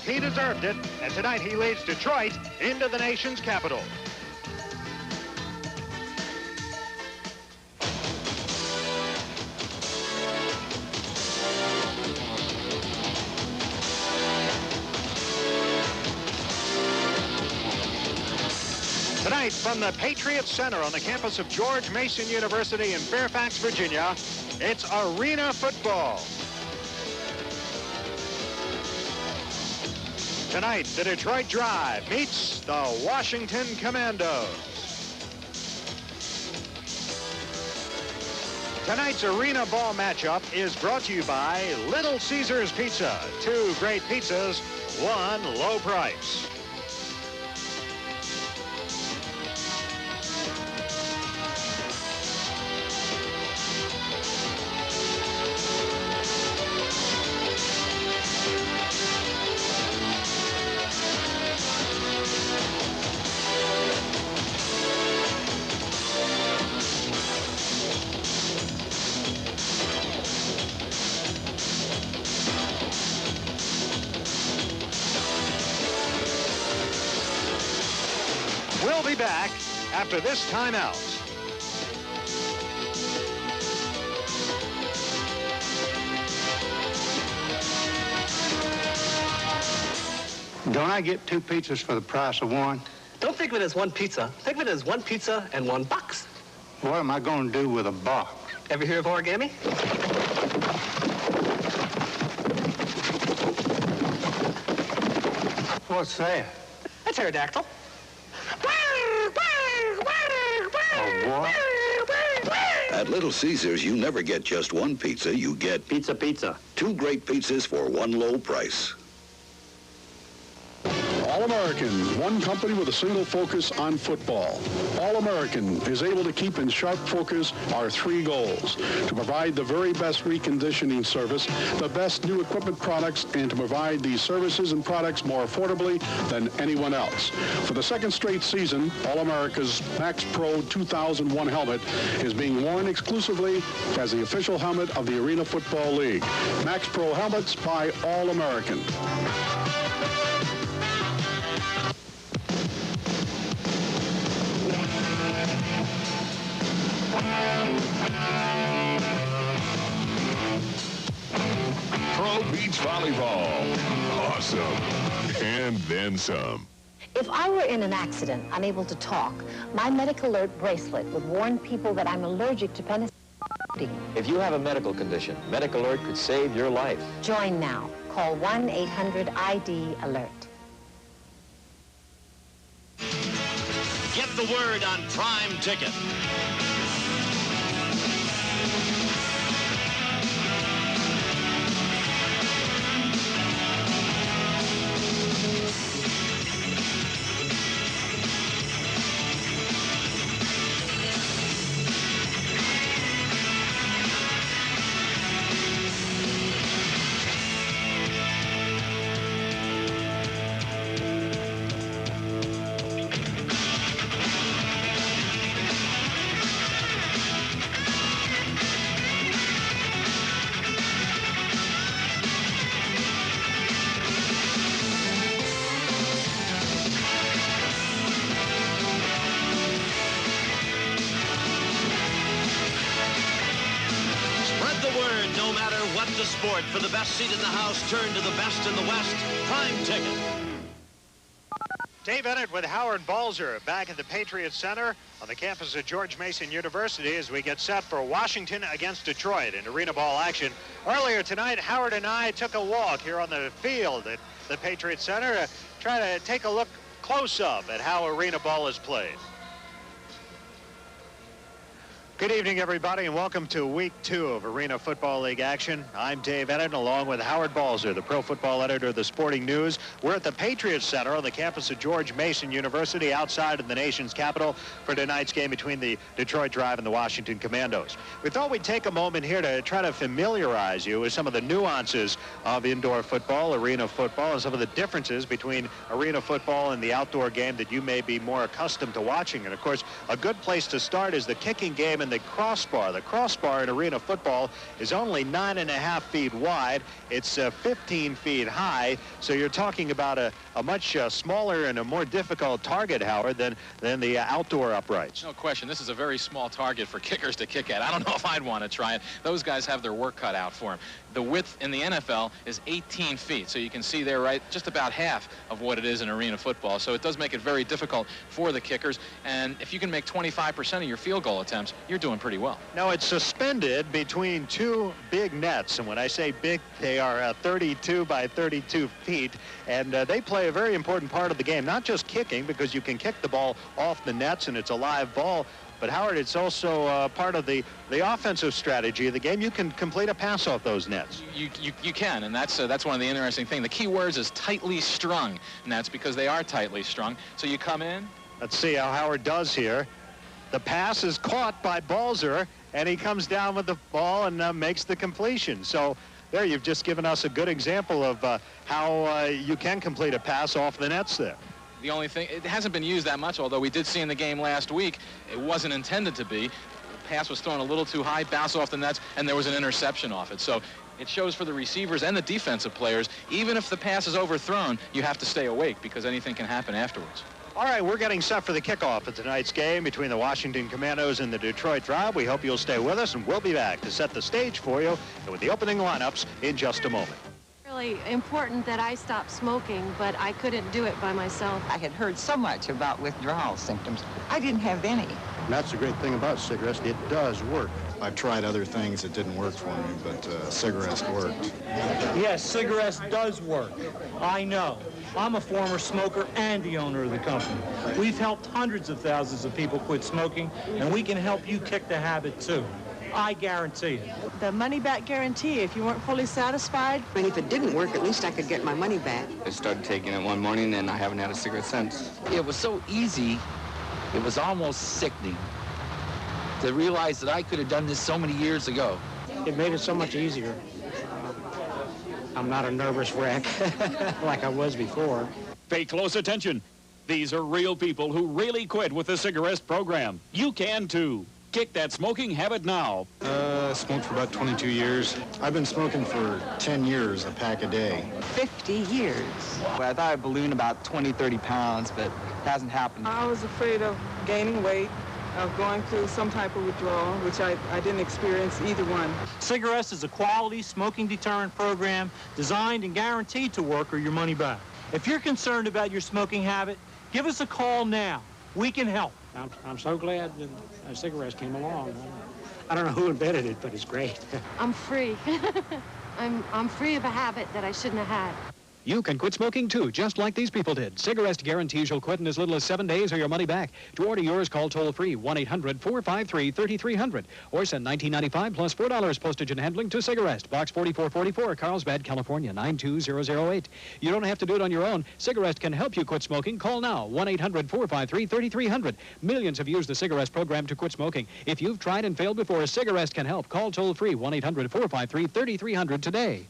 He deserved it, and tonight he leads Detroit into the nation's capital. Tonight from the Patriots Center on the campus of George Mason University in Fairfax, Virginia, it's arena football. Tonight, the Detroit Drive meets the Washington Commandos. Tonight's arena ball matchup is brought to you by Little Caesars Pizza. 2 great pizzas, 1 low price. We'll be back after this timeout. Don't I get 2 pizzas for the price of 1? Don't think of it as 1 pizza. Think of it as 1 pizza and 1 box. What am I going to do with a box? Ever hear of origami? What's that? A pterodactyl. What? At Little Caesars, you never get just 1 pizza. You get Pizza. 2 great pizzas for 1 low price. All-American, one company with a single focus on football. All-American is able to keep in sharp focus our 3 goals: to provide the very best reconditioning service, the best new equipment products, and to provide these services and products more affordably than anyone else. For the 2nd straight season, All-America's Max Pro 2001 helmet is being worn exclusively as the official helmet of the Arena Football League. Max Pro helmets by All-American. Pro Beach Volleyball. Awesome. And then some. If I were in an accident, unable to talk, my Medical Alert bracelet would warn people that I'm allergic to penicillin. If you have a medical condition, Medical Alert could save your life. Join now. Call 1-800-ID-ALERT. Get the word on Prime Ticket. No matter what the sport, for the best seat in the house, turn to the best in the West. Prime Ticket. Dave Ennett with Howard Balzer back at the Patriots Center on the campus of George Mason University as we get set for Washington against Detroit in arena ball action. Earlier tonight, Howard and I took a walk here on the field at the Patriots Center to try to take a look close up at how arena ball is played. Good evening, everybody, and welcome to Week 2 of Arena Football League action. I'm Dave Ennett, along with Howard Balzer, the pro football editor of the Sporting News. We're at the Patriots Center on the campus of George Mason University outside of the nation's capital for tonight's game between the Detroit Drive and the Washington Commandos. We thought we'd take a moment here to try to familiarize you with some of the nuances of indoor football, arena football, and some of the differences between arena football and the outdoor game that you may be more accustomed to watching. And, of course, a good place to start is the kicking game in than the crossbar. The crossbar in arena football is only 9.5 feet wide. It's 15 feet high. So you're talking about a much smaller and a more difficult target, Howard, than the outdoor uprights. No question. This is a very small target for kickers to kick at. I don't know if I'd want to try it. Those guys have their work cut out for them. The width in the NFL is 18 feet. So you can see there, right, just about half of what it is in arena football. So it does make it very difficult for the kickers. And if you can make 25% of your field goal attempts, you're doing pretty well. Now, it's suspended between two big nets. And when I say big, they are 32 by 32 feet. And they play a very important part of the game, not just kicking, because you can kick the ball off the nets and it's a live ball. But, Howard, it's also part of the offensive strategy of the game. You can complete a pass off those nets. You can, and that's one of the interesting things. The key words is tightly strung, and that's because they are tightly strung. So you come in. Let's see how Howard does here. The pass is caught by Balzer, and he comes down with the ball and makes the completion. So there, you've just given us a good example of how you can complete a pass off the nets there. The only thing, it hasn't been used that much, although we did see in the game last week, it wasn't intended to be. The pass was thrown a little too high, bounced off the nets, and there was an interception off it. So it shows for the receivers and the defensive players, even if the pass is overthrown, you have to stay awake because anything can happen afterwards. All right, we're getting set for the kickoff of tonight's game between the Washington Commandos and the Detroit Tribe. We hope you'll stay with us, and we'll be back to set the stage for you with the opening lineups in just a moment. Really important that I stop smoking, but I couldn't do it by myself. I had heard so much about withdrawal symptoms. I didn't have any. And that's the great thing about cigarettes. It does work. I've tried other things that didn't work for me, but cigarettes worked. Yes, cigarettes does work. I know. I'm a former smoker and the owner of the company. We've helped hundreds of thousands of people quit smoking, and we can help you kick the habit too. I guarantee it. The money-back guarantee, if you weren't fully satisfied. And if it didn't work, at least I could get my money back. I started taking it one morning, and I haven't had a cigarette since. It was so easy, it was almost sickening to realize that I could have done this so many years ago. It made it so much easier. I'm not a nervous wreck like I was before. Pay close attention. These are real people who really quit with the cigarette program. You can too. Kick that smoking habit now. Smoked for about 22 years. I've been smoking for 10 years, a pack a day. 50 years. Well, I thought I'd balloon about 20, 30 pounds, but it hasn't happened. I was afraid of gaining weight, of going through some type of withdrawal, which I didn't experience either one. Cigarettes is a quality smoking deterrent program designed and guaranteed to work or your money back. If you're concerned about your smoking habit, give us a call now. We can help. I'm so glad that cigarettes came along. I don't know who invented it, but it's great. I'm free. I'm free of a habit that I shouldn't have had. You can quit smoking too, just like these people did. Cigarettes guarantees you'll quit in as little as 7 days or your money back. To order yours, call toll-free 1-800-453-3300 or send $19.95 plus $4 postage and handling to Cigarettes, Box 4444, Carlsbad, California, 92008. You don't have to do it on your own. Cigarettes can help you quit smoking. Call now, 1-800-453-3300. Millions have used the Cigarettes program to quit smoking. If you've tried and failed before, Cigarettes can help. Call toll-free 1-800-453-3300 today.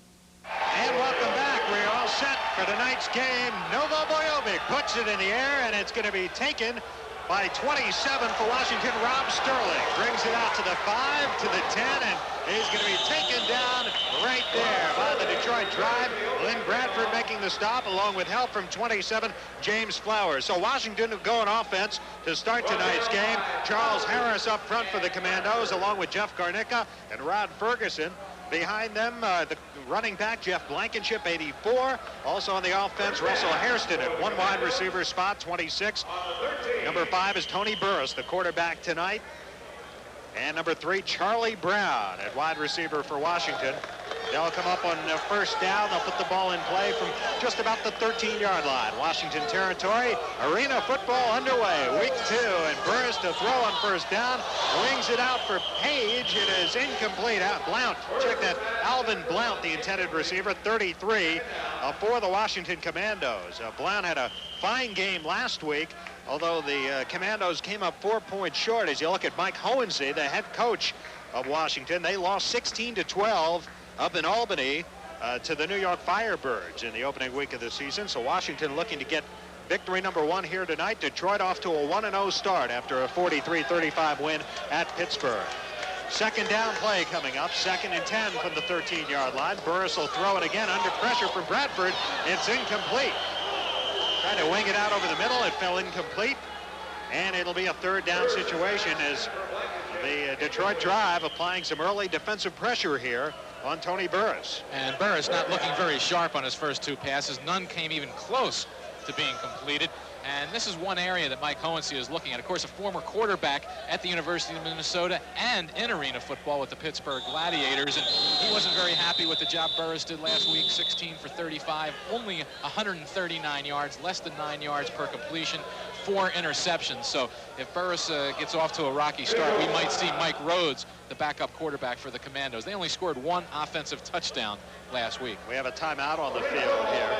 And welcome back. We're all set for tonight's game. Nova Bojovic puts it in the air, and it's going to be taken by 27 for Washington. Rob Sterling brings it out to the 5, to the 10, and he's going to be taken down right there by the Detroit Tribe. Lynn Bradford making the stop, along with help from 27, James Flowers. So Washington will go on offense to start tonight's game. Charles Harris up front for the Commandos, along with Jeff Garnicka and Rod Ferguson. Behind them, the running back, Jeff Blankenship, 84. Also on the offense, Russell Hairston at one wide receiver spot, 26. Number 5 is Tony Burris, the quarterback tonight. And number 3, Charlie Brown at wide receiver for Washington. They'll come up on first down. They'll put the ball in play from just about the 13-yard line. Washington territory. Arena football underway. Week 2. And Burris to throw on first down. Wings it out for Page. It is incomplete. Blount. Check that. Alvin Blount, the intended receiver, 33 for the Washington Commandos. Blount had a fine game last week, although the Commandos came up 4 points short. As you look at Mike Hohensee, the head coach of Washington, they lost 16-12 up in Albany to the New York Firebirds in the opening week of the season. So Washington looking to get victory number 1 here tonight. Detroit off to a 1-0 start after a 43-35 win at Pittsburgh. Second down play coming up. 2nd and 10 from the 13-yard line. Burris will throw it again under pressure from Bradford. It's incomplete. Trying to wing it out over the middle. It fell incomplete. And it'll be a 3rd down situation as the Detroit drive applying some early defensive pressure here on Tony Burris. And Burris not looking very sharp on his first 2 passes. None came even close to being completed. And this is one area that Mike Hohensee is looking at. Of course, a former quarterback at the University of Minnesota and in arena football with the Pittsburgh Gladiators. And he wasn't very happy with the job Burris did last week. 16 for 35, only 139 yards, less than 9 yards per completion, 4 interceptions. So if Burris gets off to a rocky start, we might see Mike Rhodes, the backup quarterback for the Commandos. They only scored 1 offensive touchdown last week. We have a timeout on the field here.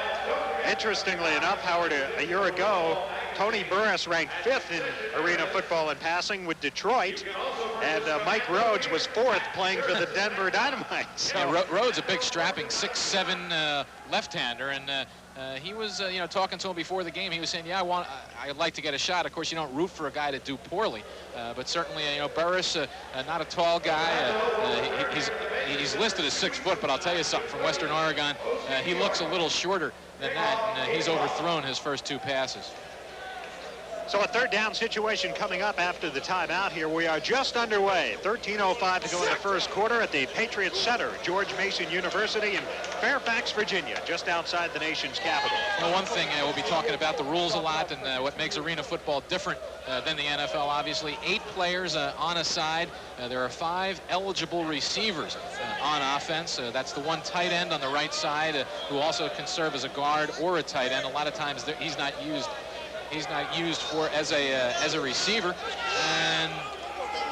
Interestingly enough, Howard, a year ago, Tony Burris ranked 5th in arena football and passing with Detroit, and Mike Rhodes was 4th playing for the Denver Dynamite. So. Yeah, Rhodes, a big strapping 6'7" left-hander, and he was, talking to him before the game. He was saying, "Yeah, I'd like to get a shot." Of course, you don't root for a guy to do poorly, but certainly, Burris, not a tall guy. He's listed as 6 foot, but I'll tell you something. From Western Oregon, he looks a little shorter than that, and he's overthrown his first 2 passes. So a 3rd down situation coming up after the timeout here. We are just underway. 13:05 to go in the first quarter at the Patriots Center, George Mason University in Fairfax, Virginia, just outside the nation's capital. Well, one thing, we'll be talking about the rules a lot and what makes arena football different than the NFL, obviously. 8 players on a side. There are 5 eligible receivers on offense. That's the 1 tight end on the right side who also can serve as a guard or a tight end. A lot of times he's not used as a receiver, and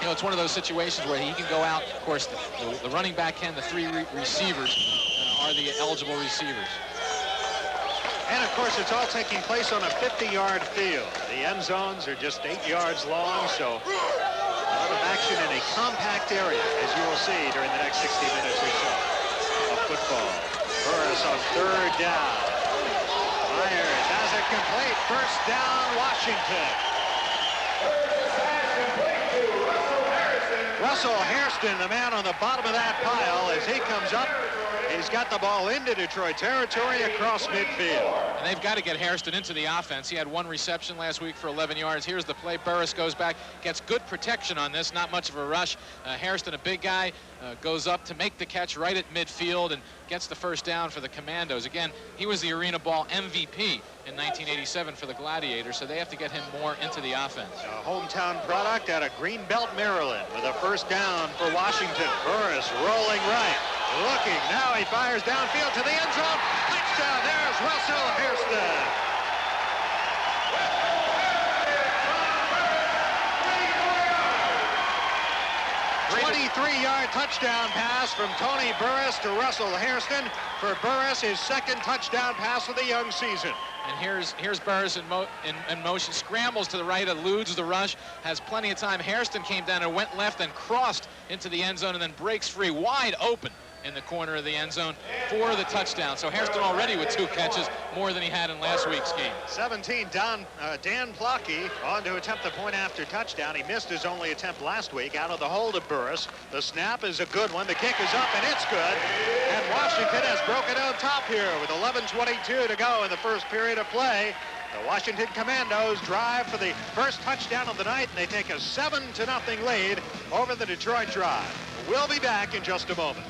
it's one of those situations where he can go out. Of course, the running back can. The 3 receivers are the eligible receivers. And of course, it's all taking place on a 50-yard field. The end zones are just 8 yards long, so a lot of action in a compact area, as you will see during the next 60 minutes or so of football. Burris on 3rd down. Myers has it complete. 1st down, Washington. Russell Hairston, the man on the bottom of that pile, as he comes up. He's got the ball into Detroit territory across midfield. And they've got to get Hairston into the offense. He had 1 reception last week for 11 yards. Here's the play. Burris goes back, gets good protection on this, not much of a rush. Hairston, a big guy, goes up to make the catch right at midfield and gets the 1st down for the Commandos. Again, he was the arena ball MVP in 1987 for the Gladiators, so they have to get him more into the offense. A hometown product out of Greenbelt, Maryland, with a 1st down for Washington. Burris rolling right. Looking, now he fires downfield to the end zone. Touchdown, there's Russell Hairston. 23-yard touchdown pass from Tony Burris to Russell Hairston. For Burris, his 2nd touchdown pass of the young season. And here's Burris in motion, scrambles to the right, eludes the rush, has plenty of time. Hairston came down and went left and crossed into the end zone and then breaks free wide open in the corner of the end zone for the touchdown. So Hairston already with 2 catches, more than he had in last week's game. 17, Dan Plotke on to attempt the point after touchdown. He missed his only attempt last week out of the hold of Burris. The snap is a good one. The kick is up, and it's good. And Washington has broken on top here with 11:22 to go in the first period of play. The Washington Commandos drive for the 1st touchdown of the night, and they take a 7-0 lead over the Detroit Drive. We'll be back in just a moment.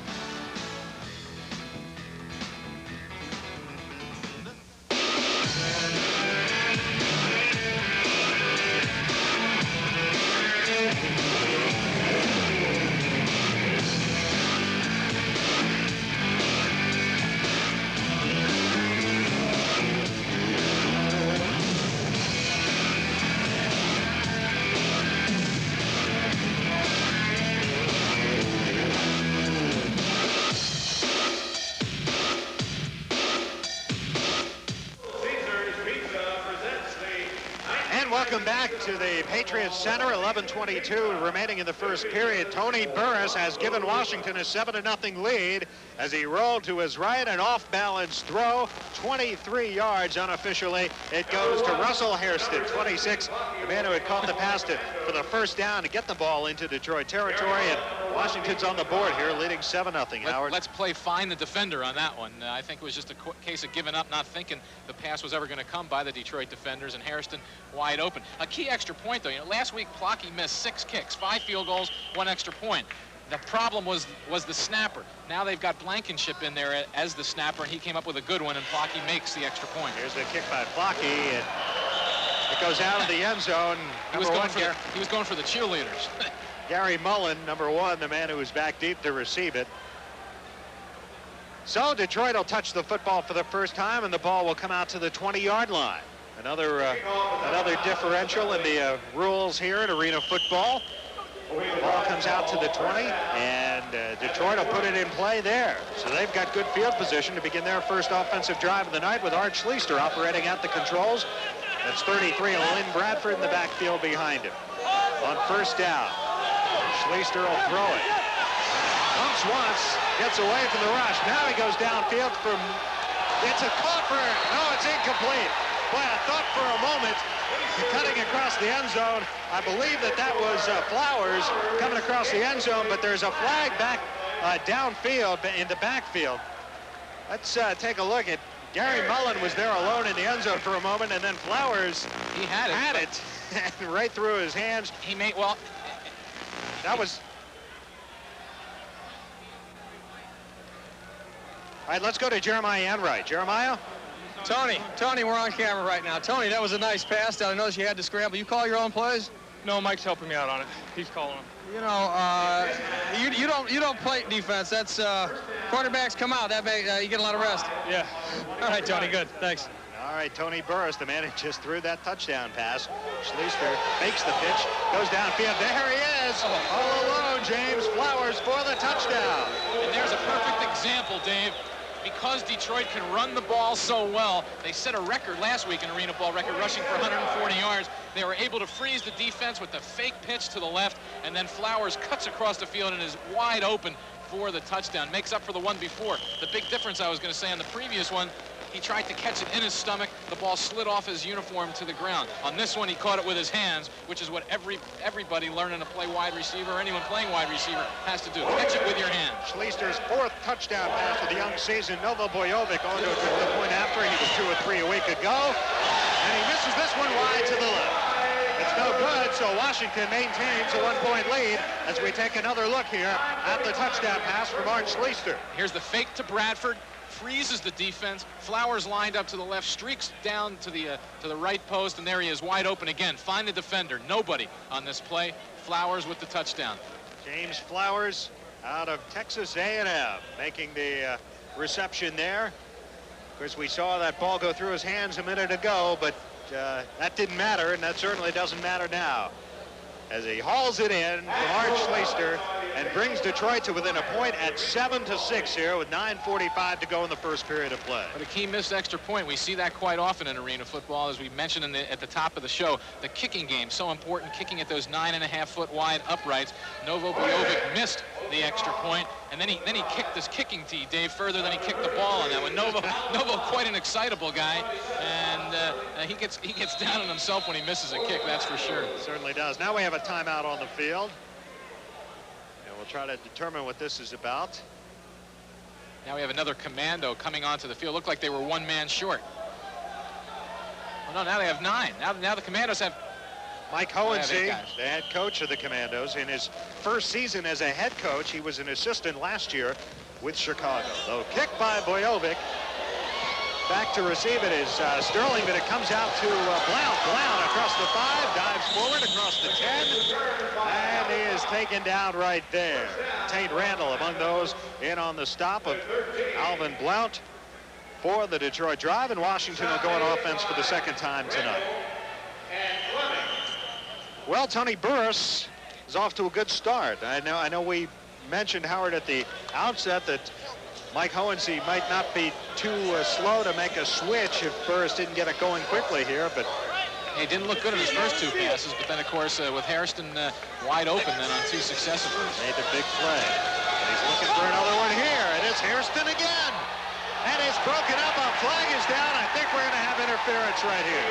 Welcome back to the Patriots Center. 11:22 remaining in the first period. Tony Burris has given Washington a 7-0 lead as he rolled to his right, an off-balance throw, 23 yards unofficially. It goes to Russell Hairston, 26, the man who had caught the pass for the first down to get the ball into Detroit territory. And Washington's on the board here, leading 7-0. Howard. Let's play find the defender on that one. I think it was just a case of giving up, not thinking the pass was ever going to come by the Detroit defenders, and Hairston wide open. A key extra point, though. You know, last week Plocky missed 6 kicks, 5 field goals, 1 extra point. The problem was the snapper. Now they've got Blankenship in there as the snapper, and he came up with a good one, and Plocky makes the extra point. Here's the kick by Plocky, and it goes out of the end zone. He was going for the cheerleaders. Gary Mullen, number 1, the man who was back deep to receive it. So Detroit will touch the football for the first time, and the ball will come out to the 20-yard line. Another differential in the rules here at arena football. The ball comes out to the 20, and Detroit will put it in play there. So they've got good field position to begin their first offensive drive of the night with Art Schleister operating at the controls. That's 33, and Lynn Bradford in the backfield behind him. On first down, Schleister will throw it. Pumps once, gets away from the rush. Now he goes downfield from, it's a caught for, no, it's incomplete. Boy, I thought for a moment, cutting across the end zone, I believe that was Flowers coming across the end zone, but there's a flag back downfield in the backfield. Let's take a look at Gary Mullen was there alone in the end zone for a moment, and then Flowers had it and right through his hands. He made, well, that was. All right, let's go to Jeremiah Enright. Jeremiah? Tony, we're on camera right now. Tony, that was a nice pass. I noticed you had to scramble. You call your own plays? No, Mike's helping me out on it. He's calling them. You know, you don't play defense. That's quarterbacks come out. That you get a lot of rest. Yeah. All right, Tony. Good. Thanks. All right, Tony Burris, the man who just threw that touchdown pass. Schleister makes the pitch, goes downfield. There he is, all alone. James Flowers for the touchdown. And there's a perfect example, Dave. Because Detroit can run the ball so well, they set a record last week, an arena ball record, rushing for 140 yards. They were able to freeze the defense with the fake pitch to the left, and then Flowers cuts across the field and is wide open for the touchdown. Makes up for the one before. The big difference, I was going to say, on the previous one, he tried to catch it in his stomach. The ball slid off his uniform to the ground. On this one, he caught it with his hands, which is what everybody learning to play wide receiver, or anyone playing wide receiver, has to do. Catch it with your hands. Schleister's 4th touchdown pass of the young season. Novo Bojovic onto it for the point after. He was 2 or 3 a week ago. And he misses this one wide to the left. It's no good, so Washington maintains a 1-point lead as we take another look here at the touchdown pass from Art Schleister. Here's the fake to Bradford. Freezes the defense. Flowers lined up to the left, streaks down to the right post, and there he is, wide open again. Find the defender. Nobody on this play. Flowers with the touchdown. James Flowers out of Texas A&M making the reception there. Of course, we saw that ball go through his hands a minute ago, but that didn't matter, and that certainly doesn't matter now. As he hauls it in from Art Schleister and brings Detroit to within a point at 7-6 here with 9:45 to go in the first period of play. But a key missed extra point. We see that quite often in arena football, as we mentioned at the top of the show. The kicking game, so important, kicking at those 9.5-foot wide uprights. Novo Bojovic missed the extra point, and then he kicked this kicking tee, Dave, further than he kicked the ball on that one. Novo quite an excitable guy, and he gets down on himself when he misses a kick, that's for sure. Certainly does. Now we have a timeout on the field, and we'll try to determine what this is about. Now we have another commando coming onto the field. Looked like they were 1 man short. Well, no, now they have 9. Now the Commandos have Mike Hohensee, the head coach of the Commandos. In his first season as a head coach, he was an assistant last year with Chicago. Though kick by Bojovic. Back to receive it is Sterling, but it comes out to Blount. Blount across the 5, dives forward across the 10, and he is taken down right there. Tate Randall among those in on the stop of Alvin Blount for the Detroit drive, and Washington will go on offense for the 2nd time tonight. Well, Tony Burris is off to a good start. I know we mentioned, Howard, at the outset that Mike Hohensee might not be too slow to make a switch if Burris didn't get it going quickly here, but He didn't look good in his first 2 passes, but then, of course, with Hairston wide open then on 2 successive ones. Made the big play. And he's looking for another one here, and it's Hairston again. And it's broken up. A flag is down. I think we're going to have interference right here.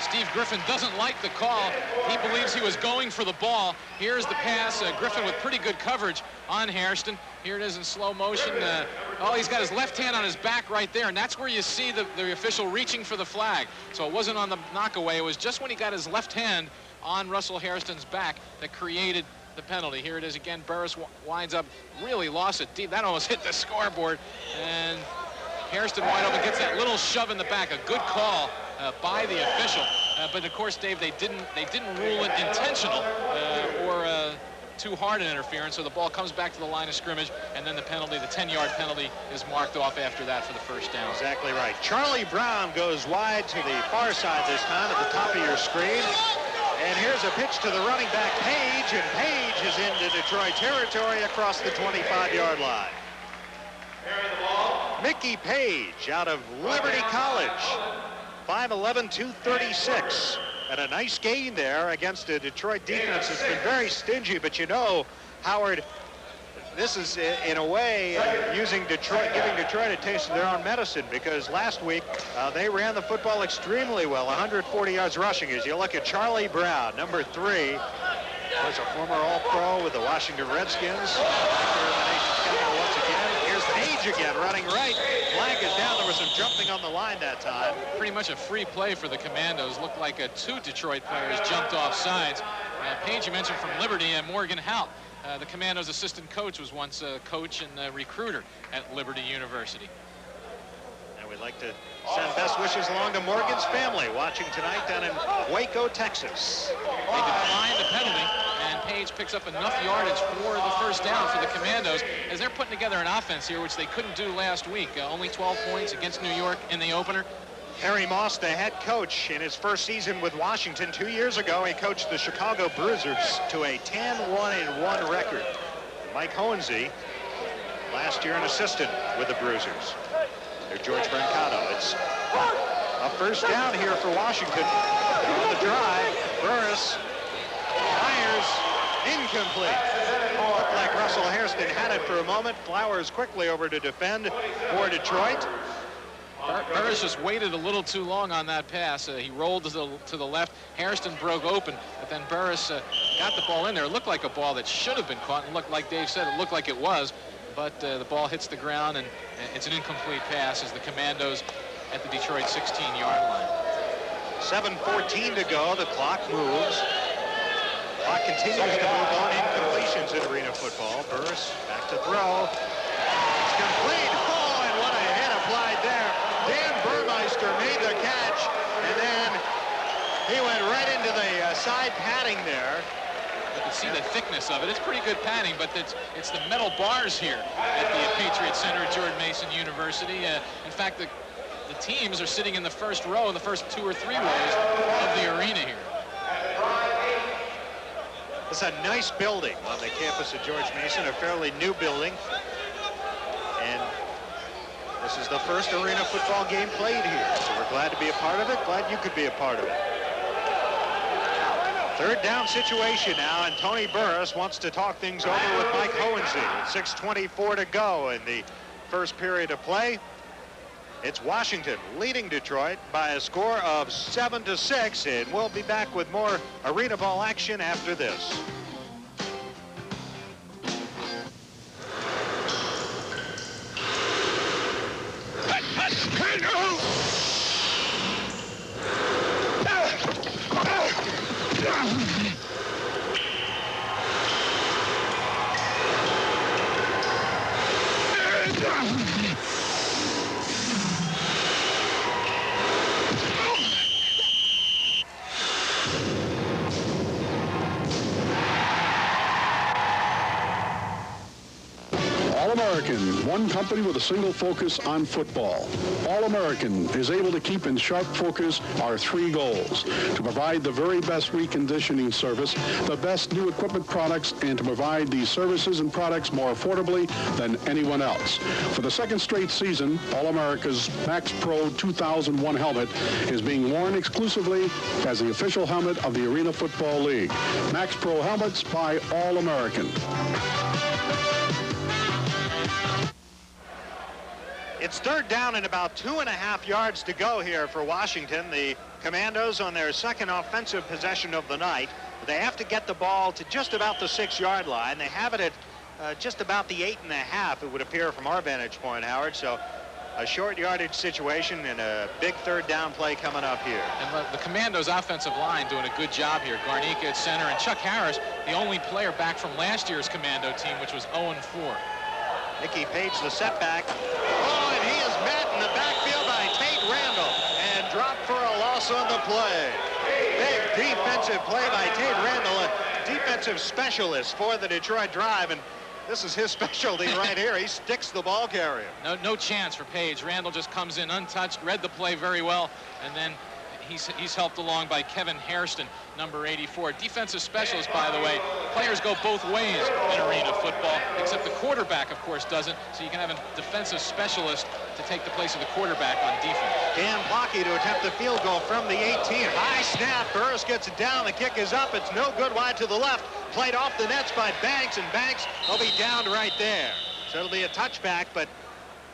Steve Griffin doesn't like the call. He believes he was going for the ball. Here's the pass. Griffin with pretty good coverage on Hairston. Here it is in slow motion. Oh, he's got his left hand on his back right there, and that's where you see the official reaching for the flag. So it wasn't on the knockaway. It was just when he got his left hand on Russell Hairston's back that created the penalty. Here it is again. Burris winds up, really lost it deep. That almost hit the scoreboard. And Hairston wide open, gets that little shove in the back. A good call by the official. But of course, Dave, they didn't rule it intentional or too hard an interference. So the ball comes back to the line of scrimmage, and then the penalty, the 10-yard penalty, is marked off after that for the first down. Exactly right. Charlie Brown goes wide to the far side this time at the top of your screen. And here's a pitch to the running back, Page, and Page is into Detroit territory across the 25-yard line. Mickey Page out of Liberty College, 5'11", 236. And a nice gain there against a Detroit defense that's been very stingy. But you know, Howard, this is in a way giving Detroit a taste of their own medicine, because last week they ran the football extremely well, 140 yards rushing. As you look at Charlie Brown, number 3, was a former All-Pro with the Washington Redskins. Once again, here's Page again running right. Flag is down. There was some jumping on the line that time. Pretty much a free play for the Commandos. Looked like 2 Detroit players jumped off sides. Page, you mentioned, from Liberty, and Morgan Hout, the Commandos' assistant coach, was once a coach and recruiter at Liberty University. And we'd like to send best wishes along to Morgan's family watching tonight down in Waco, Texas. They declined the penalty, and Page picks up enough yardage for the first down for the Commandos, as they're putting together an offense here, which they couldn't do last week. Only 12 points against New York in the opener. Harry Moss, the head coach, in his first season with Washington 2 years ago, he coached the Chicago Bruisers to a 10-1-1 record. Mike Hohensee, last year an assistant with the Bruisers. There's George Brancato. It's a first down here for Washington. On the drive, Burris fires, incomplete. Looked like Russell Hairston had it for a moment. Flowers quickly over to defend for Detroit. Burris just waited a little too long on that pass. He rolled to the left. Hairston broke open, but then Burris got the ball in there. It looked like a ball that should have been caught, and looked like Dave said, it looked like it was, but the ball hits the ground, and it's an incomplete pass as the Commandos at the Detroit 16-yard line. 7:14 to go. The clock moves. Clock continues to move on. Incompletions in arena football. Burris back to throw. It's complete. Oh, and what a hit applied there. Dan Burmeister made the catch, and then he went right into the side padding there. You can see the thickness of it. It's pretty good padding, but it's the metal bars here at the Patriot Center at George Mason University. In fact, the teams are sitting in the first row, in the first 2 or 3 rows of the arena here. It's a nice building on the campus of George Mason, a fairly new building. And this is the first arena football game played here, so we're glad to be a part of it. Glad you could be a part of it. Third down situation now, and Tony Burris wants to talk things over with Mike Hohensee. 6:24 to go in the first period of play. It's Washington leading Detroit by a score of 7-6, and we'll be back with more arena ball action after this. All-American, one company with a single focus on football. All-American is able to keep in sharp focus our three goals: to provide the very best reconditioning service, the best new equipment products, and to provide these services and products more affordably than anyone else. For the second straight season, All-America's Max Pro 2001 helmet is being worn exclusively as the official helmet of the Arena Football League. Max Pro helmets by All-American. It's third down and about 2.5 yards to go here for Washington. The Commandos on their second offensive possession of the night. They have to get the ball to just about the 6-yard line. They have it at just about the 8.5, it would appear from our vantage point, Howard. So a short yardage situation and a big third down play coming up here. And the Commandos offensive line doing a good job here. Garnica at center, and Chuck Harris, the only player back from last year's Commando team, which was 0-4. Nicky Page, the setback. Oh, and he is met in the backfield by Tate Randall and dropped for a loss on the play. Big defensive play by Tate Randall, a defensive specialist for the Detroit Drive, and this is his specialty right here. He sticks the ball carrier. No chance for Page. Randall just comes in untouched, read the play very well, and then he's helped along by Kevin Hairston, number 84. Defensive specialist, by the way. Players go both ways in arena football, except the quarterback, of course, doesn't. So you can have a defensive specialist to take the place of the quarterback on defense. Dan Blocky to attempt the field goal from the 18. High snap. Burris gets it down. The kick is up. It's no good, wide to the left. Played off the nets by Banks, and Banks will be down right there. So it'll be a touchback, but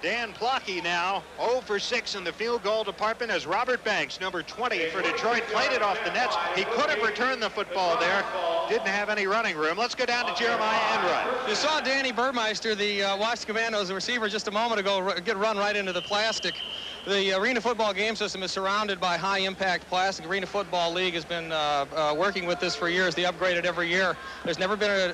Dan Blocky now 0 for 6 in the field goal department as Robert Banks, number 20 for Detroit, played it off the nets. He could have returned the football there. Didn't have any running room. Let's go down to Jeremiah Enright. You saw Danny Burmeister, the Washington Commandos, the receiver, just a moment ago, get run right into the plastic. The Arena Football game system is surrounded by high-impact plastic. Arena Football League has been working with this for years. They upgrade it every year. There's never been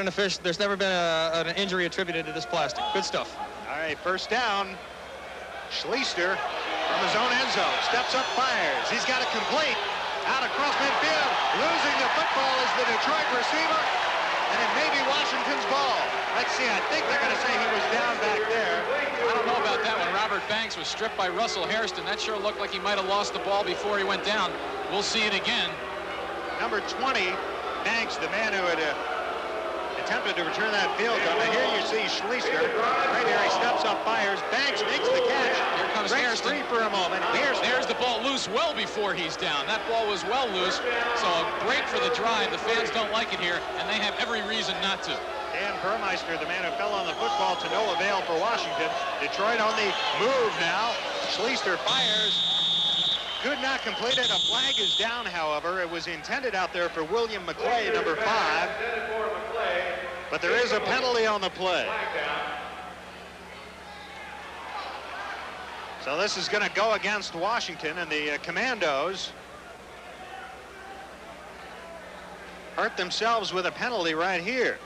an injury attributed to this plastic. Good stuff. All right, first down. Schleister from his own end zone. Steps up, fires. He's got it complete. Out across midfield. Losing the football is the Detroit receiver. And it may be Washington's ball. Let's see. I think they're going to say he was down back there. I don't know about that one. Robert Banks was stripped by Russell Hairston. That sure looked like he might have lost the ball before he went down. We'll see it again. Number 20, Banks, the man who had attempted to return that field goal. Now here you see Schleister. Right here, he steps up, fires. Banks makes the catch. Here comes Hairston. Free for a moment. There's the ball loose well before he's down. That ball was well loose. So a break for the Drive. The fans don't like it here, and they have every reason not to. Dan Burmeister, the man who fell on the football, to no avail for Washington. Detroit on the move now. Schleister fires. Could not complete it. A flag is down, however. It was intended out there for William McClay, number 5. But there is a penalty on the play. So this is going to go against Washington, and the Commandos hurt themselves with a penalty right here.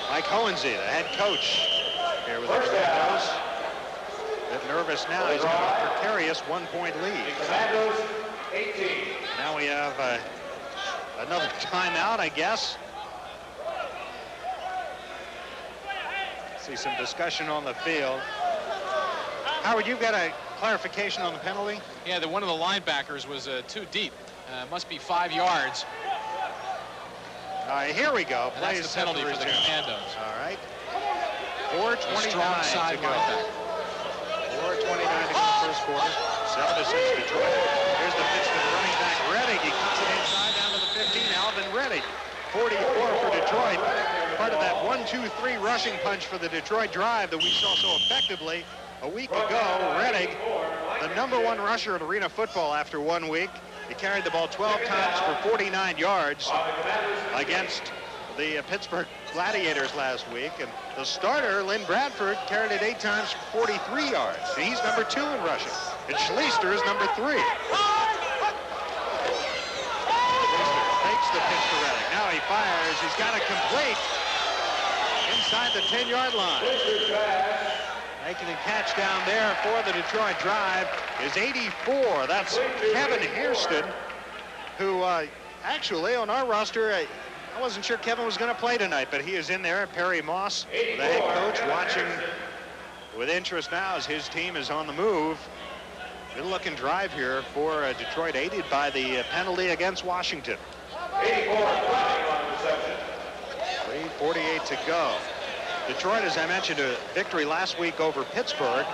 Mike Hohensee, the head coach here with the Commandos. A bit nervous now. He's got a precarious 1-point lead. Commandos 18. Now we have another timeout, I guess. See some discussion on the field. Howard, you've got a clarification on the penalty? Yeah, one of the linebackers was too deep. Must be 5 yards. All right, here we go. That's the penalty for the Commandos. All right. 4:29 to go. 4:29 to go in the first quarter. 7-6 Detroit. Here's the pitch to the running back, Reddick. He cuts it inside down to the 15. Alvin Reddick, 44 for Detroit. Part of that 1-2-3 rushing punch for the Detroit Drive that we saw so effectively a week ago. Reddick, the #1 rusher in Arena Football after 1 week. He carried the ball 12 times for 49 yards against the Pittsburgh Gladiators last week. And the starter, Lynn Bradford, carried it 8 times for 43 yards. And he's number 2 in rushing. And Schleister is number 3. Schleister takes the pitch to Reddick. Now he fires. He's got it complete inside the 10-yard line. Making a catch down there for the Detroit Drive is 84. That's Kevin Hairston, who actually on our roster, I wasn't sure Kevin was going to play tonight, but he is in there. Perry Moss, the head coach, watching with interest now as his team is on the move. Good looking drive here for Detroit, aided by the penalty against Washington. 3:48 to go. Detroit, as I mentioned, a victory last week over Pittsburgh.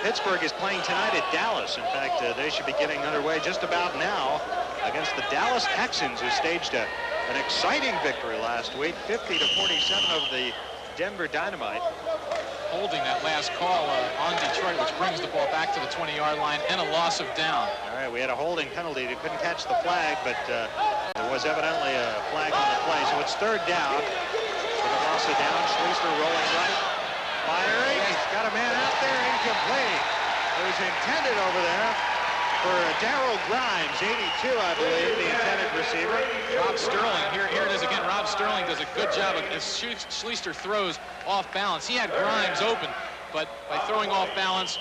Pittsburgh is playing tonight at Dallas. In fact, they should be getting underway just about now against the Dallas Texans, who staged an exciting victory last week, 50-47 of the Denver Dynamite. Holding that last call on Detroit, which brings the ball back to the 20-yard line and a loss of down. All right, we had a holding penalty. They couldn't catch the flag, but there was evidently a flag on the play. So it's third down. With a loss of down, Schleister rolling right. Firing. He's got a man out there, incomplete. It was intended over there for Darryl Grimes, 82, I believe, the intended receiver. Rob Sterling, here it is again. Rob Sterling does a good job as Schleister throws off balance. He had Grimes open, but by throwing off balance,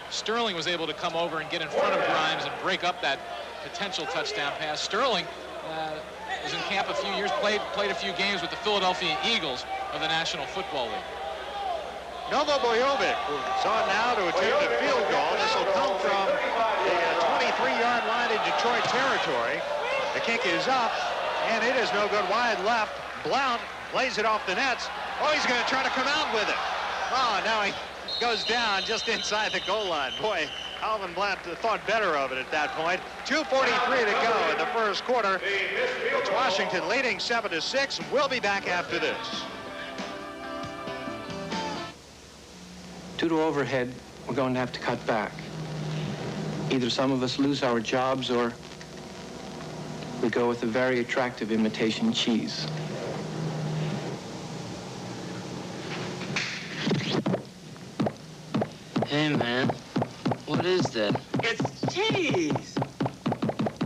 Sterling was able to come over and get in front of Grimes and break up that potential touchdown pass. Sterling was in camp a few years, played a few games with the Philadelphia Eagles of the National Football League. Novo Bojovic sought now to attempt a field goal. This will come from the 23-yard line in Detroit territory. The kick is up, and it is no good wide left. Blount lays it off the nets. Oh, he's going to try to come out with it. Oh, now he goes down just inside the goal line. Boy, Alvin Blount thought better of it at that point. 2:43 to go in the first quarter. It's Washington leading 7-6. We'll be back after this. Due to overhead, we're going to have to cut back. Either some of us lose our jobs or we go with a very attractive imitation cheese. Hey, man, what is that? It's cheese!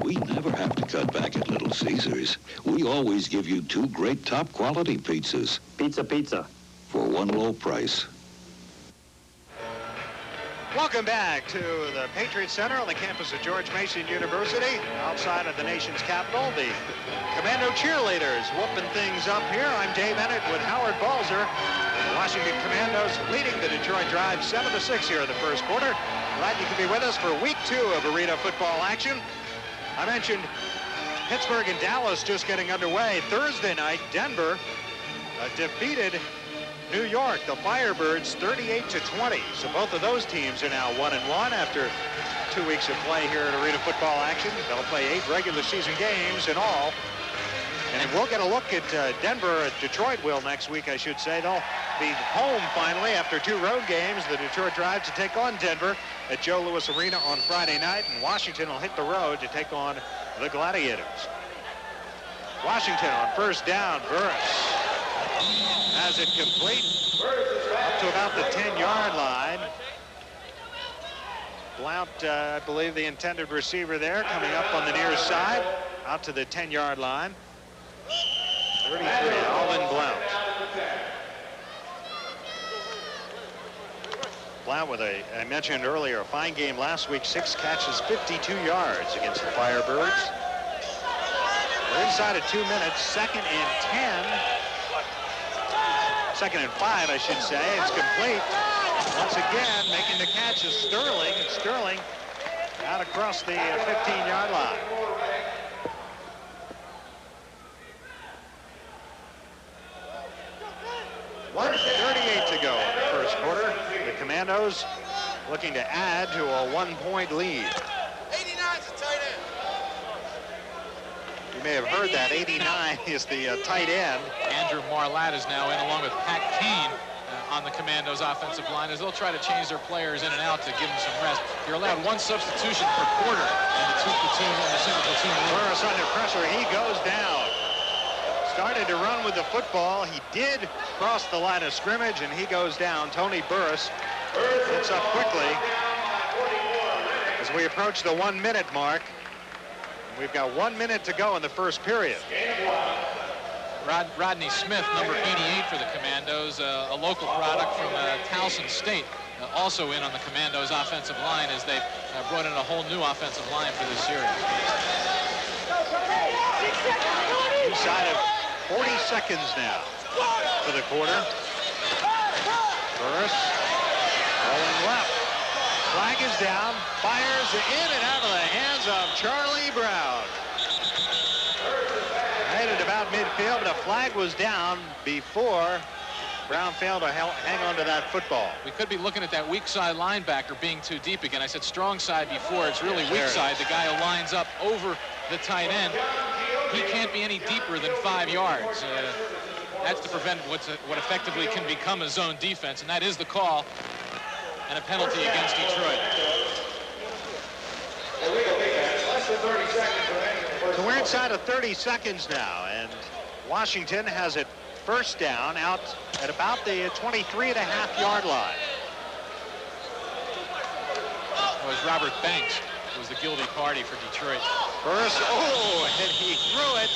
We never have to cut back at Little Caesars. We always give you 2 great top-quality pizzas. Pizza. For one low price. Welcome back to the Patriot Center on the campus of George Mason University, outside of the nation's capital. The Commando cheerleaders whooping things up here. I'm Dave Ennett with Howard Balzer. The Washington Commandos leading the Detroit Drive 7-6 here in the first quarter. Glad you could be with us for week 2 of arena football action. I mentioned Pittsburgh and Dallas just getting underway. Thursday night, Denver defeated New York, the Firebirds, 38-20. So both of those teams are now 1-1 after 2 weeks of play here at arena football action. They'll play 8 regular season games in all. And we'll get a look at Denver. Detroit will next week, I should say. They'll be home finally after 2 road games. The Detroit Drive to take on Denver at Joe Louis Arena on Friday night. And Washington will hit the road to take on the Gladiators. Washington on first down. Burris has it complete up to about the 10-yard line. Blount, I believe, the intended receiver there, coming up on the near side, out to the 10-yard line. 33, Alvin Blount. Blount with I mentioned earlier, a fine game last week, 6 catches, 52 yards against the Firebirds. We're inside of 2 minutes, 2nd and 10. 2nd and 5, I should say. It's complete. Once again, making the catch is Sterling. And Sterling out across the 15-yard line. .38 to go in the first quarter. The Commandos looking to add to a 1-point lead. 89's a tight end. You may have heard that 89 is the tight end. Andrew Marlatt is now in, along with Pat Kane on the Commandos offensive line, as they'll try to change their players in and out to give them some rest. You're allowed 1 substitution per quarter in the 2-platoon and the single platoon. Burris under pressure. He goes down. Started to run with the football. He did cross the line of scrimmage, and he goes down. Tony Burris gets up quickly as we approach the 1-minute mark. We've got 1 minute to go in the first period. Rodney Smith, number 88 for the Commandos, a local product from Towson State, also in on the Commandos offensive line as they've brought in a whole new offensive line for this series. Inside of 40 seconds now for the quarter. Burris rolling left. Flag is down. Fires in and out of the hands of Charlie Brown. Right at about midfield, but a flag was down before Brown failed to hang on to that football. We could be looking at that weak side linebacker being too deep again. I said strong side before. It's really weak side. The guy who lines up over the tight end. He can't be any deeper than 5 yards. That's to prevent what effectively can become a zone defense, and that is the call, and a penalty against Detroit. So we're inside of 30 seconds now, and Washington has it first down out at about the 23.5-yard line. It was Robert Banks who was the guilty party for Detroit. Burris, and he threw it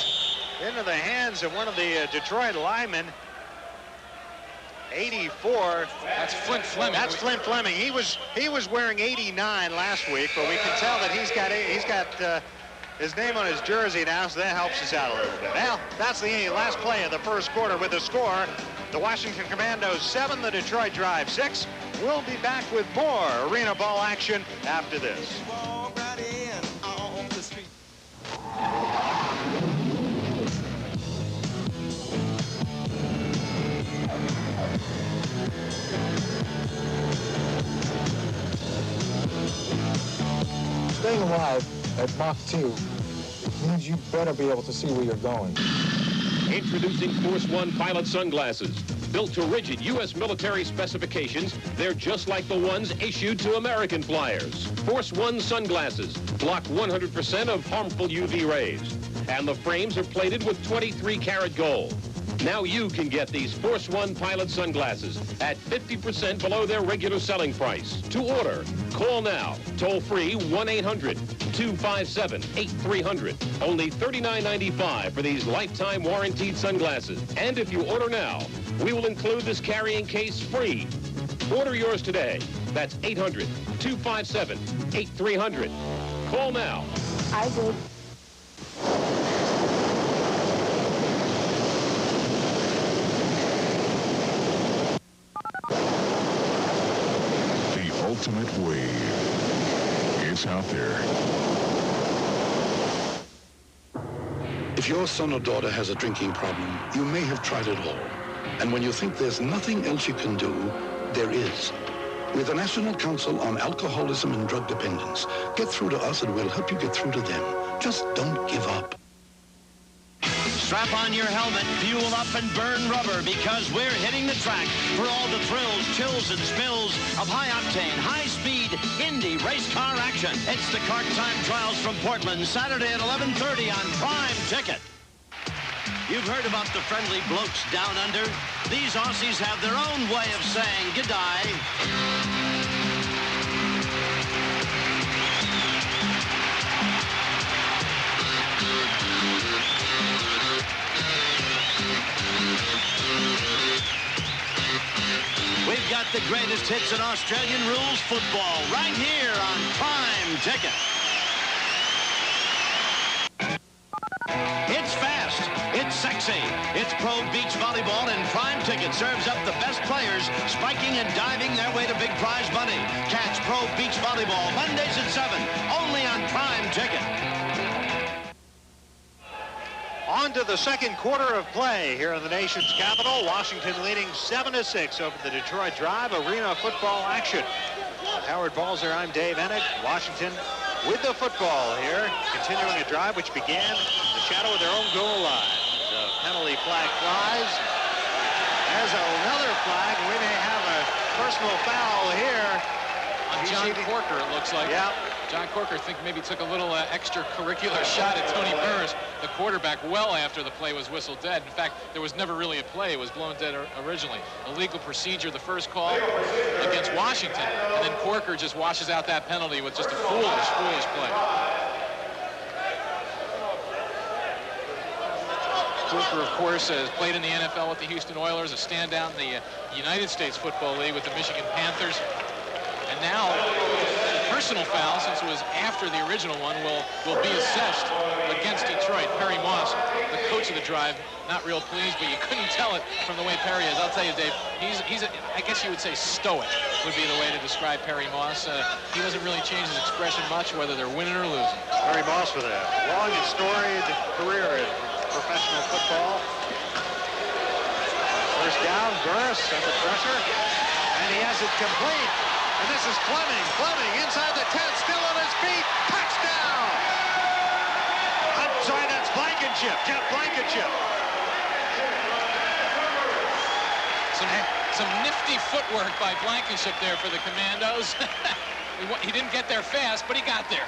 into the hands of one of the Detroit linemen. 84. That's Flint Fleming. That's Flint Fleming. He was wearing 89 last week, but we can tell that he's got his name on his jersey now, so that helps us out a little bit. Well, that's the last play of the first quarter with the score. The Washington Commandos 7, the Detroit Drive 6. We'll be back with more arena ball action after this. Staying alive at Mach 2 means you better be able to see where you're going. Introducing Force One pilot sunglasses. Built to rigid U.S. military specifications, they're just like the ones issued to American flyers. Force One sunglasses block 100% of harmful UV rays. And the frames are plated with 23-karat gold. Now you can get these Force One pilot sunglasses at 50% below their regular selling price. To order, call now. Toll free 1-800-257-8300. Only $39.95 for these lifetime warranted sunglasses. And if you order now, we will include this carrying case free. Order yours today. That's 800-257-8300. Call now. I did. Ultimate wave. It's out there. If your son or daughter has a drinking problem, you may have tried it all. And when you think there's nothing else you can do, there is. With the National Council on Alcoholism and Drug Dependence, get through to us and we'll help you get through to them. Just don't give up. Strap on your helmet, fuel up, and burn rubber, because we're hitting the track for all the thrills, chills, and spills of high-octane, high-speed Indy race car action. It's the Kart Time Trials from Portland, Saturday at 11:30 on Prime Ticket. You've heard about the friendly blokes down under. These Aussies have their own way of saying goodbye. We've got the greatest hits in Australian rules football right here on Prime Ticket. It's fast, it's sexy, it's pro beach volleyball, and Prime Ticket serves up the best players spiking and diving their way to big prize money. Catch pro beach volleyball Mondays at 7, only on Prime Ticket. On to the second quarter of play here in the nation's capital. Washington leading 7-6 over the Detroit Drive arena football action. With Howard Balzer, I'm Dave Ennett. Washington with the football here, continuing a drive which began in the shadow of their own goal line. The penalty flag flies. There's another flag. We may have a personal foul here. On John Corker, it looks like. Yeah. John Corker, I think, maybe took a little extracurricular shot at Tony Burris, the quarterback, well after the play was whistled dead. In fact, there was never really a play. It was blown dead originally. Illegal procedure, the first call against Washington, and then Corker just washes out that penalty with just a foolish play. Hooper, of course, has played in the NFL with the Houston Oilers, a standout in the United States Football League with the Michigan Panthers. And now, personal foul, since it was after the original one, will be assessed against Detroit. Perry Moss, the coach of the Drive, not real pleased, but you couldn't tell it from the way Perry is. I'll tell you, Dave, I guess you would say stoic would be the way to describe Perry Moss. He doesn't really change his expression much, whether they're winning or losing. Perry Moss with a long and storied career in professional football. First down, Burris under pressure, and he has it complete. And this is Fleming. Fleming inside the 10, still on his feet. Touchdown! I'm sorry, that's Blankenship. Jeff Blankenship. Some nifty footwork by Blankenship there for the Commandos. He didn't get there fast, but he got there.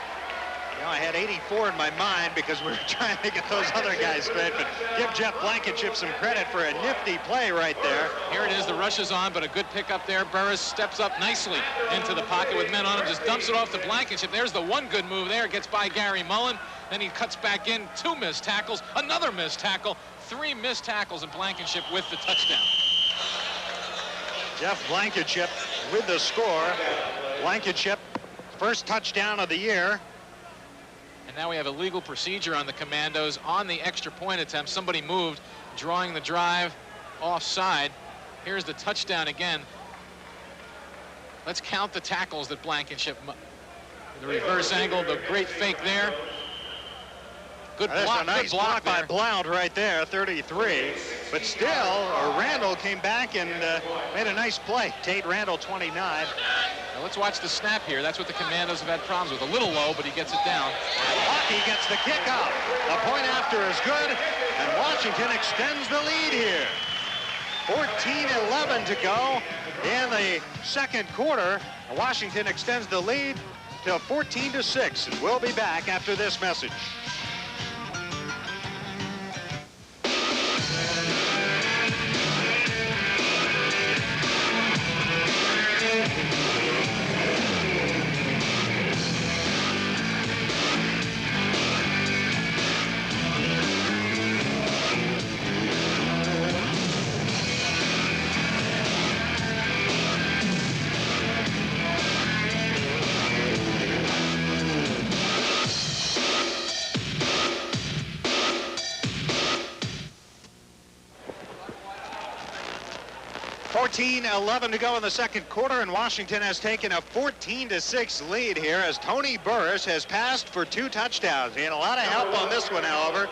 You know, I had 84 in my mind because we were trying to get those other guys straight, but give Jeff Blankenship some credit for a nifty play right there. Here it is, the rush is on, but a good pickup there. Burris steps up nicely into the pocket with men on him, just dumps it off to Blankenship. There's the one good move there, gets by Gary Mullen. Then he cuts back in, 2 missed tackles, another missed tackle, 3 missed tackles, and Blankenship with the touchdown. Jeff Blankenship with the score. Blankenship, first touchdown of the year. And now we have a legal procedure on the Commandos on the extra point attempt. Somebody moved, drawing the drive offside. Here's the touchdown again. Let's count the tackles that Blankenship, the reverse angle, the great fake there. Good block, a nice good block by Blount right there, 33. But still, Randall came back and made a nice play. Tate Randall, 29. Now let's watch the snap here. That's what the Commandos have had problems with. A little low, but he gets it down. Hockey gets the kick out. A point after is good, and Washington extends the lead here. 14-11 to go in the second quarter. Washington extends the lead to 14-6, and we'll be back after this message. $14-11 to go in the second quarter, and Washington has taken a 14-6 lead here as Tony Burris has passed for 2 touchdowns. He had a lot of help on this one, however.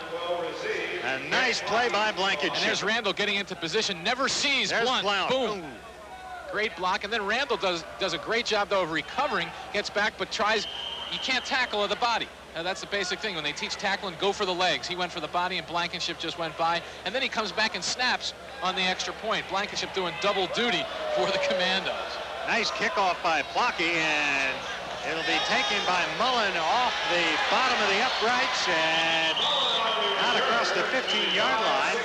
A nice play by Blankenship. And there's Randall getting into position, never sees Blount. Boom. Great block, and then Randall does a great job, though, of recovering, gets back, but tries, you can't tackle at the body. That's the basic thing. When they teach tackling, go for the legs. He went for the body, and Blankenship just went by. And then he comes back and snaps on the extra point. Blankenship doing double duty for the Commandos. Nice kickoff by Plocky, and it'll be taken by Mullen off the bottom of the uprights and out across the 15-yard line.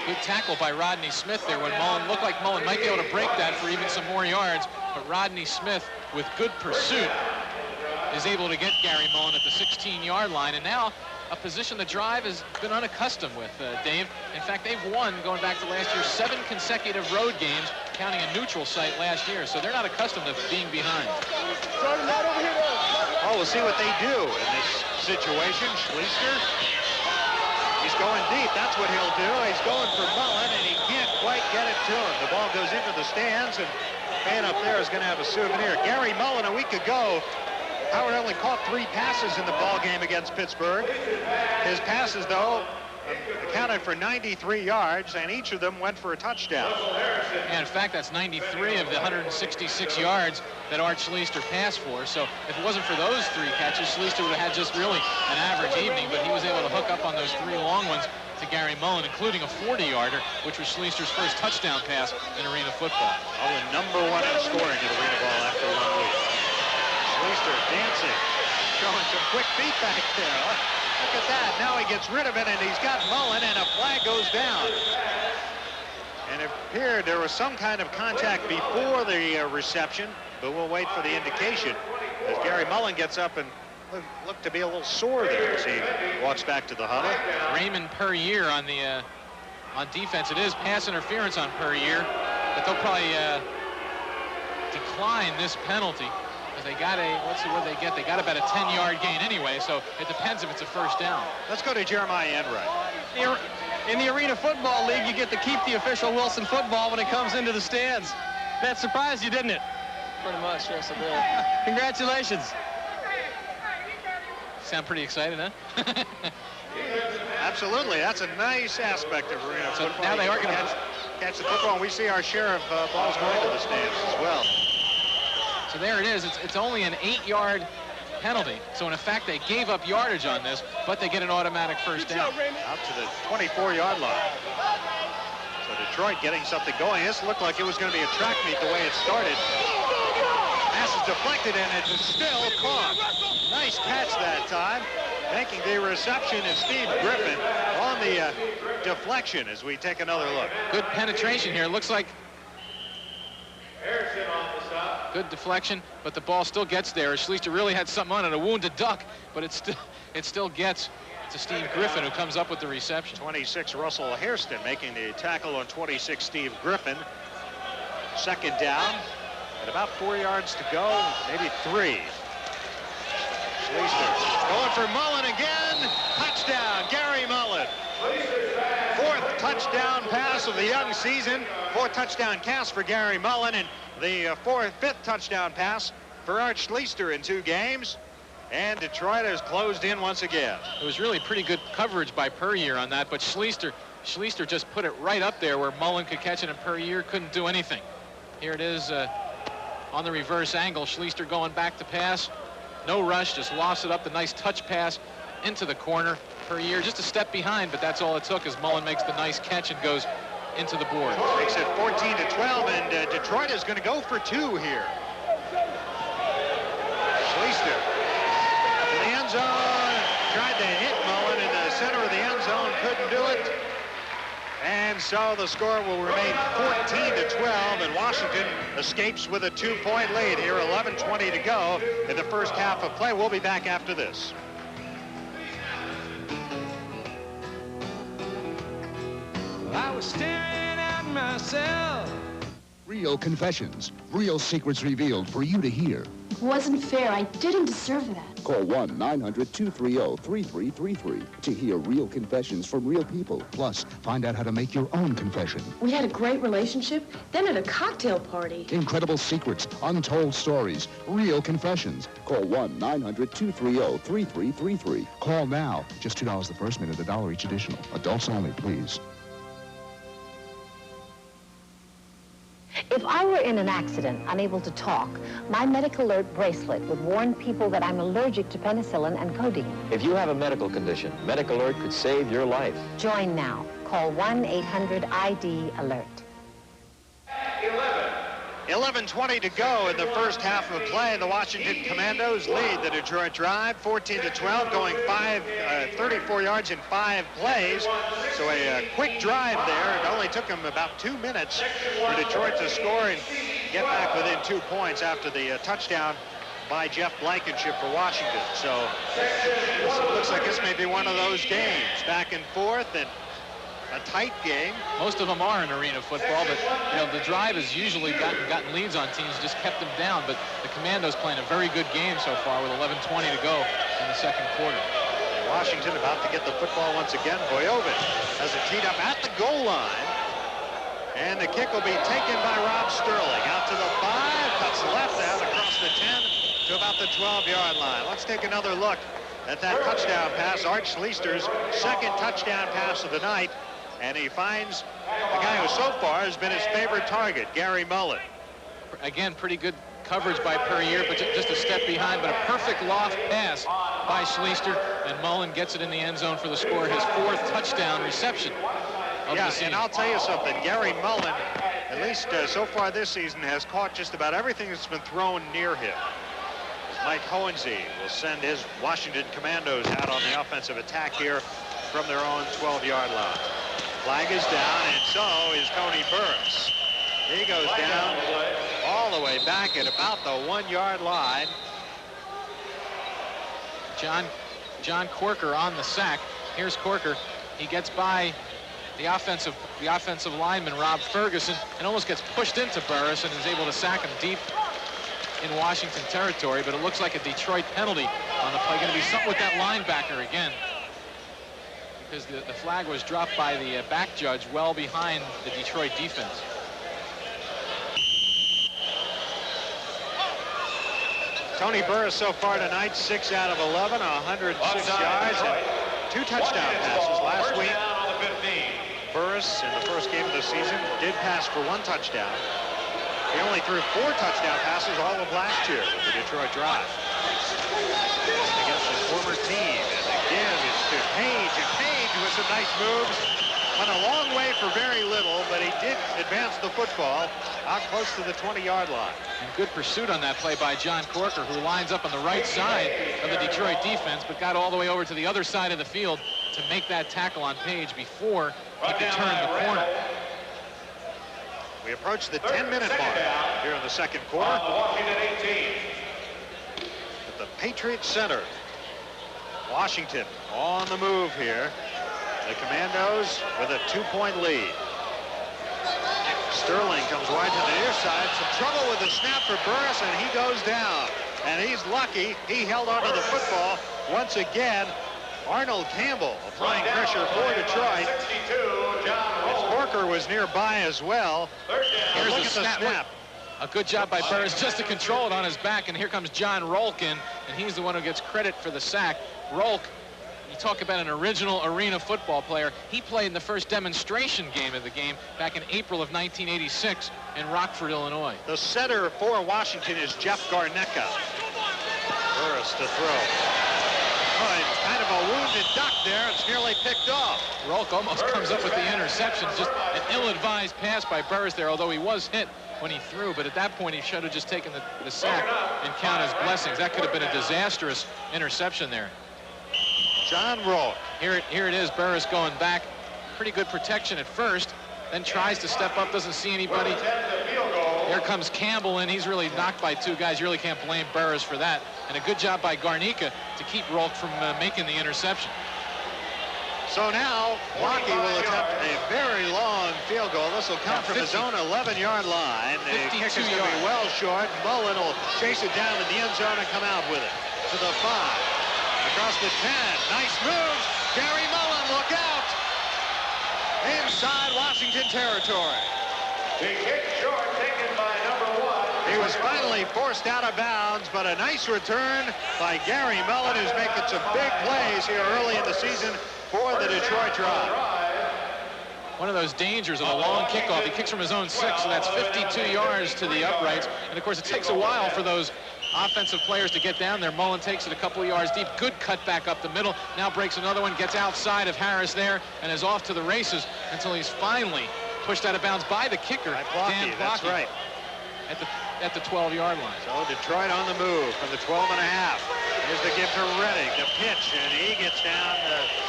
Good tackle by Rodney Smith there when Mullen looked like Mullen might be able to break that for even some more yards. But Rodney Smith, with good pursuit, is able to get Gary Mullen at the 16-yard line. And now a position the Drive has been unaccustomed with, Dave. In fact, they've won, going back to last year, 7 consecutive road games, counting a neutral site last year. So they're not accustomed to being behind. Oh, we'll see what they do in this situation. Schleister, he's going deep. That's what he'll do. He's going for Mullen, and he can't quite get it to him. The ball goes into the stands, and the fan up there is going to have a souvenir. Gary Mullen, a week ago, Howard only caught 3 passes in the ball game against Pittsburgh. His passes, though, accounted for 93 yards, and each of them went for a touchdown. And in fact, that's 93 of the 166 yards that Art Schleister passed for. So if it wasn't for those 3 catches, Schleister would have had just really an average evening, but he was able to hook up on those 3 long ones to Gary Mullen, including a 40-yarder, which was Schleister's first touchdown pass in arena football. Oh, the #1 in scoring in arena ball after 1 week. Schleister dancing, showing some quick feet back there. Look at that. Now he gets rid of it, and he's got Mullen, and a flag goes down. And it appeared there was some kind of contact before the reception, but we'll wait for the indication as Gary Mullen gets up and looked to be a little sore there as he walks back to the huddle. Raymond Puryear on the on defense. It is pass interference on Puryear, but they'll probably decline this penalty because they got a, let's see what they get. They got about a 10-yard gain anyway, so it depends if it's a first down. Let's go to Jeremiah Enright. In the Arena Football League, you get to keep the official Wilson football when it comes into the stands. That surprised you, didn't it? Pretty much, yes, it did. Congratulations. Sound pretty excited, huh? Absolutely. That's a nice aspect of Arena football. Now they are going to catch the football, and we see our share of balls going to the stands as well. So there it is. It's only an 8-yard penalty. So in fact, they gave up yardage on this, but they get an automatic first down. Out to the 24-yard line. So Detroit getting something going. This looked like it was going to be a track meet the way it started. Pass is deflected, and it's still caught. Nice catch that time. Making the reception is Steve Griffin on the deflection as we take another look. Good penetration here. Looks like good deflection, but the ball still gets there. Schleister really had something on it, a wounded duck, but it still gets to Steve Griffin, who comes up with the reception. 26 Russell Hairston making the tackle on 26 Steve Griffin. Second down at about 4 yards to go, maybe 3. Schleister going for Mullen again. Touchdown, Gary Mullen. 4th touchdown pass of the young season. 4th touchdown pass for Gary Mullen, and the 5th touchdown pass for Art Schleister in 2 games. And Detroit has closed in once again. It was really pretty good coverage by Puryear on that, but Schleister just put it right up there where Mullen could catch it, and Puryear couldn't do anything. Here it is on the reverse angle. Schleister going back to pass. No rush, just lost it up. The nice touch pass into the corner. Puryear just a step behind, but that's all it took as Mullen makes the nice catch and goes into the board. Makes it 14-12, and Detroit is going to go for 2 here. Schleister to the end zone. Tried to hit Mullen in the center of the end zone. Couldn't do it. And so the score will remain 14-12, and Washington escapes with a 2-point lead here. 11:20 to go in the first half of play. We'll be back after this. I was staring at myself. Real confessions, real secrets revealed for you to hear. It wasn't fair. I didn't deserve that. Call 1-900-230-3333 to hear real confessions from real people. Plus, find out how to make your own confession. We had a great relationship, then at a cocktail party. Incredible secrets, untold stories, real confessions. Call 1-900-230-3333. Call now. Just $2 the first minute, $1 each additional. Adults only, please. If I were in an accident, unable to talk, my Medical Alert bracelet would warn people that I'm allergic to penicillin and codeine. If you have a medical condition, Medical Alert could save your life. Join now. Call 1-800-ID-ALERT. 11:20 to go in the first half of play. The Washington Commandos lead the Detroit Drive 14-12, going 34 yards in 5 plays. So a quick drive there. It only took them about 2 minutes for Detroit to score and get back within 2 points after the touchdown by Jeff Blankenship for Washington. So it looks like this may be one of those games, back and forth, and a tight game. Most of them are in Arena football, but the Drive has usually gotten leads on teams, just kept them down. But the Commandos playing a very good game so far with 11:20 to go in the second quarter. Washington about to get the football once again. Bojovic has it teed up at the goal line, and the kick will be taken by Rob Sterling. Out to the 5, cuts left out across the 10 to about the 12-yard line. Let's take another look at that touchdown pass. Art Schleister's second touchdown pass of the night. And he finds the guy who so far has been his favorite target, Gary Mullen. Again, pretty good coverage by Puryear, but just a step behind, but a perfect loft pass by Schleister, and Mullen gets it in the end zone for the score, his 4th touchdown reception of the season. And I'll tell you something, Gary Mullen, at least so far this season, has caught just about everything that's been thrown near him. Mike Hohensee will send his Washington Commandos out on the offensive attack here from their own 12-yard line. Flag is down, and so is Tony Burris. He goes down all the way back at about the 1-yard line. John Corker on the sack. Here's Corker. He gets by the offensive lineman, Rob Ferguson, and almost gets pushed into Burris and is able to sack him deep in Washington territory, but it looks like a Detroit penalty on the play. Going to be something with that linebacker again, because the flag was dropped by the back judge well behind the Detroit defense. Tony Burris so far tonight, 6 out of 11, 106 yards, and 2 touchdown passes last week. Burris, in the first game of the season, did pass for 1 touchdown. He only threw 4 touchdown passes all of last year with the Detroit Drive. Against his former team, and again it's to Page, and Page with some nice moves. Went a long way for very little, but he did advance the football out close to the 20-yard line. And good pursuit on that play by John Corker, who lines up on the right side of the Detroit defense, but got all the way over to the other side of the field to make that tackle on Page before he could turn the corner. We approach the 10-minute mark here in the second quarter. At the Patriots Center. Washington on the move here. The Commandos with a 2-point lead. Sterling comes wide to the near side. Some trouble with the snap for Burris, and he goes down. And he's lucky he held onto the football once again. Arnold Campbell applying pressure for Detroit. And Corker was nearby as well. Here's look the at snap. the snap. A good job by Burris just to control it on his back, and here comes John Rolkin, and he's the one who gets credit for the sack. Rolk, you talk about an original arena football player. He played in the first demonstration game of the game back in April of 1986 in Rockford, Illinois. The setter for Washington is Jeff Garnecka. Burris to throw. Oh, it's kind of a wounded duck there. It's nearly picked off. Rolk almost comes up with the interception. Just an ill-advised pass by Burris there, although he was hit when he threw, but at that point he should have just taken the sack and count his blessings. That could have been a disastrous interception there. John Rolk. Here it is, Burris going back. Pretty good protection at first, then tries to step up, doesn't see anybody. There comes Campbell in. He's really knocked by 2 guys. You really can't blame Burris for that. And a good job by Garnica to keep Rolk from making the interception. So now, Blocky will attempt a very long field goal. This will come from his own 11-yard line. The kick is going to be well short. Mullen will chase it down in the end zone and come out with it to the 5. Across the 10. Nice moves. Gary Mullen, look out. Inside Washington territory. The kick short taken by number 1. He was finally forced out of bounds, but a nice return by Gary Mullen, who's making some big plays here early in the season for the Detroit Drive. One of those dangers of a long kickoff. He kicks from his own 6, so that's 52 yards to the uprights. And of course, it takes a while for those offensive players to get down there. Mullen takes it a couple of yards deep. Good cut back up the middle. Now breaks another one, gets outside of Harris there, and is off to the races until he's finally pushed out of bounds by the kicker, Dan Blocky. That's right. At the 12-yard line. So Detroit on the move from the 12 and a half. Here's the give to Reddick, the pitch, and he gets down,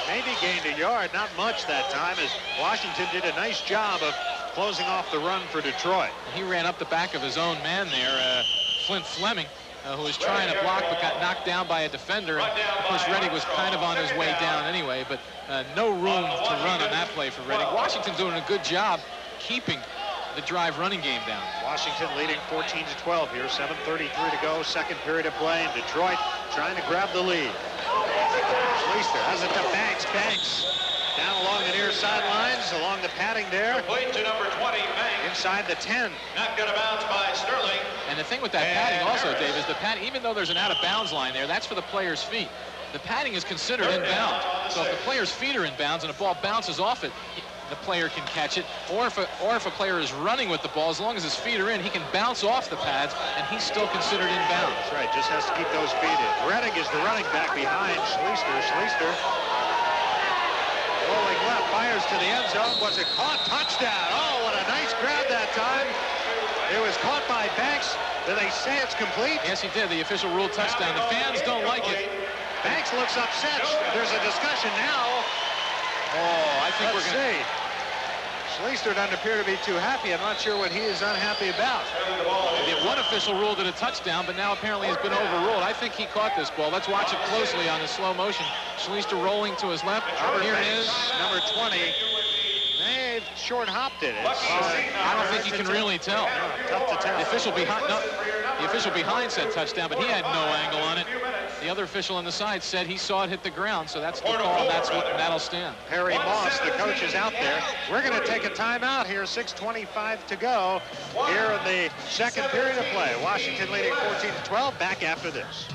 maybe gained a yard, not much that time, as Washington did a nice job of closing off the run for Detroit. He ran up the back of his own man there, Flint Fleming, who was trying to block but got knocked down by a defender. And of course, Reddick was kind of on his way down anyway, but no room to run on that play for Reddick. Washington doing a good job keeping the drive running game down. Washington leading 14-12 here, 7:33 to go, second period of play, and Detroit trying to grab the lead. Schleister has it to Banks. Banks down along the near sidelines, along the padding there. Complete to number 20, Banks. Inside the 10. Not going to bounce by Sterling. And the thing with that padding also, Dave, is the padding, even though there's an out-of-bounds line there, that's for the player's feet. The padding is considered inbound. So if the player's feet are inbounds and a ball bounces off it, the player can catch it, or if a player is running with the ball, as long as his feet are in, he can bounce off the pads, and he's still considered inbound. That's right, just has to keep those feet in. Reddick is the running back behind Schleister. Schleister rolling left, fires to the end zone. Was it caught? Touchdown. Oh, what a nice grab that time. It was caught by Banks. Did they say it's complete? Yes, he did. The official ruled touchdown. The fans don't like it. Banks looks upset. There's a discussion now. Oh, I think we're going to see. Schleister doesn't appear to be too happy. I'm not sure what he is unhappy about. One official ruled it a touchdown, but now apparently has been overruled. I think he caught this ball. Let's watch it closely on the slow motion. Schleister rolling to his left. Here it is. Number 20. They've short-hopped it. I don't think you can really tell. No, tough to tell. The official behind said touchdown, but he had no angle on it. The other official on the side said he saw it hit the ground, so that's the call. That'll stand. Perry Moss, the coach, is out there. We're going to take a timeout here. 6:25 to go here in the second period of play. Washington leading 14-12. Back after this.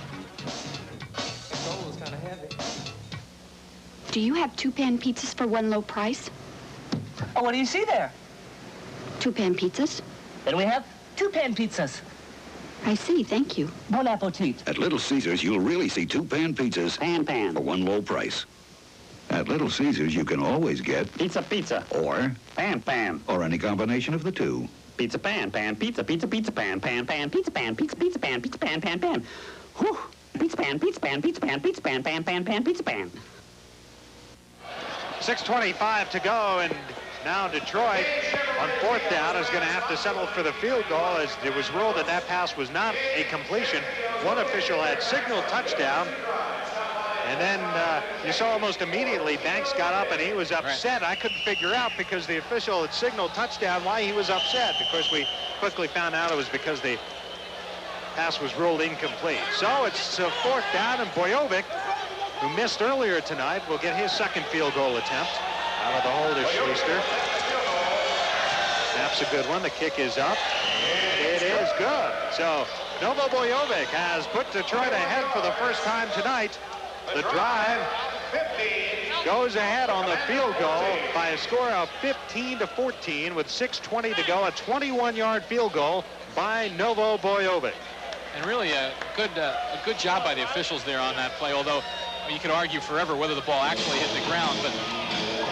Do you have 2-pan pizzas for one low price? Oh, what do you see there? 2-pan pizzas? Then we have 2-pan pizzas. I see, thank you. Bon appetit. At Little Caesars, you'll really see 2-pan pizzas. Pan. For one low price. At Little Caesars, you can always get... Pizza. Or... Pan. Or any combination of the two. Pizza, pan, pizza, pan, pizza, pan, pan. Whew. Pizza, pan, pizza, pan. 6:25 to go, and now Detroit on fourth down is going to have to settle for the field goal, as it was ruled that that pass was not a completion. One official had signaled touchdown, and then you saw almost immediately Banks got up and he was upset. I couldn't figure out, because the official had signaled touchdown, why he was upset. Of course, we quickly found out it was because the pass was ruled incomplete. So it's fourth down, and Bojovic, who missed earlier tonight, will get his second field goal attempt. Out of the hole is Schleister. Snap's a good one. The kick is up. And it is good. So Novo Bojovic has put Detroit ahead for the first time tonight. The drive goes ahead on the field goal by a score of 15-14 with 6:20 to go. A 21-yard field goal by Novo Bojovic. And really a good job by the officials there on that play, although you could argue forever whether the ball actually hit the ground, but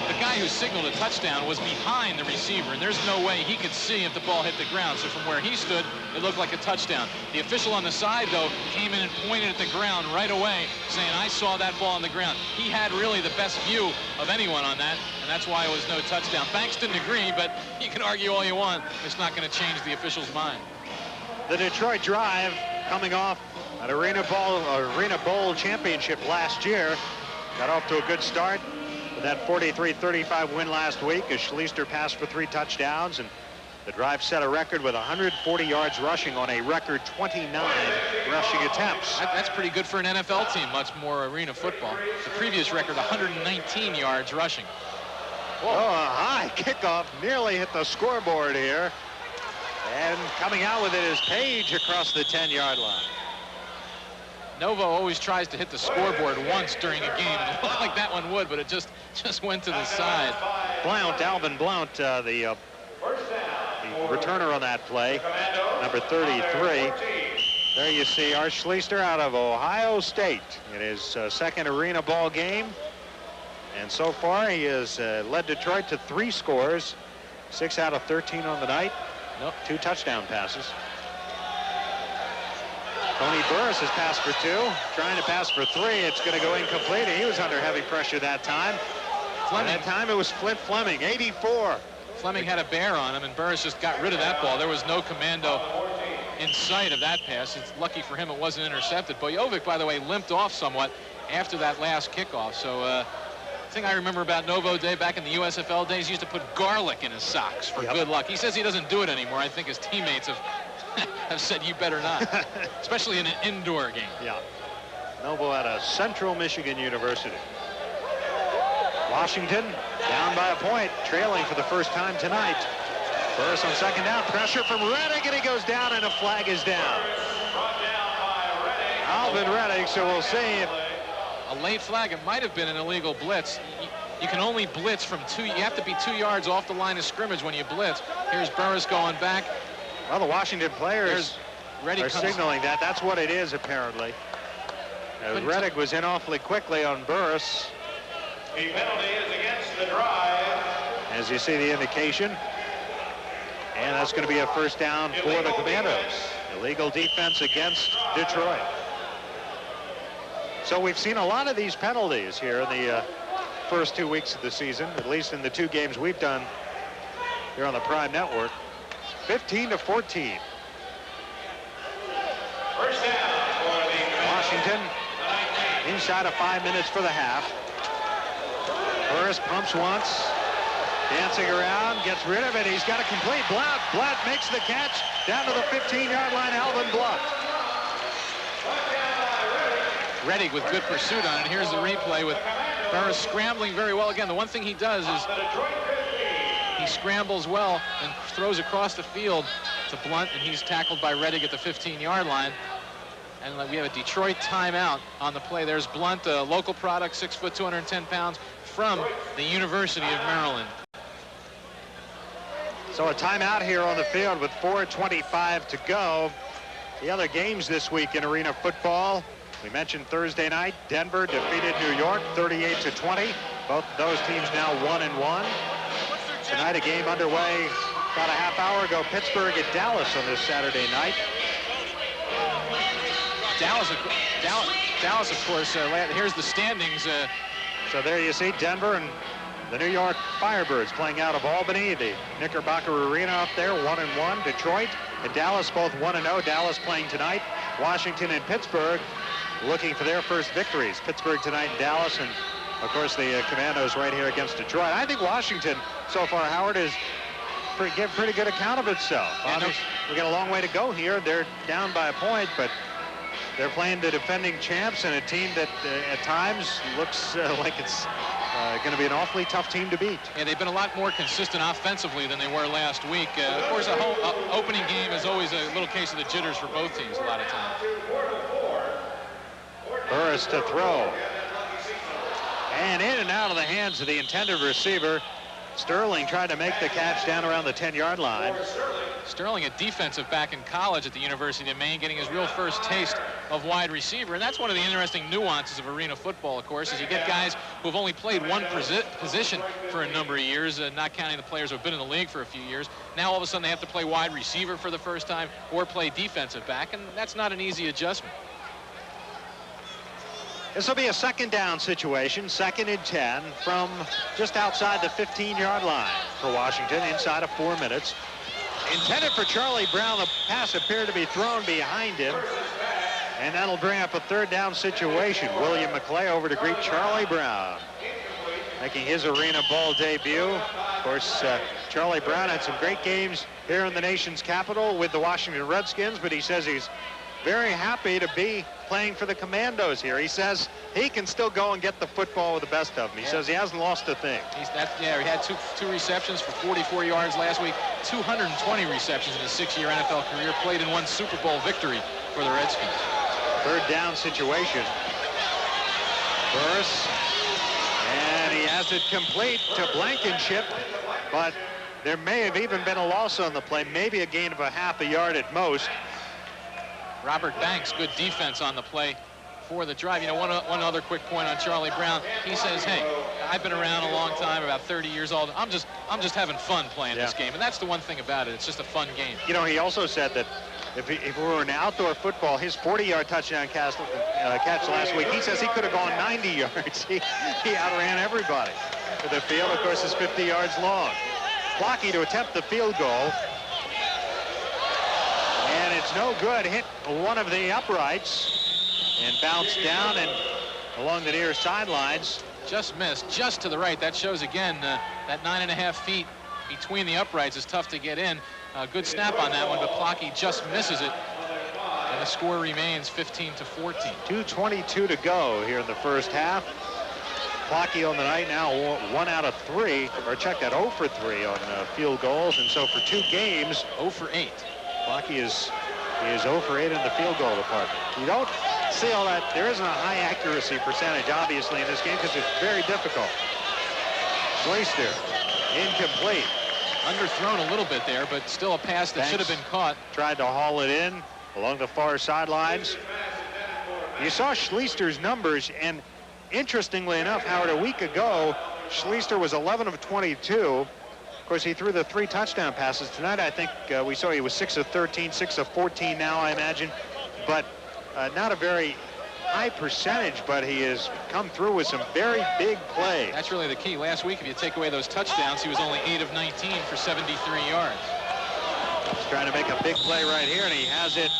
the guy who signaled a touchdown was behind the receiver, and there's no way he could see if the ball hit the ground. So from where he stood, it looked like a touchdown. The official on the side, though, came in and pointed at the ground right away, saying, I saw that ball on the ground. He had really the best view of anyone on that, and that's why it was no touchdown. Banks didn't agree, but you can argue all you want. It's not going to change the official's mind. The Detroit drive coming off an Arena Bowl championship last year. Got off to a good start with that 43-35 win last week as Schleister passed for 3 touchdowns, and the drive set a record with 140 yards rushing on a record 29 rushing attempts. That's pretty good for an NFL team, much more arena football. The previous record, 119 yards rushing. Whoa. Oh, a high kickoff, nearly hit the scoreboard here. And coming out with it is Page across the 10-yard line. Novo always tries to hit the scoreboard once during a game. It looked like that one would, but it just went to the side. Blount, Alvin Blount, the returner on that play, number 33. There you see Art Schleister out of Ohio State in his second Arena Bowl game. And so far he has led Detroit to 3 scores, 6 out of 13 on the night. 2 touchdown passes. Tony Burris has passed for 2, trying to pass for 3. It's going to go incomplete. He was under heavy pressure that time. That time it was Flint Fleming, 84. Fleming had a bear on him, and Burris just got rid of that ball. There was no commando in sight of that pass. It's lucky for him it wasn't intercepted. Bojovic, by the way, limped off somewhat after that last kickoff. So the thing I remember about Novo Day back in the USFL days, he used to put garlic in his socks for good luck. He says he doesn't do it anymore. I think his teammates have said you better not, especially in an indoor game. Yeah. Novo at a Central Michigan University. Washington down by a point, trailing for the first time tonight. Burris on second down, pressure from Reddick, and he goes down, and a flag is down. Alvin Reddick, so we'll see. A late flag. It might have been an illegal blitz. You can only blitz from 2. You have to be 2 yards off the line of scrimmage when you blitz. Here's Burris going back. Well, the Washington players are signaling that. That's what it is, apparently. Reddick was in awfully quickly on Burris. The penalty is against the drive. As you see the indication. And that's going to be a first down for the Commandos. Illegal defense against Detroit. So we've seen a lot of these penalties here in the first 2 weeks of the season, at least in the 2 games we've done here on the Prime Network. 15-14. First down for the Washington inside of 5 minutes for the half. Burris pumps once, dancing around, gets rid of it. He's got a complete Blount. Blount makes the catch down to the 15-yard line. Alvin Blount. Reddick with good pursuit on it. Here's the replay with Burris scrambling very well. Again, the one thing he does is he scrambles well and throws across the field to Blount, and he's tackled by Reddick at the 15-yard line. And we have a Detroit timeout on the play. There's Blount, a local product, 6 foot, 210 pounds, from the University of Maryland. So a timeout here on the field with 4:25 to go. The other games this week in Arena football, we mentioned Thursday night, Denver defeated New York 38-20. Both of those teams now 1-1. Tonight a game underway about a half hour ago, Pittsburgh at Dallas on this Saturday night. Dallas, of course, here's the standings. So there you see Denver and the New York Firebirds playing out of Albany, the Knickerbocker Arena up there, 1-1. Detroit and Dallas both 1-0. Dallas playing tonight. Washington and Pittsburgh looking for their first victories. Pittsburgh tonight and Dallas, and of course the Commandos right here against Detroit. I think Washington so far, Howard, is give pretty good account of itself. We got a long way to go here. They're down by a point, but they're playing the defending champs and a team that at times looks like it's going to be an awfully tough team to beat. Yeah, they've been a lot more consistent offensively than they were last week. Of course, a whole opening game is always a little case of the jitters for both teams a lot of times. Burris to throw. And in and out of the hands of the intended receiver. Sterling tried to make the catch down around the 10-yard line. Sterling, a defensive back in college at the University of Maine, getting his real first taste of wide receiver. And that's one of the interesting nuances of arena football, of course, is you get guys who have only played one position for a number of years, not counting the players who have been in the league for a few years. Now all of a sudden they have to play wide receiver for the first time or play defensive back, and that's not an easy adjustment. This will be a second down situation, 2nd and 10 from just outside the 15-yard line for Washington, inside of 4 minutes. Intended for Charlie Brown. The pass appeared to be thrown behind him, and that'll bring up a 3rd down situation. William McClay over to greet Charlie Brown, making his arena ball debut. Of course, Charlie Brown had some great games here in the nation's capital with the Washington Redskins, but he says he's very happy to be playing for the Commandos here. He says he can still go and get the football with the best of them. He says he hasn't lost a thing. He had two receptions for 44 yards last week, 220 receptions in his 6-year NFL career, played in one Super Bowl victory for the Redskins. 3rd down situation. Burris, and he has it complete to Blankenship, but there may have even been a loss on the play, maybe a gain of a half a yard at most. Robert Banks, good defense on the play for the drive. You know, one other quick point on Charlie Brown. He says, hey, I've been around a long time, about 30 years old. I'm just having fun playing this game. And that's the one thing about it. It's just a fun game. You know, he also said that if it were an outdoor football, his 40-yard touchdown catch last week, he says he could have gone 90 yards. He outran everybody to the field. Of course, is 50 yards long. Clocky to attempt the field goal. And it's no good. Hit one of the uprights and bounced down and along the near sidelines. Just missed, just to the right. That shows again that 9.5 feet between the uprights is tough to get in. Good snap on that one, but Clocky just misses it. And the score remains 15-14. 2:22 to go here in the first half. Clocky on the night now 1 out of 3, or check that, 0 for 3 on field goals. And so for 2 games, 0 for 8. Clocky is 0 for 8 in the field goal department. You don't see all that. There isn't a high accuracy percentage, obviously, in this game because it's very difficult. Schleister, incomplete. Underthrown a little bit there, but still a pass that should have been caught. Tried to haul it in along the far sidelines. You saw Schleister's numbers, and interestingly enough, Howard, a week ago, Schleister was 11 of 22. Of course, he threw the 3 touchdown passes. Tonight, I think we saw he was 6 of 13, 6 of 14 now, I imagine. But not a very high percentage, but he has come through with some very big plays. That's really the key. Last week, if you take away those touchdowns, he was only 8 of 19 for 73 yards. He's trying to make a big play right here, and he has it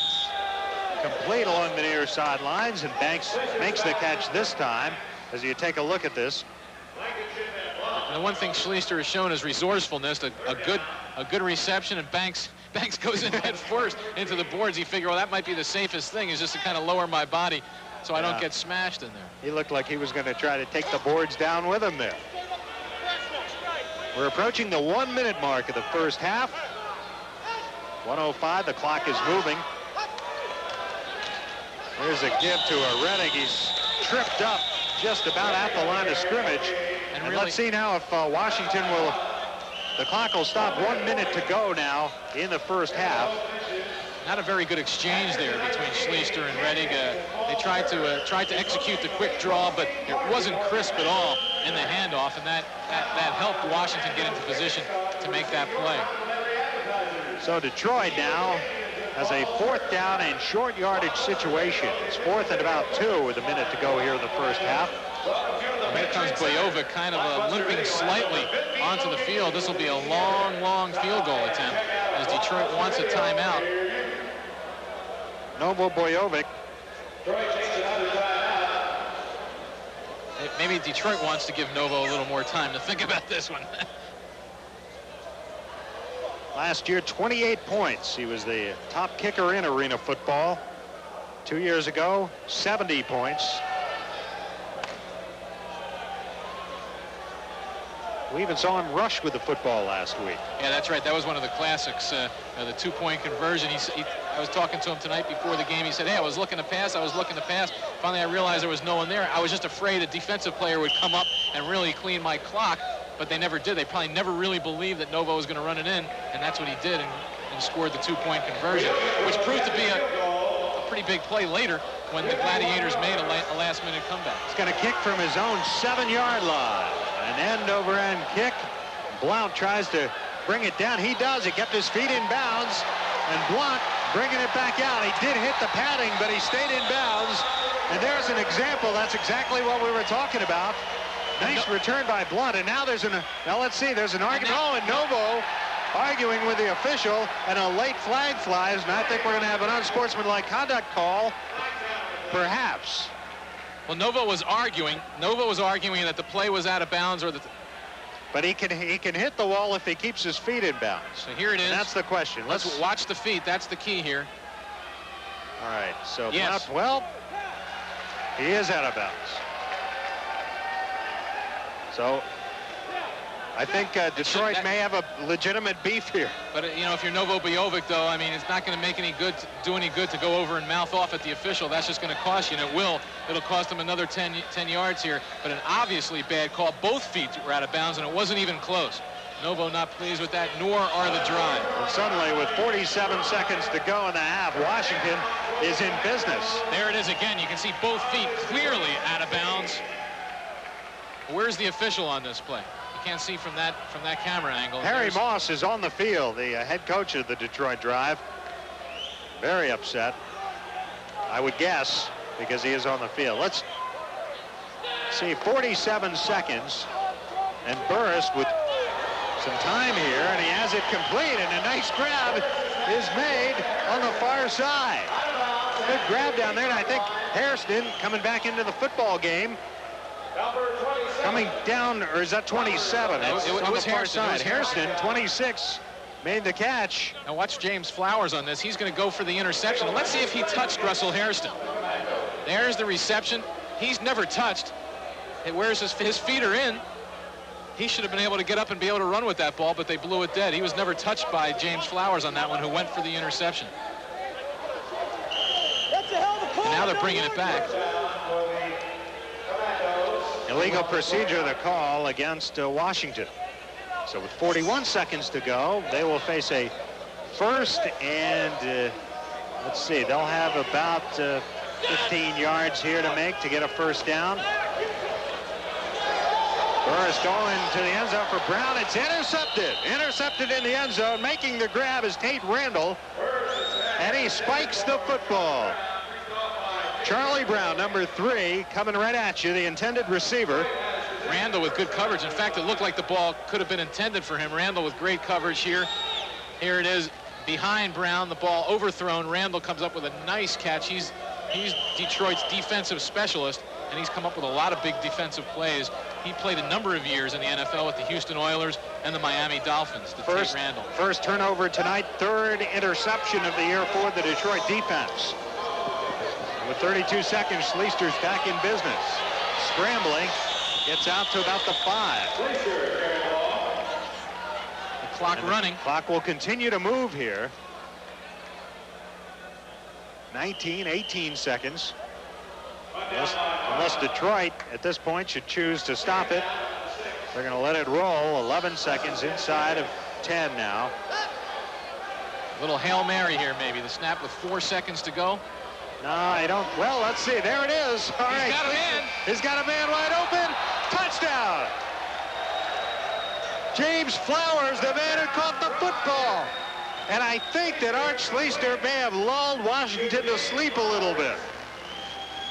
complete along the near sidelines, and Banks makes the catch this time. As you take a look at this, and the one thing Schleister has shown is resourcefulness, a good reception, and Banks goes in head first into the boards. He figured, well, that might be the safest thing, is just to kind of lower my body so I don't get smashed in there. He looked like he was going to try to take the boards down with him there. We're approaching the 1-minute mark of the first half. 1:05, the clock is moving. There's a give to a Redding. He's tripped up just about at the line of scrimmage. And really, let's see now if Washington will, the clock will stop. 1 minute to go now in the first half. Not a very good exchange there between Schleister and Redding. They tried to execute the quick draw, but it wasn't crisp at all in the handoff, and that helped Washington get into position to make that play. So Detroit now has a 4th down and short yardage situation. It's 4th and about 2 with a minute to go here in the first half. And here comes Bojovic, kind of limping slightly onto the field. This will be a long, long field goal attempt as Detroit wants a timeout. Novo Bojovic. Maybe Detroit wants to give Novo a little more time to think about this one. Last year, 28 points. He was the top kicker in arena football. 2 years ago, 70 points. We even saw him rush with the football last week. Yeah, that's right. That was one of the classics, the 2-point conversion. I was talking to him tonight before the game. He said, hey, I was looking to pass. Finally, I realized there was no one there. I was just afraid a defensive player would come up and really clean my clock, but they never did. They probably never really believed that Novo was going to run it in, and that's what he did, and scored the 2-point conversion, which proved to be a pretty big play later when the Gladiators made a last-minute comeback. He's going to kick from his own 7-yard line. An end-over-end kick. Blount tries to bring it down. He does. He kept his feet in bounds. And Blount bringing it back out. He did hit the padding, but he stayed in bounds. And there's an example. That's exactly what we were talking about. Nice return by Blount. And now there's now let's see. There's an argument. And Novo arguing with the official, and a late flag flies. And I think we're going to have an unsportsmanlike conduct call, perhaps. Well, Novo was arguing that the play was out of bounds, or that. But he can hit the wall if he keeps his feet in bounds. So here it is. And that's the question. Let's watch the feet. That's the key here. All right. So yes. Blount, well, he is out of bounds. So I think Detroit may have a legitimate beef here. But you know, if you're Novo Bojovic, though, I mean, it's not going to make any good, do any good to go over and mouth off at the official. That's just going to cost you, and it will. It'll cost him another 10 yards here. But an obviously bad call. Both feet were out of bounds, and it wasn't even close. Novo not pleased with that, nor are the Drive. And suddenly, with 47 seconds to go in the half, Washington is in business. There it is again. You can see both feet clearly out of bounds. Where's the official on this play? Can't see from that camera angle. Harry Moss is on the field, the head coach of the Detroit Drive. Very upset, I would guess, because he is on the field. Let's see, 47 seconds, and Burris with some time here, and he has it complete, and a nice grab is made on the far side. Good grab down there, and I think Hairston coming back into the football game. Coming down, or is that 27? It was Hairston. Hairston, 26, made the catch. Now watch James Flowers on this. He's going to go for the interception. Let's see if he touched Russell Hairston. There's the reception. He's never touched. Whereas his feet are in. He should have been able to get up and be able to run with that ball, but they blew it dead. He was never touched by James Flowers on that one, who went for the interception. And now they're bringing it back. Illegal procedure, the call against Washington. So with 41 seconds to go, they will face a first and, let's see, they'll have about 15 yards here to make to get a first down. Burris going to the end zone for Brown. It's intercepted. Intercepted in the end zone. Making the grab is Tate Randall. And he spikes the football. Charlie Brown, number 3, coming right at you, the intended receiver. Randall with good coverage. In fact, it looked like the ball could have been intended for him. Randall with great coverage here. Here it is behind Brown, the ball overthrown. Randall comes up with a nice catch. He's Detroit's defensive specialist, and he's come up with a lot of big defensive plays. He played a number of years in the NFL with the Houston Oilers and the Miami Dolphins. Randall. First turnover tonight, 3rd interception of the year for the Detroit defense. With 32 seconds, Schleister's back in business. Scrambling, gets out to about the 5. The clock running. Clock will continue to move here. 19, 18 seconds. Unless Detroit at this point should choose to stop it. They're going to let it roll. 11 seconds inside of 10 now. Little Hail Mary here, maybe. The snap with 4 seconds to go. No, I don't. Well, let's see. There it is. All right. He's got a man. He's got a man wide open. Touchdown. James Flowers, the man who caught the football. And I think that Art Schleister may have lulled Washington to sleep a little bit.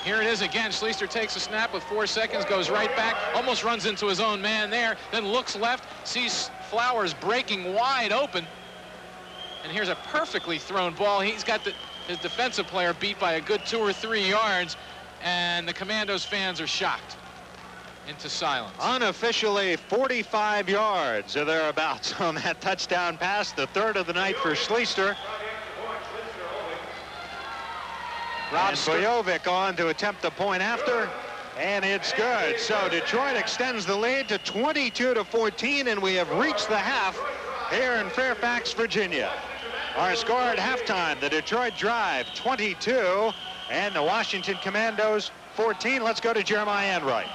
Here it is again. Schleister takes a snap with 4 seconds, goes right back, almost runs into his own man there, then looks left, sees Flowers breaking wide open. And here's a perfectly thrown ball. He's got his defensive player beat by a good 2 or 3 yards, and the Commandos fans are shocked into silence. Unofficially 45 yards or thereabouts on that touchdown pass, the 3rd of the night for Schleister. Rob Stojovic on to attempt the point after, and it's good. So Detroit extends the lead to 22-14, and we have reached the half here in Fairfax, Virginia. Our score at halftime, the Detroit Drive 22 and the Washington Commandos 14. Let's go to Jeremiah Enright.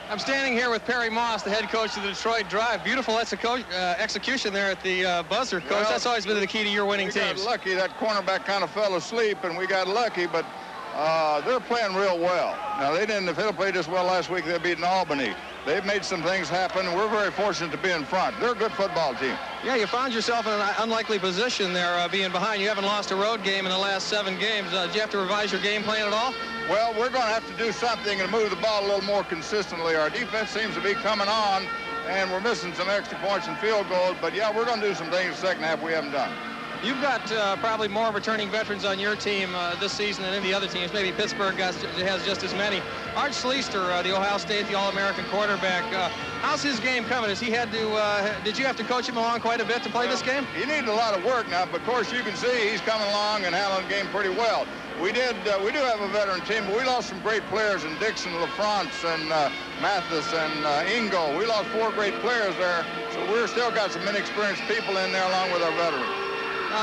I'm standing here with Perry Moss, the head coach of the Detroit Drive. Beautiful execution there at the buzzer, Coach. Well, that's always been the key to your winning teams. We got lucky. That cornerback kind of fell asleep, and we got lucky, but they're playing real well. Now, if they'd have played this well last week, they'd beaten Albany. They've made some things happen. We're very fortunate to be in front. They're a good football team. Yeah, you found yourself in an unlikely position there, being behind. You haven't lost a road game in the last 7 games. Do you have to revise your game plan at all? Well, we're going to have to do something and move the ball a little more consistently. Our defense seems to be coming on, and we're missing some extra points and field goals. But, yeah, we're going to do some things in the second half we haven't done. You've got probably more returning veterans on your team this season than any other teams. Maybe Pittsburgh has just as many. Art Schleister, the Ohio State, the All-American quarterback, how's his game coming? Has he had to, did you have to coach him along quite a bit to play this game? He needed a lot of work now, but of course you can see he's coming along and handling the game pretty well. We do have a veteran team, but we lost some great players in Dixon, LaFrance, and Mathis, and Ingo. We lost 4 great players there, so we're still got some inexperienced people in there along with our veterans.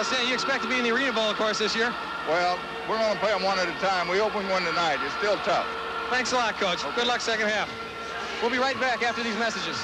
Sam, you expect to be in the Arena Bowl, of course, this year? Well, we're going to play them one at a time. We hope we win tonight. It's still tough. Thanks a lot, Coach. Okay. Good luck second half. We'll be right back after these messages.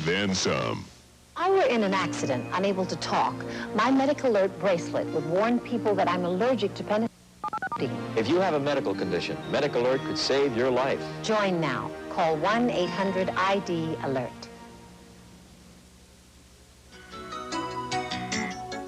And some. I were in an accident, unable to talk. My medical alert bracelet would warn people that I'm allergic to penicillin. If you have a medical condition, Medical Alert could save your life. Join now. Call 1-800-ID-ALERT.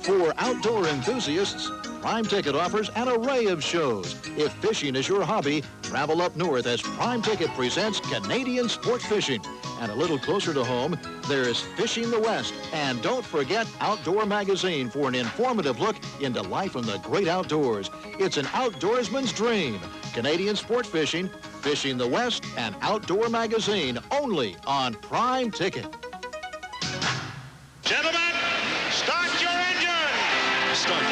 For outdoor enthusiasts, Prime Ticket offers an array of shows. If fishing is your hobby, travel up north as Prime Ticket presents Canadian Sport Fishing. And a little closer to home, there's Fishing the West. And don't forget Outdoor Magazine for an informative look into life in the great outdoors. It's an outdoorsman's dream. Canadian Sport Fishing, Fishing the West, and Outdoor Magazine, only on Prime Ticket. Gentlemen, start your engine! Start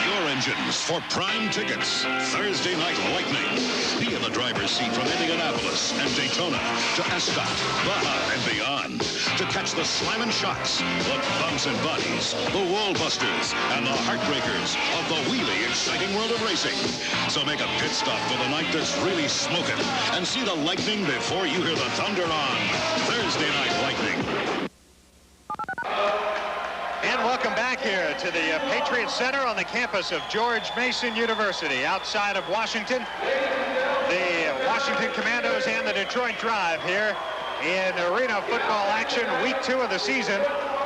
engines for prime tickets. Thursday Night Lightning. Be in the driver's seat from Indianapolis and Daytona to Ascot, Baja, and beyond. To catch the slammin' shocks, the bumps and bodies, the wall busters, and the heartbreakers of the wheelie exciting world of racing. So make a pit stop for the night that's really smoking and see the lightning before you hear the thunder on Thursday Night Lightning. And welcome back here to the Patriot Center on the campus of George Mason University outside of Washington. The Washington Commandos and the Detroit Drive here in arena football action, week 2 of the season.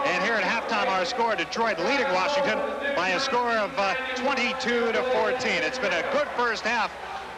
And here at halftime, our score, Detroit leading Washington by a score of 22-14. It's been a good first half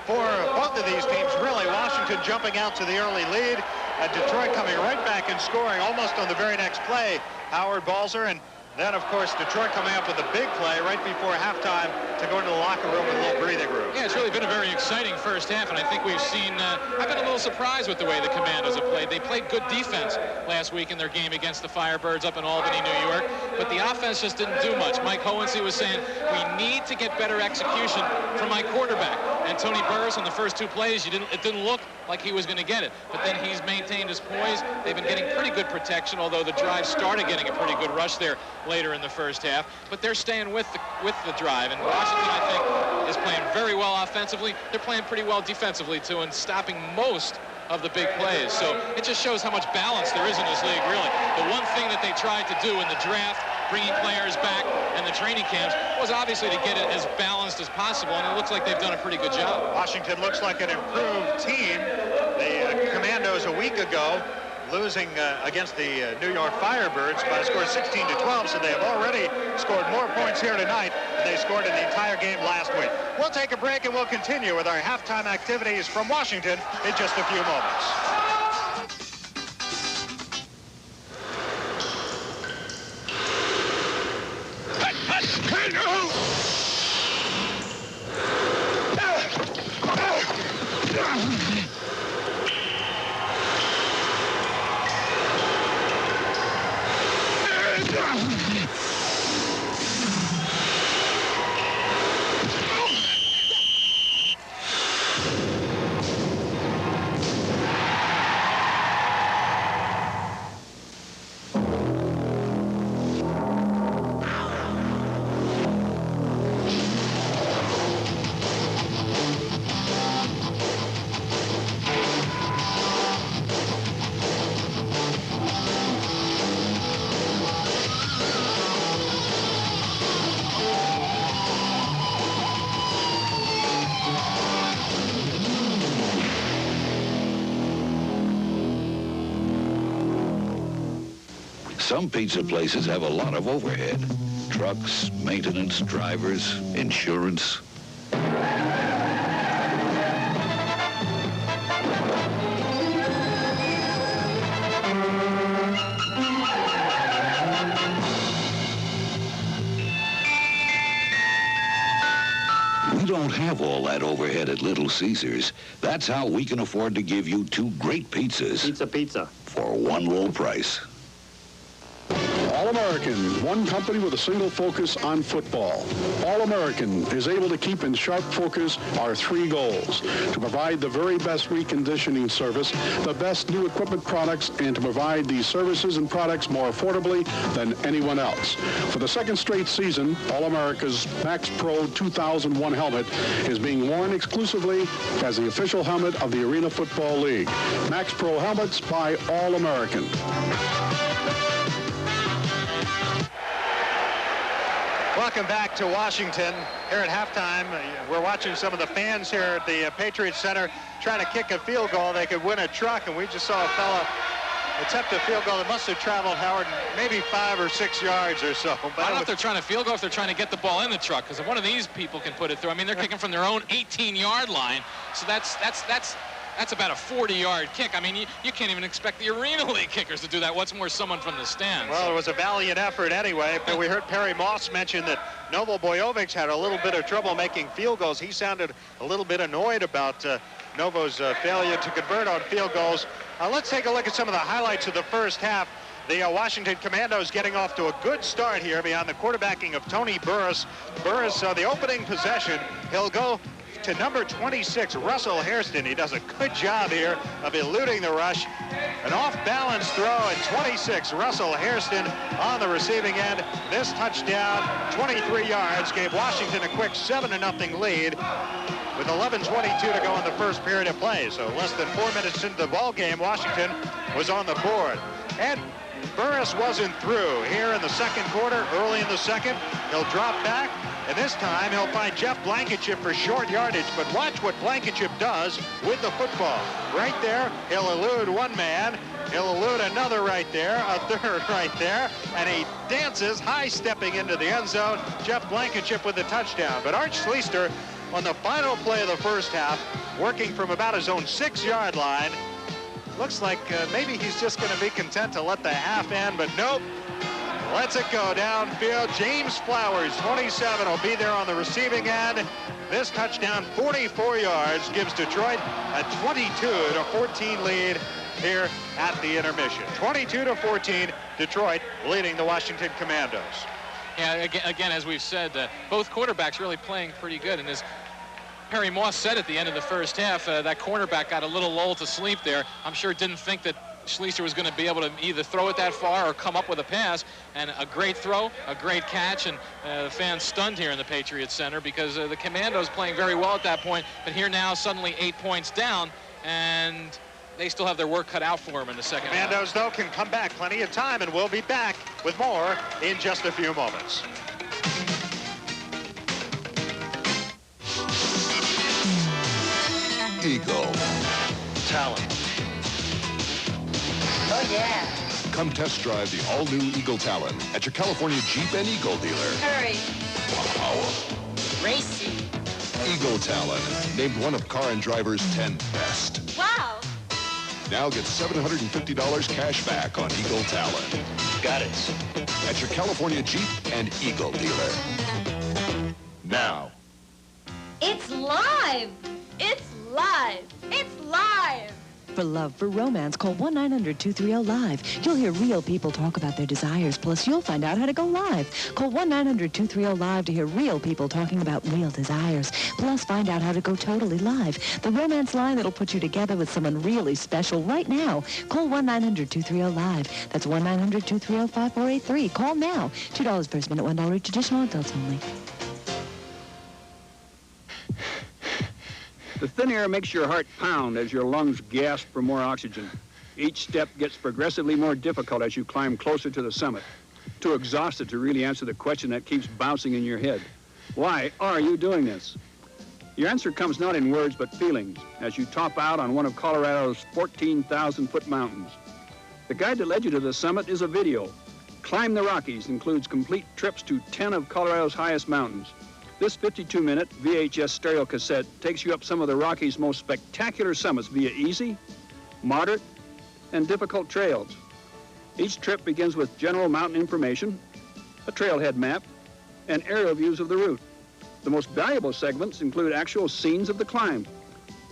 for both of these teams, really. Washington jumping out to the early lead, and Detroit coming right back and scoring almost on the very next play, Howard Balzer. And then, of course, Detroit coming up with a big play right before halftime to go into the locker room with a little breathing room. Yeah, it's really been a very exciting first half, and I think we've seen, I've been a little surprised with the way the Commandos have played. They played good defense last week in their game against the Firebirds up in Albany, New York, but the offense just didn't do much. Mike Hohensee was saying, we need to get better execution from my quarterback. And Tony Burris on the first 2 plays, it didn't look like he was going to get it, but then he's maintained his poise. They've been getting pretty good protection, although the Drive started getting a pretty good rush there later in the first half, but they're staying with the Drive, and Washington, I think, is playing very well offensively. They're playing pretty well defensively too, and stopping most of the big plays. So it just shows how much balance there is in this league, really. The one thing that they tried to do in the draft, bringing players back and the training camps, was obviously to get it as balanced as possible, and it looks like they've done a pretty good job. Washington looks like an improved team. The Commandos a week ago losing against the New York Firebirds by a score of 16-12, so they have already scored more points here tonight than they scored in the entire game last week. We'll take a break and we'll continue with our halftime activities from Washington in just a few moments. Some pizza places have a lot of overhead. Trucks, maintenance, drivers, insurance. We don't have all that overhead at Little Caesars. That's how we can afford to give you 2 great pizzas. Pizza. For one low price. All-American, one company with a single focus on football. All-American is able to keep in sharp focus our 3 goals: to provide the very best reconditioning service, the best new equipment products, and to provide these services and products more affordably than anyone else. For the 2nd straight season, All-America's Max Pro 2001 helmet is being worn exclusively as the official helmet of the Arena Football League. Max Pro helmets by All-American. Welcome back to Washington. Here at halftime, we're watching some of the fans here at the Patriot Center trying to kick a field goal. They could win a truck, and we just saw a fella attempt a field goal that must have traveled, Howard, maybe 5 or 6 yards or so. But I don't know if they're trying to field goal, if they're trying to get the ball in the truck, because if one of these people can put it through, I mean, they're kicking from their own 18-yard line, so that's about a 40-yard kick. I mean, you can't even expect the Arena League kickers to do that. What's more, someone from the stands. Well, it was a valiant effort anyway. But we heard Perry Moss mention that Novo Bojovic had a little bit of trouble making field goals. He sounded a little bit annoyed about Novo's failure to convert on field goals. Let's take a look at some of the highlights of the first half. The Washington Commandos getting off to a good start here beyond the quarterbacking of Tony Burris. Burris, the opening possession, he'll go to number 26, Russell Hairston. He does a good job here of eluding the rush. An off-balance throw, and 26, Russell Hairston on the receiving end. This touchdown, 23 yards, gave Washington a quick 7-0 lead with 11:22 to go in the first period of play. So less than 4 minutes into the ball game, Washington was on the board. And Burris wasn't through here in the second quarter. Early in the second, he'll drop back, and this time he'll find Jeff Blankenship for short yardage. But watch what Blankenship does with the football. Right there, he'll elude one man, he'll elude another right there, a third right there, and he dances high-stepping into the end zone. Jeff Blankenship with the touchdown. But Art Schleister, on the final play of the first half, working from about his own 6-yard line, looks like maybe he's just going to be content to let the half end, but nope. Lets it go downfield. James Flowers, 27, will be there on the receiving end. This touchdown, 44 yards, gives Detroit a 22-14 lead here at the intermission. 22-14, Detroit leading the Washington Commandos. Yeah, again, as we've said, both quarterbacks really playing pretty good. And as Perry Moss said at the end of the first half, that cornerback got a little lulled to sleep there. I'm sure didn't think that Schleister was going to be able to either throw it that far or come up with a pass. And a great throw, a great catch, and the fans stunned here in the Patriots Center because the Commandos playing very well at that point. But here now, suddenly 8 points down, and they still have their work cut out for them in the second half. Commandos, though, can come back plenty of time, and we'll be back with more in just a few moments. Eagle. Talent. Oh, yeah. Come test drive the all-new Eagle Talon at your California Jeep and Eagle dealer. Hurry. Wow. Racy. Eagle Talon, named one of Car and Driver's 10 best. Wow. Now get $750 cash back on Eagle Talon. Got it. At your California Jeep and Eagle dealer. Now. It's live. It's live. It's live. For love, for romance, call 1-900-230-LIVE. You'll hear real people talk about their desires, plus you'll find out how to go live. Call 1-900-230-LIVE to hear real people talking about real desires, plus find out how to go totally live. The romance line that'll put you together with someone really special right now. Call 1-900-230-LIVE. That's 1-900-230-5483. Call now. $2 first minute, $1 each, additional adults only. The thin air makes your heart pound as your lungs gasp for more oxygen. Each step gets progressively more difficult as you climb closer to the summit. Too exhausted to really answer the question that keeps bouncing in your head. Why are you doing this? Your answer comes not in words but feelings as you top out on one of Colorado's 14,000-foot mountains. The guide that led you to the summit is a video. Climb the Rockies includes complete trips to 10 of Colorado's highest mountains. This 52-minute VHS stereo cassette takes you up some of the Rockies' most spectacular summits via easy, moderate, and difficult trails. Each trip begins with general mountain information, a trailhead map, and aerial views of the route. The most valuable segments include actual scenes of the climb.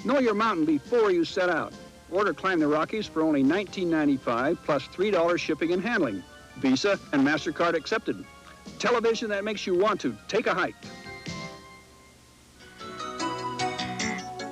Know your mountain before you set out. Order Climb the Rockies for only $19.95 plus $3 shipping and handling. Visa and MasterCard accepted. Television that makes you want to take a hike.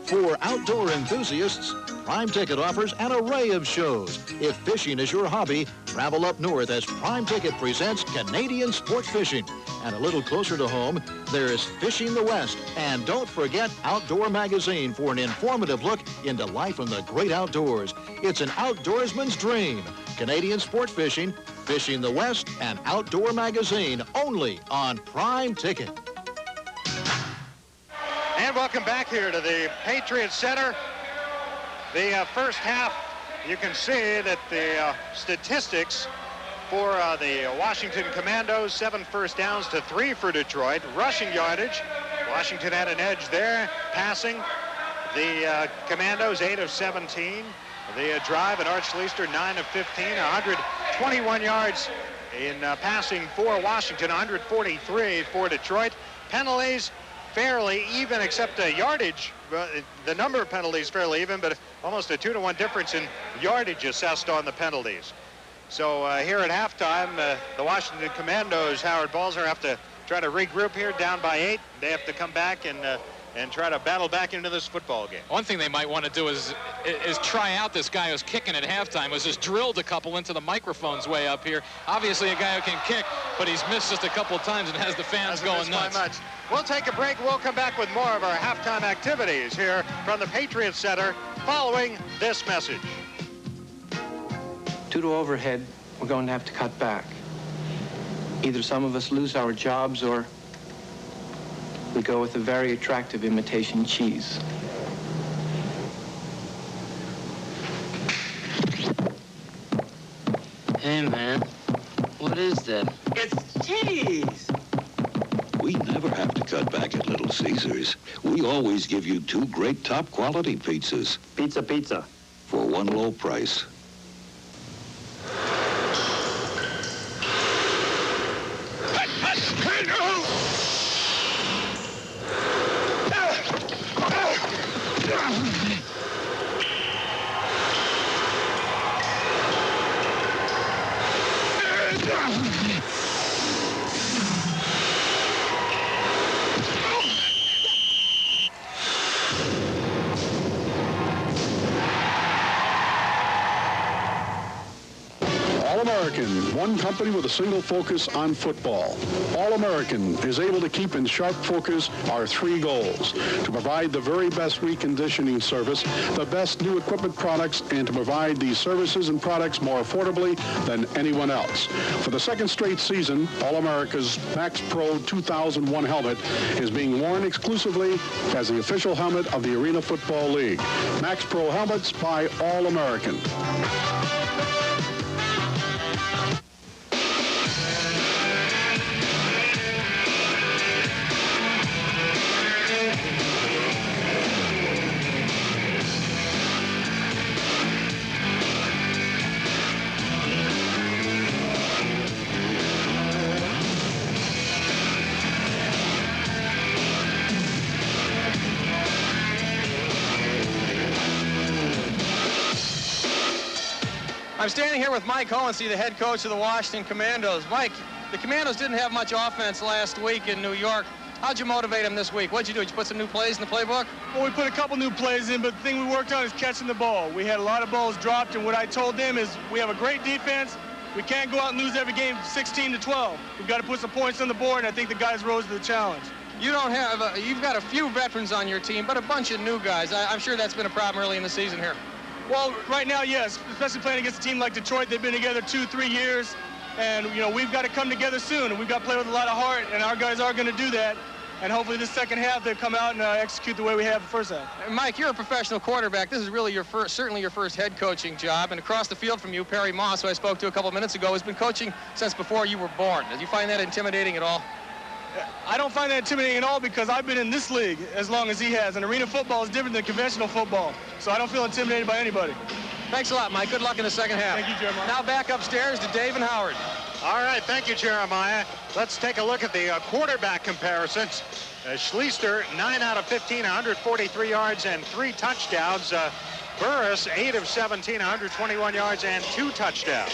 For outdoor enthusiasts, Prime Ticket offers an array of shows. If fishing is your hobby, travel up north as Prime Ticket presents Canadian Sport Fishing. And a little closer to home, there's Fishing the West. And don't forget Outdoor Magazine for an informative look into life in the great outdoors. It's an outdoorsman's dream. Canadian Sport Fishing, Fishing the West, and Outdoor Magazine, only on Prime Ticket. And welcome back here to the Patriots Center. The first half, you can see that the statistics for the Washington Commandos, 7 first downs to 3 for Detroit. Rushing yardage, Washington had an edge there. Passing, the Commandos 8 of 17. The drive and Art Schleister 9 of 15, 121 yards in passing for Washington, 143 for Detroit. Penalties fairly even, except yardage. The number of penalties fairly even, but almost a 2-to-1 difference in yardage assessed on the penalties. So here at halftime, the Washington Commandos, Howard Balzer, have to try to regroup here, down by 8. They have to come back and try to battle back into this football game. One thing they might want to do is try out this guy who's kicking at halftime. Was just drilled a couple into the microphones way up here. Obviously a guy who can kick, but he's missed just a couple of times and has the fans going nuts. Much. We'll take a break. We'll come back with more of our halftime activities here from the Patriots Center following this message. Due to overhead, we're going to have to cut back. Either some of us lose our jobs or we go with a very attractive imitation cheese. Hey, man, what is that? It's cheese! We never have to cut back at Little Caesars. We always give you 2 great top-quality pizzas. Pizza, pizza. For one low price. All-American, one company with a single focus on football. All-American is able to keep in sharp focus our 3 goals: to provide the very best reconditioning service, the best new equipment products, and to provide these services and products more affordably than anyone else. For the 2nd straight season, All-America's Max Pro 2001 helmet is being worn exclusively as the official helmet of the Arena Football League. Max Pro helmets by All-American. I'm standing here with Mike Hohensee, the head coach of the Washington Commandos. Mike, the Commandos didn't have much offense last week in New York. How'd you motivate them this week? What'd you do? Did you put some new plays in the playbook? Well, we put a couple new plays in, but the thing we worked on is catching the ball. We had a lot of balls dropped, and what I told them is we have a great defense. We can't go out and lose every game 16-12. We've got to put some points on the board, and I think the guys rose to the challenge. You don't have, you've got a few veterans on your team, but a bunch of new guys. I'm sure that's been a problem early in the season here. Well, right now, yes, especially playing against a team like Detroit. They've been together 2-3 years, and, you know, we've got to come together soon, and we've got to play with a lot of heart, and our guys are going to do that. And hopefully this second half, they'll come out and execute the way we have the first half. Mike, you're a professional quarterback. This is really your first, certainly your first head coaching job. And across the field from you, Perry Moss, who I spoke to a couple minutes ago, has been coaching since before you were born. Did you find that intimidating at all? I don't find that intimidating at all because I've been in this league as long as he has. And arena football is different than conventional football. So I don't feel intimidated by anybody. Thanks a lot, Mike. Good luck in the second half. Thank you, Jeremiah. Now back upstairs to Dave and Howard. All right, thank you, Jeremiah. Let's take a look at the quarterback comparisons. Schleister, 9 out of 15, 143 yards and 3 touchdowns. Burris, 8 of 17, 121 yards and 2 touchdowns.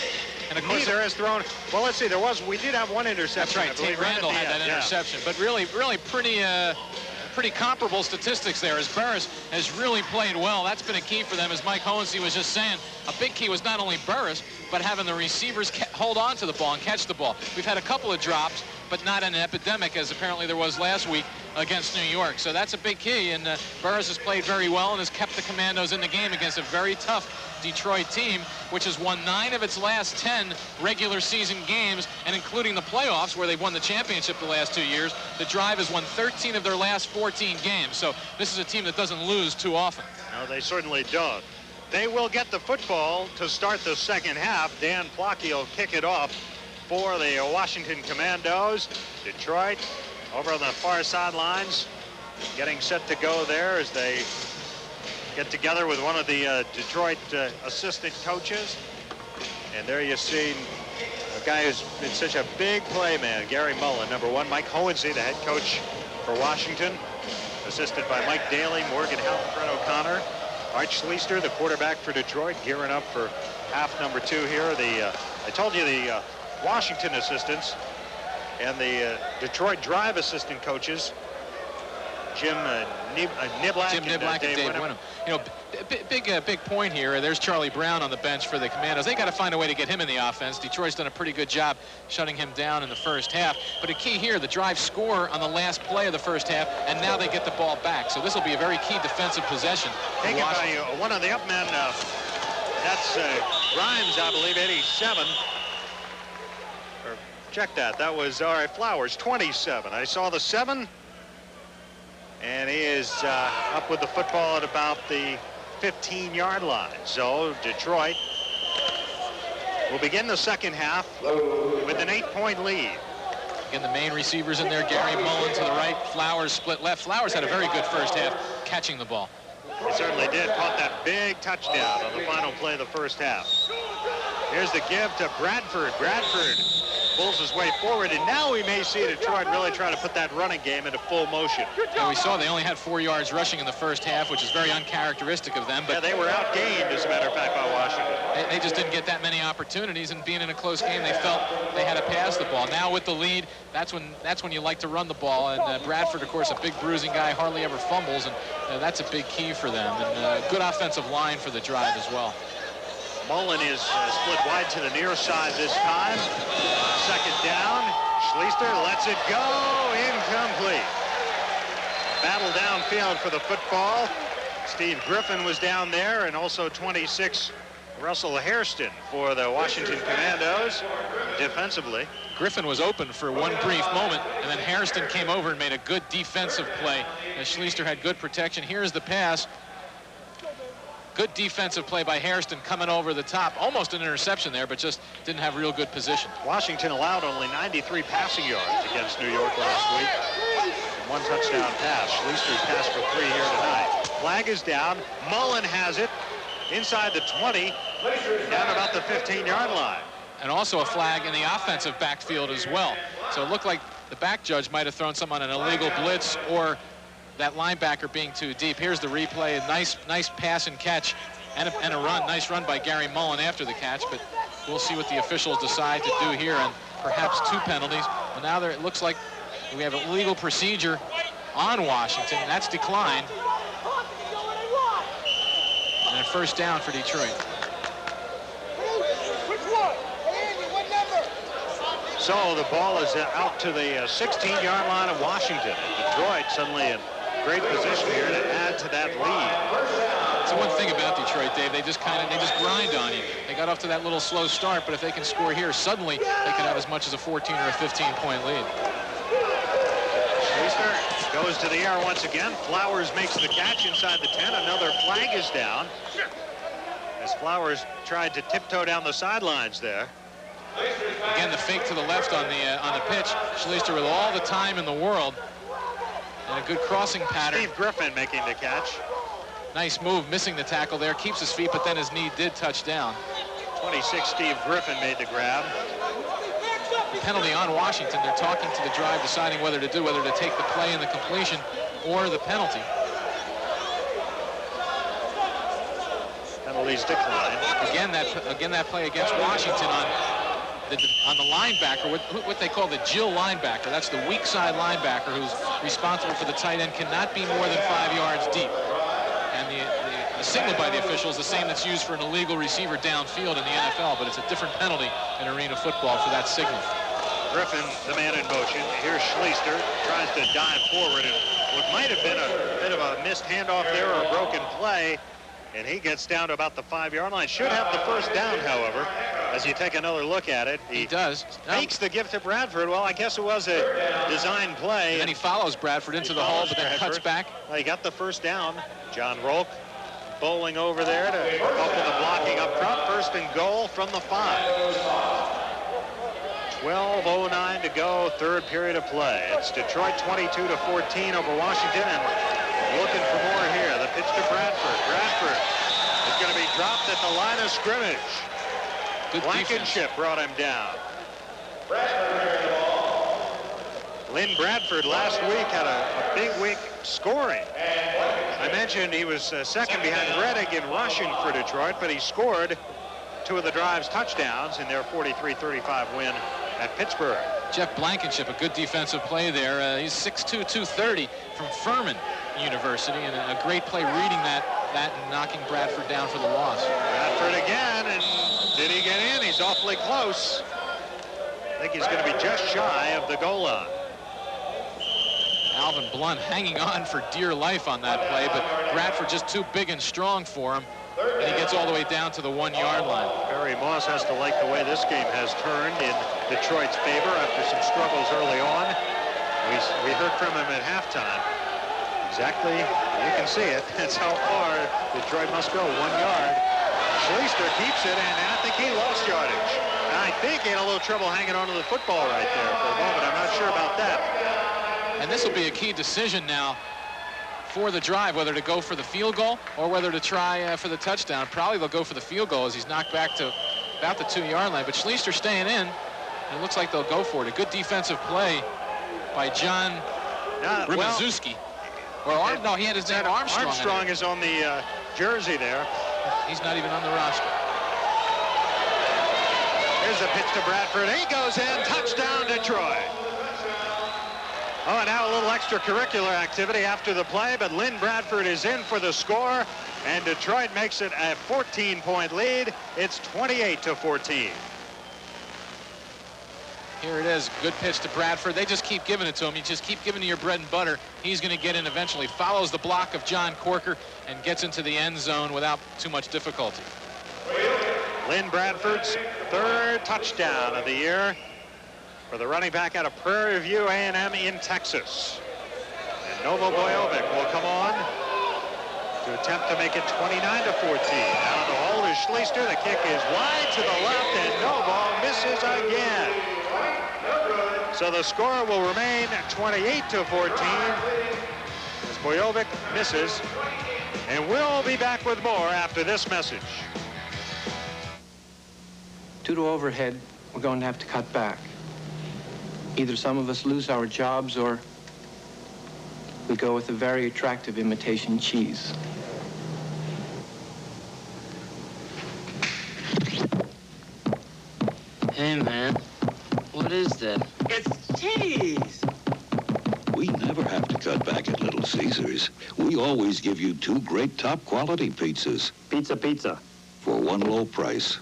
And of course, neither has thrown. Well, let's see. We did have 1 interception. That's right. Tate Randall had that interception, but really pretty comparable statistics there, as Burris has really played well. That's been a key for them, as Mike Hohensee was just saying. A big key was not only Burris, but having the receivers hold on to the ball and catch the ball. We've had a couple of drops, but not an epidemic, as apparently there was last week against New York. So that's a big key, and Burris has played very well and has kept the Commandos in the game against a very tough Detroit team, which has won 9 of its last 10 regular season games, and including the playoffs, where they've won the championship the last 2 years. The Drive has won 13 of their last 14 games. So this is a team that doesn't lose too often. No, they certainly don't. They will get the football to start the second half. Dan Plotke will kick it off for the Washington Commandos. Detroit over on the far sidelines, getting set to go there as they get together with one of the Detroit assistant coaches. And there you see a guy who's been such a big play man, Gary Mullen, number 1. Mike Hohensee, the head coach for Washington, assisted by Mike Daly, Morgan Howe, Fred O'Connor. Art Schleister, the quarterback for Detroit, gearing up for half number 2 here. I told you the Washington assistants and the Detroit Drive assistant coaches, Jim Niblack and Dave Winham. You know, big point here. There's Charlie Brown on the bench for the Commandos. They got to find a way to get him in the offense. Detroit's done a pretty good job shutting him down in the first half. But a key here, the Drive score on the last play of the first half, and now they get the ball back. So this will be a very key defensive possession. Taken by one of the up men. That's Grimes, I believe, 87. Or check that. That was, all right, Flowers, 27. I saw the 7. And he is up with the football at about the 15-yard line. So Detroit will begin the second half with an 8-point lead. Again, the main receivers in there, Gary Mullen to the right, Flowers split left. Flowers had a very good first half catching the ball. He certainly did. Caught that big touchdown on the final play of the first half. Here's the give to Bradford. Bradford pulls his way forward, and now we may see Detroit really try to put that running game into full motion. Yeah, we saw they only had 4 yards rushing in the first half, which is very uncharacteristic of them. But yeah, they were outgained, as a matter of fact, by Washington. They just didn't get that many opportunities, and being in a close game, they felt they had to pass the ball. Now with the lead, that's when you like to run the ball. And Bradford, of course, a big bruising guy, hardly ever fumbles, and that's a big key for them. And good offensive line for the Drive as well. Mullen is split wide to the near side this time. Second down. Schleister lets it go. Incomplete. Battle downfield for the football. Steve Griffin was down there, and also 26, Russell Hairston for the Washington Commandos defensively. Griffin was open for one brief moment, and then Hairston came over and made a good defensive play. As Schleister had good protection. Here's the pass. Good defensive play by Hairston coming over the top. Almost an interception there, but just didn't have real good position. Washington allowed only 93 passing yards against New York last week. One touchdown pass. Schleister's passed for 3 here tonight. Flag is down. Mullen has it inside the 20, down about the 15-yard line. And also a flag in the offensive backfield as well. So it looked like the back judge might have thrown some on an illegal blitz or that linebacker being too deep. Here's the replay. A nice pass and catch and a run. Nice run by Gary Mullen after the catch, but we'll see what the officials decide to do here, and perhaps 2 penalties. Well, now it looks like we have a legal procedure on Washington. That's declined. And a first down for Detroit. So the ball is out to the 16-yard line of Washington. Detroit suddenly in great position here to add to that lead. That's the one thing about Detroit, Dave. They just grind on you. They got off to that little slow start, but if they can score here, suddenly they could have as much as a 14 or a 15-point lead. Schleister goes to the air once again. Flowers makes the catch inside the 10. Another flag is down as Flowers tried to tiptoe down the sidelines there. Again, the fake to the left on the pitch. Schleister with all the time in the world and a good crossing pattern. Steve Griffin making the catch. Nice move, missing the tackle there. Keeps his feet, but then his knee did touch down. 26, Steve Griffin made the grab. The penalty on Washington. They're talking to the Drive, deciding whether to take the play and the completion or the penalty. Penalties declined. Again, that play against Washington on the linebacker, what they call the Jill linebacker. That's the weak side linebacker who's responsible for the tight end, cannot be more than 5 yards deep. And the signal by the official is the same that's used for an illegal receiver downfield in the NFL, but it's a different penalty in arena football for that signal. Griffin, the man in motion. Here's Schleister, tries to dive forward, and what might have been a bit of a missed handoff there or a broken play, and he gets down to about the 5-yard line. Should have the first down, however. As you take another look at it, he does. Makes the give to Bradford. Well, I guess it was a design play. And then he follows Bradford into the hole, but then cuts back. Well, he got the first down. John Rolk bowling over there to help with the blocking up front. First and goal from the 5. 12:09 to go, third period of play. It's Detroit 22-14 over Washington, and looking for more here. The pitch to Bradford. Bradford is going to be dropped at the line of scrimmage. Blankenship brought him down. Lynn Bradford last week had a big week scoring. I mentioned he was second behind Reddick in rushing for Detroit, but he scored 2 of the drive's touchdowns in their 43-35 win at Pittsburgh. Jeff Blankenship, a good defensive play there. He's 6'2", 230 from Furman University, and a great play reading that and knocking Bradford down for the loss. Bradford again, and did he get in? He's awfully close. I think he's going to be just shy of the goal line. Alvin Blunt hanging on for dear life on that play, but Bradford just too big and strong for him, and he gets all the way down to the 1-yard line. Barry Moss has to like the way this game has turned in Detroit's favor after some struggles early on. We heard from him at halftime. Exactly, you can see it. That's how far Detroit must go, 1 yard. Schleister keeps it, and I think he lost yardage. And I think he had a little trouble hanging onto the football right there for a moment. I'm not sure about that. And this will be a key decision now for the drive, whether to go for the field goal or whether to try for the touchdown. Probably they'll go for the field goal as he's knocked back to about the 2-yard line. But Schleister staying in, and it looks like they'll go for it. A good defensive play by John Rymaszewski. No, he had his name Armstrong. Armstrong is on the jersey there. He's not even on the roster. Here's a pitch to Bradford. He goes in. Touchdown, Detroit. Oh, and now a little extracurricular activity after the play, but Lynn Bradford is in for the score, and Detroit makes it a 14-point lead. It's 28-14. Here it is, good pitch to Bradford. They just keep giving it to him. You just keep giving to your bread and butter. He's going to get in eventually. Follows the block of John Corker and gets into the end zone without too much difficulty. Lynn Bradford's 3rd touchdown of the year for the running back out of Prairie View A&M in Texas. And Novo Bojovic will come on to attempt to make it 29-14. Now the hold is Schleister. The kick is wide to the left, and Novo misses again. So the score will remain 28-14 as Bojovic misses. And we'll be back with more after this message. Due to overhead, we're going to have to cut back. Either some of us lose our jobs or we go with a very attractive imitation cheese. Hey, man. What is that? It's cheese! We never have to cut back at Little Caesars. We always give you 2 great top-quality pizzas. Pizza, pizza. For 1 low price.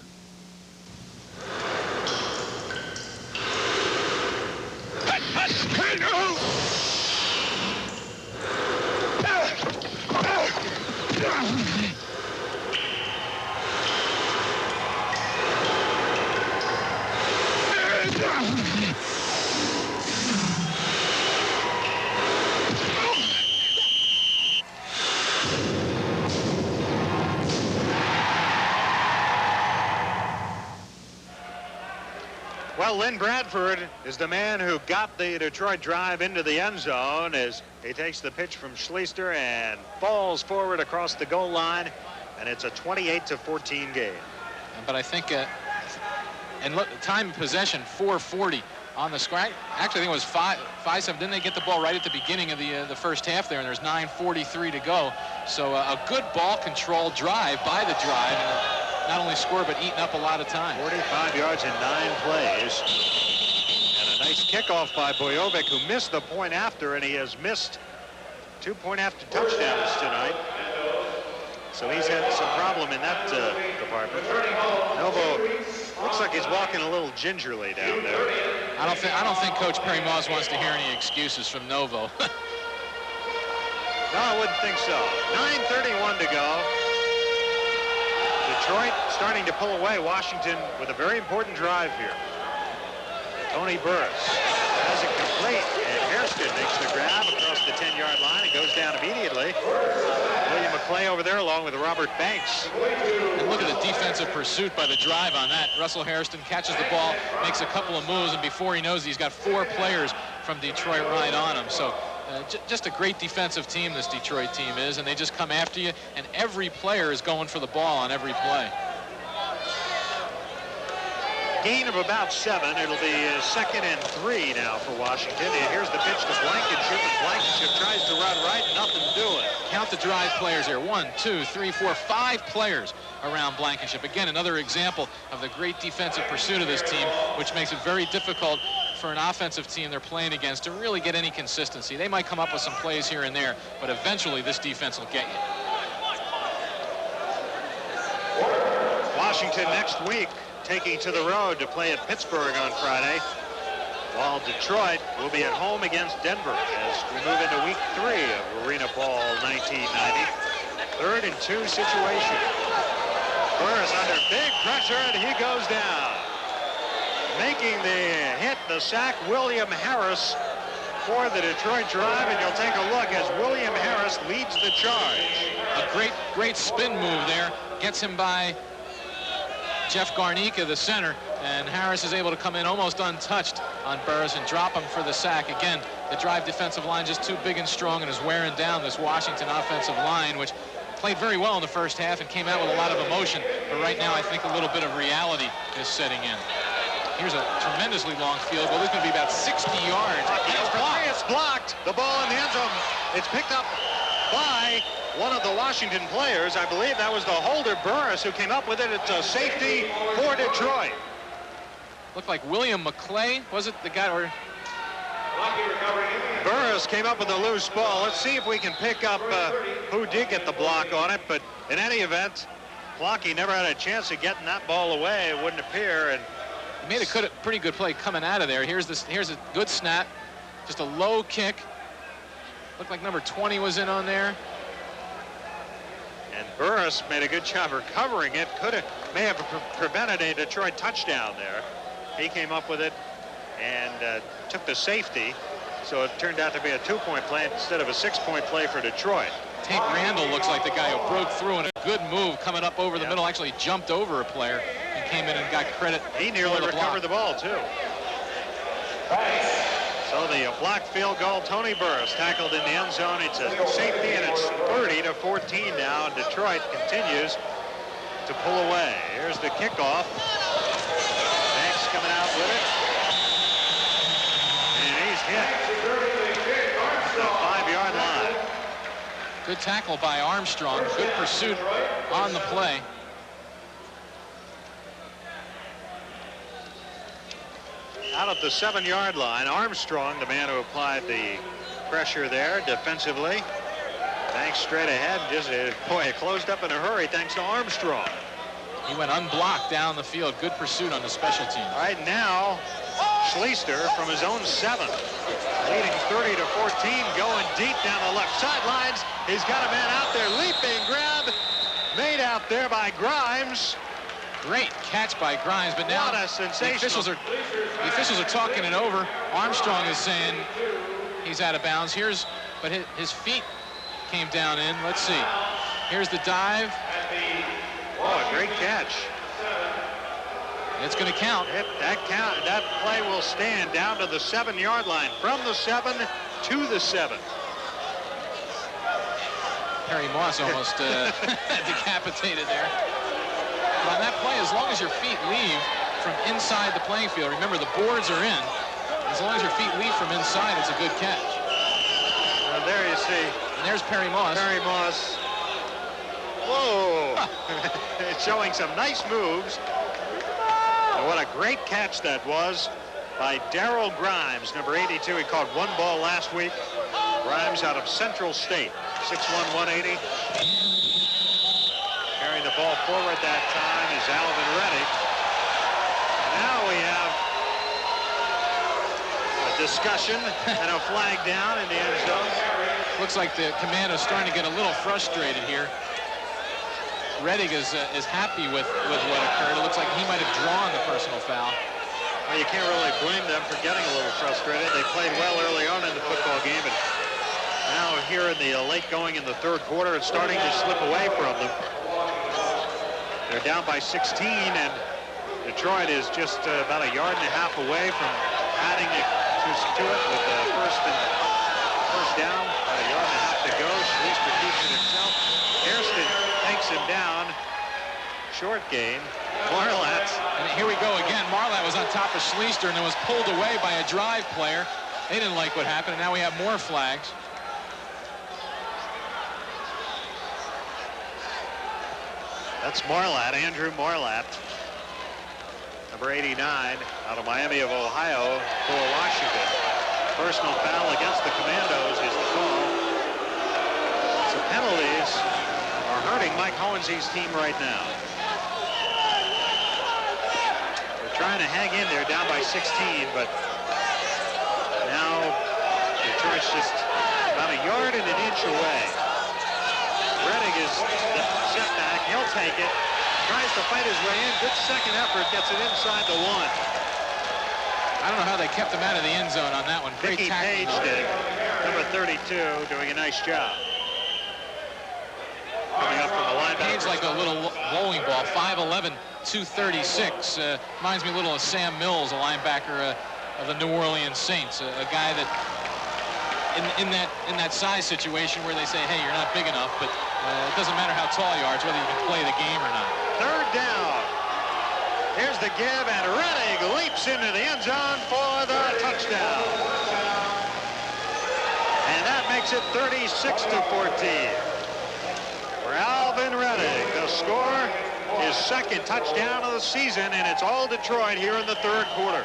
Well, Lynn Bradford is the man who got the Detroit drive into the end zone as he takes the pitch from Schleister and falls forward across the goal line, and it's a 28-14 game. But I think, and look, time of possession, 4:40 on the score. Actually, I think it was 5-7. Didn't they get the ball right at the beginning of the first half there, and there's 9:43 to go. So a good ball control drive by the drive. And not only scored, but eaten up a lot of time. 45 yards in 9 plays. And a nice kickoff by Bojovic, who missed the point after, and he has missed 2 point-after touchdowns tonight. So he's had some problem in that department. Novo looks like he's walking a little gingerly down there. I don't think Coach Perry Moss wants to hear any excuses from Novo. No, I wouldn't think so. 9:31 to go. Detroit starting to pull away. Washington with a very important drive here. Tony Burris has it complete, and Hairston makes the grab across the 10-yard line and goes down immediately. William McClay over there along with Robert Banks. And look at the defensive pursuit by the drive on that. Russell Hairston catches the ball, makes a couple of moves, and before he knows it, he's got 4 players from Detroit right on him. So just a great defensive team, this Detroit team is, and they just come after you, and every player is going for the ball on every play. gain of about 7. It'll be 2nd and 3 now for Washington. And here's the pitch to Blankenship, and Blankenship tries to run right, nothing doing. Count the drive players here. 1, 2, 3, 4, 5 players around Blankenship. Again, another example of the great defensive pursuit of this team, which makes it very difficult for an offensive team they're playing against to really get any consistency. They might come up with some plays here and there, but eventually this defense will get you. Washington next week taking to the road to play at Pittsburgh on Friday, while Detroit will be at home against Denver as we move into week 3 of Arena Ball 1990. 3rd and 2 situation. Burris under big pressure, and he goes down. Making the hit, the sack, William Harris for the Detroit drive, and you'll take a look as William Harris leads the charge. A great spin move there. Gets him by Jeff Garnica, the center, and Harris is able to come in almost untouched on Burris and drop him for the sack. Again, the drive defensive line just too big and strong and is wearing down this Washington offensive line, which played very well in the first half and came out with a lot of emotion. But right now, I think a little bit of reality is setting in. Here's a tremendously long field goal. This is going to be about 60 yards. It's blocked. The ball in the end zone. It's picked up by one of the Washington players. I believe that was the holder, Burris, who came up with it. It's a safety for Detroit. Looked like William McClay. Was it the guy? Or Burris came up with a loose ball. Let's see if we can pick up who did get the block on it. But in any event, Flocky never had a chance of getting that ball away, it wouldn't appear. And he made a pretty good play coming out of there. Here's a good snap. Just a low kick. Looked like number 20 was in on there. And Burris made a good job recovering it. May have prevented a Detroit touchdown there. He came up with it and took the safety. So it turned out to be a 2-point play instead of a 6-point play for Detroit. Tate Randall looks like the guy who broke through, and a good move coming up over the middle. Actually jumped over a player and came in and got credit. He nearly recovered the ball, too. So the blocked field goal, Tony Burris tackled in the end zone. It's a safety, and it's 30-14 now. And Detroit continues to pull away. Here's the kickoff. Banks coming out with it. And he's hit at the 5-yard line. Good tackle by Armstrong. Good pursuit on the play. Out at the 7-yard line, Armstrong, the man who applied the pressure there defensively. Banks straight ahead. Just, boy, it closed up in a hurry thanks to Armstrong. He went unblocked down the field. Good pursuit on the special teams. Right now, Schleister from his own 7, leading 30-14, going deep down the left sidelines. He's got a man out there, leaping grab, made out there by Grimes. Great catch by Grimes, but now what a sensational. The officials are talking it over. Armstrong is saying he's out of bounds. But his feet came down in. Let's see. Here's the dive. Oh, a great catch. It's going to count. That play will stand down to the 7-yard line. From the 7 to the 7. Perry Moss almost decapitated there. But on that play, as long as your feet leave from inside the playing field, remember the boards are in. As long as your feet leave from inside, it's a good catch. There you see. And there's Perry Moss. Perry Moss. Whoa. It's showing some nice moves. And what a great catch that was by Darrell Grimes, number 82. He caught one ball last week. Grimes out of Central State, 6'1", 180. Carrying the ball forward that time is Alvin Reddick. Now we have a discussion and a flag down in the end zone. Looks like the Commandos starting to get a little frustrated here. Reddick is happy with what occurred. It looks like he might have drawn the personal foul. Well, you can't really blame them for getting a little frustrated. They played well early on in the football game, but now here in the late going in the third quarter, it's starting to slip away from them. They're down by 16, and Detroit is just about a yard and a half away from adding it to it with the first down. About a yard and a half to go. Schleister keeps it himself. Hairston takes him down. short gain. Marlatt. And here we go again. Marlatt was on top of Schleister and it was pulled away by a drive player. They didn't like what happened, and now we have more flags. That's Marlatt, Andrew Marlatt. Number 89 out of Miami of Ohio for Washington. Personal foul against the Commandos is the call. So penalties are hurting Mike Hohensy's team right now. They're trying to hang in there down by 16, but now Detroit's just about a yard and an inch away. Redding is the setback. He'll take it. Tries to fight his way in. Good second effort. Gets it inside the 1. I don't know how they kept him out of the end zone on that one. Great tackle. Page did. Number 32 doing a nice job. Coming up from the linebacker. Page like a little bowling ball. 5'11", 236. Reminds me a little of Sam Mills, a linebacker of the New Orleans Saints. A guy that in that size situation where they say, hey, you're not big enough, but it doesn't matter how tall you are, it's whether you can play the game or not. Third down. Here's the give, and Redding leaps into the end zone for the touchdown. And that makes it 36-14. For Alvin Redding, the score, his second touchdown of the season, and it's all Detroit here in the third quarter.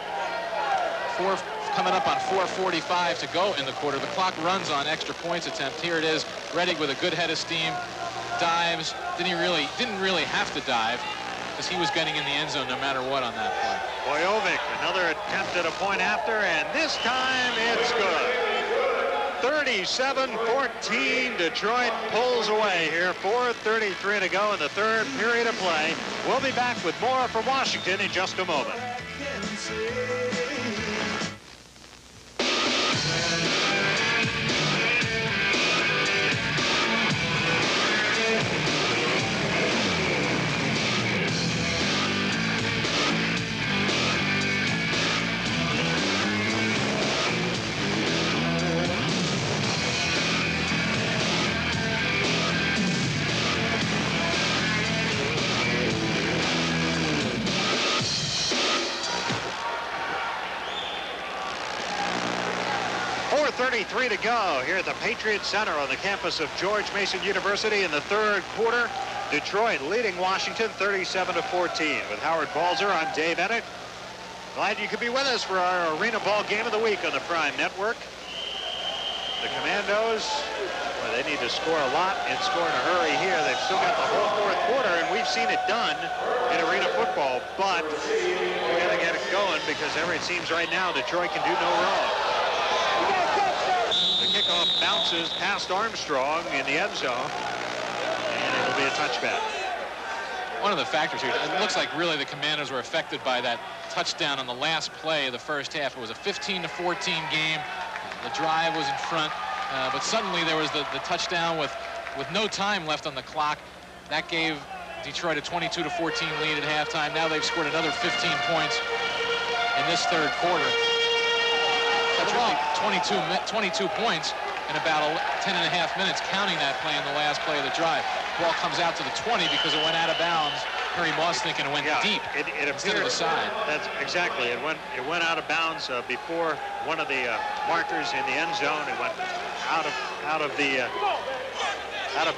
Coming up on 4:45 to go in the quarter. The clock runs on extra points attempt. Here it is. Redding with a good head of steam. Dives. Didn't really have to dive because he was getting in the end zone no matter what on that play. Bojovic, another attempt at a point after, and this time it's good. 37-14. Detroit pulls away here. 4:33 to go in the third period of play. We'll be back with more from Washington in just a moment. 4:33 to go here at the Patriot Center on the campus of George Mason University in the third quarter. Detroit leading Washington 37-14. With Howard Balzer, I'm Dave Ennett. Glad you could be with us for our Arena Ball Game of the Week on the Prime Network. The Commandos, well, they need to score a lot and score in a hurry here. They've still got the whole fourth quarter, and we've seen it done in Arena football, but we got to get it going because it seems right now Detroit can do no wrong. The kickoff bounces past Armstrong in the end zone, and it'll be a touchback. One of the factors here, it looks like really the Commandos were affected by that touchdown on the last play of the first half. It was a 15-14 game. The drive was in front, but suddenly there was the touchdown with no time left on the clock. That gave Detroit a 22-14 lead at halftime. Now they've scored another 15 points in this third quarter. That's really 22 points in about 10 and a half minutes, counting that play in the last play of the drive. Ball comes out to the 20 because it went out of bounds. Harry Moss thinking it went deep instead of the side. That's exactly. It went out of bounds before one of the markers in the end zone. It went out of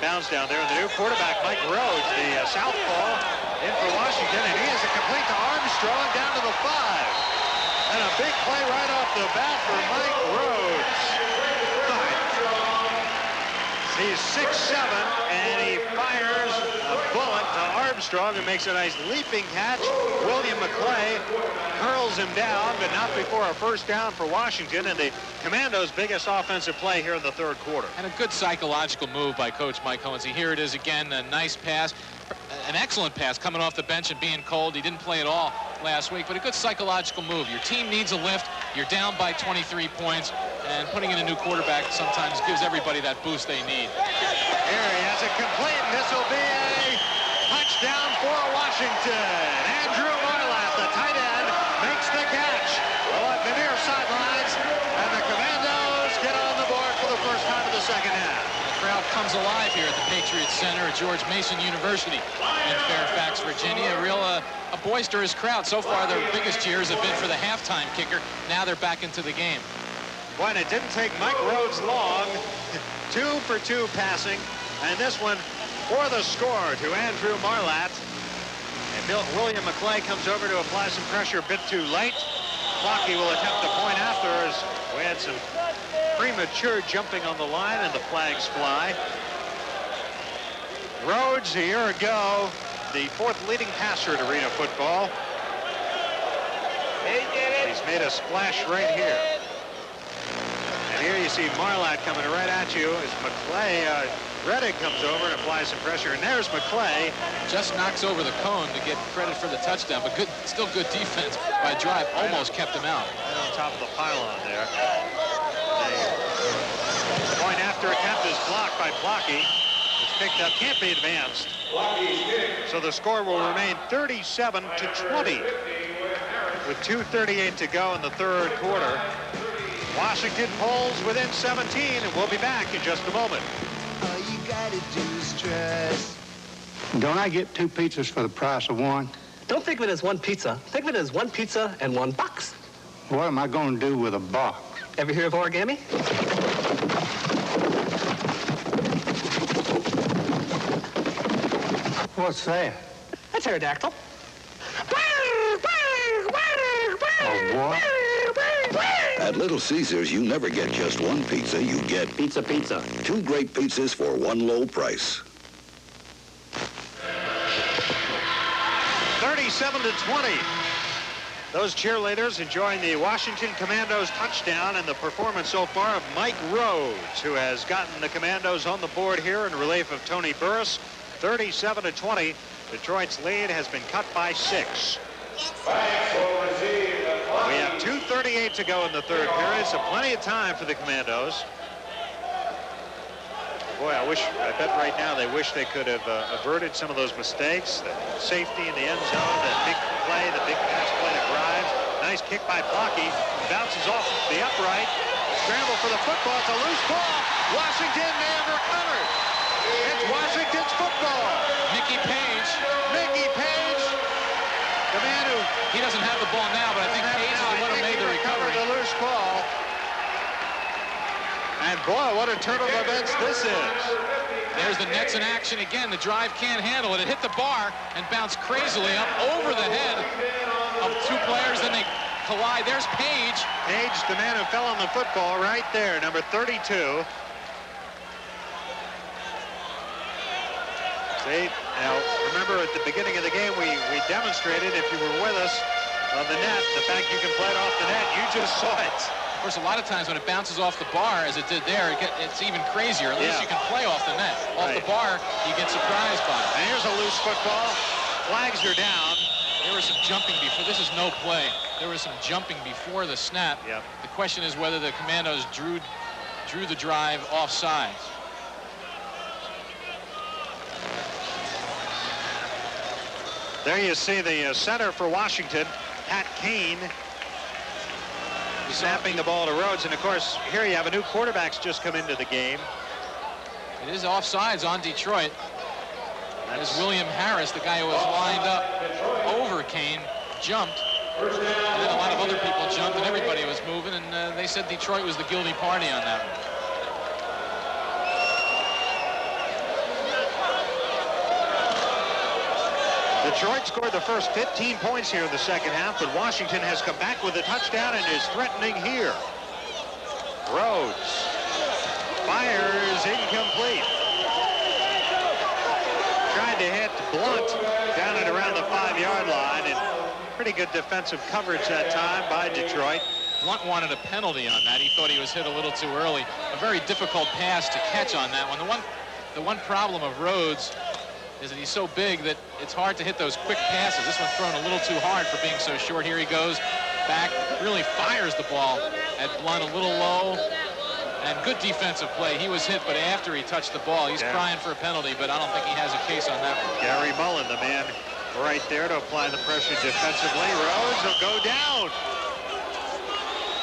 bounds down there. And the new quarterback, Mike Rhodes, the southpaw, in for Washington, and he is a complete to Armstrong down to the 5. And a big play right off the bat for Mike Rhodes. He's 6'7", and he fires a bullet to Armstrong and makes a nice leaping catch. William McClay curls him down, but not before a first down for Washington, and the Commandos' biggest offensive play here in the third quarter. And a good psychological move by Coach Mike Hohensee. Here it is again, a nice pass, an excellent pass coming off the bench and being cold. He didn't play at all last week, but a good psychological move. Your team needs a lift. You're down by 23 points, and putting in a new quarterback sometimes gives everybody that boost they need. Here he has it complete, and this will be a touchdown for Washington. Andrew Marlatt, the tight end, makes the catch on the near sidelines, and the Commandos get on the board for the first time in the second half. The crowd comes comes alive here at the Patriots Center at George Mason University in Fairfax, Virginia. A boisterous crowd. So far, their biggest cheers have been for the halftime kicker. Now they're back into the game. Boy, and it didn't take Mike Rhodes long. 2 for 2 passing, and this one for the score to Andrew Marlatt. And William McClay comes over to apply some pressure a bit too late. Flocky will attempt the point after as we had some premature jumping on the line and the flags fly. Rhodes, a year ago, the 4th leading passer at Arena Football. He's made a splash right here. And here you see Marlatt coming right at you as McClay, Reddick comes over and applies some pressure. And there's McClay. Just knocks over the cone to get credit for the touchdown, but still good defense by Drive. Almost kept him out. Right on top of the pylon there. The point after attempt is blocked by Flocky. It's picked up, can't be advanced. So the score will remain 37-20 with 2:38 to go in the 3rd quarter. Washington pulls within 17, and we'll be back in just a moment. All you gotta do is trust. Don't I get 2 pizzas for the price of 1? Don't think of it as 1 pizza. Think of it as 1 pizza and 1 box. What am I going to do with a box? Ever hear of origami? What's that? A pterodactyl. A what? At Little Caesars, you never get just 1 pizza. You get pizza. 2 great pizzas for 1 low price. 37-20. Those cheerleaders enjoying the Washington Commandos touchdown and the performance so far of Mike Rhodes, who has gotten the Commandos on the board here in relief of Tony Burris. 37-20. Detroit's lead has been cut by 6. We have 2:38 to go in the 3rd period, so plenty of time for the Commandos. Boy, I bet right now they wish they could have averted some of those mistakes. The safety in the end zone, that big play, the big pass play to Grimes. Nice kick by Flocky. Bounces off the upright. Scramble for the football. It's a loose ball. Washington may have recovered. It's Washington's football. Mickey Page. The man who... He doesn't have the ball now, but I think Page is the one who made the recovery. The loose ball. And boy, what a turn of events this is. There's the Nets in action again. The Drive can't handle it. It hit the bar and bounced crazily up over the head of 2 players. Then they collide. There's Page. Page, the man who fell on the football right there, number 32. See, now remember at the beginning of the game we demonstrated, if you were with us on the net, the fact you can play it off the net. You just saw it. Of course, a lot of times when it bounces off the bar, as it did there, it's even crazier. At least you can play off the net. Off the bar, you get surprised by it. And here's a loose football. Flags are down. There was some jumping before. This is no play. There was some jumping before the snap. Yep. The question is whether the Commandos drew the Drive offsides. There you see the center for Washington, Pat Kane, snapping the ball to Rhodes. And of course, here you have a new quarterback's just come into the game. It is offsides on Detroit. That is William Harris, the guy who was lined up over Kane, jumped. And then a lot of other people jumped and everybody was moving, and they said Detroit was the guilty party on that one. Detroit scored the first 15 points here in the 2nd half, but Washington has come back with a touchdown and is threatening here. Rhodes fires incomplete. Tried to hit Blunt down at around the 5-yard line, and pretty good defensive coverage that time by Detroit. Blunt wanted a penalty on that. He thought he was hit a little too early. A very difficult pass to catch on that one. The one problem of Rhodes is that he's so big that it's hard to hit those quick passes. This one's thrown a little too hard for being so short. Here he goes back, really fires the ball at Blunt a little low, and good defensive play. He was hit, but after he touched the ball, he's crying for a penalty, but I don't think he has a case on that one. Gary Mullen, the man right there to apply the pressure defensively. Rhodes will go down.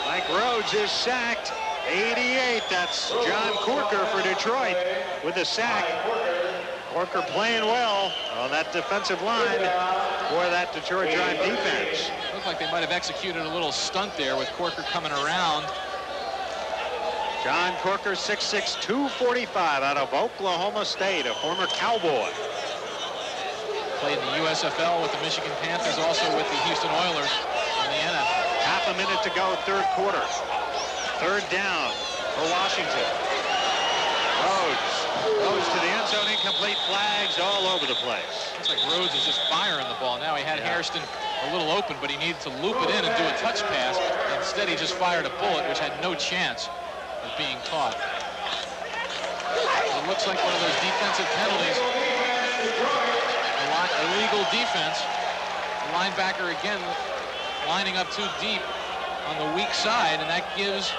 Mike Rhodes is sacked. 88, that's John Corker for Detroit with a sack. Corker playing well on that defensive line for that Detroit Drive defense. Looked like they might have executed a little stunt there with Corker coming around. John Corker, 6'6", 245 out of Oklahoma State, a former Cowboy. Played in the USFL with the Michigan Panthers, also with the Houston Oilers in the NFL. Half a minute to go, third quarter. Third down for Washington. Rhodes to the end zone, incomplete, flags all over the place. Looks like Rhodes is just firing the ball now. He had Hairston a little open, but he needed to loop it in and do a touch pass. Instead, he just fired a bullet, which had no chance of being caught. It looks like one of those defensive penalties. Illegal defense. The linebacker again lining up too deep on the weak side, and that gives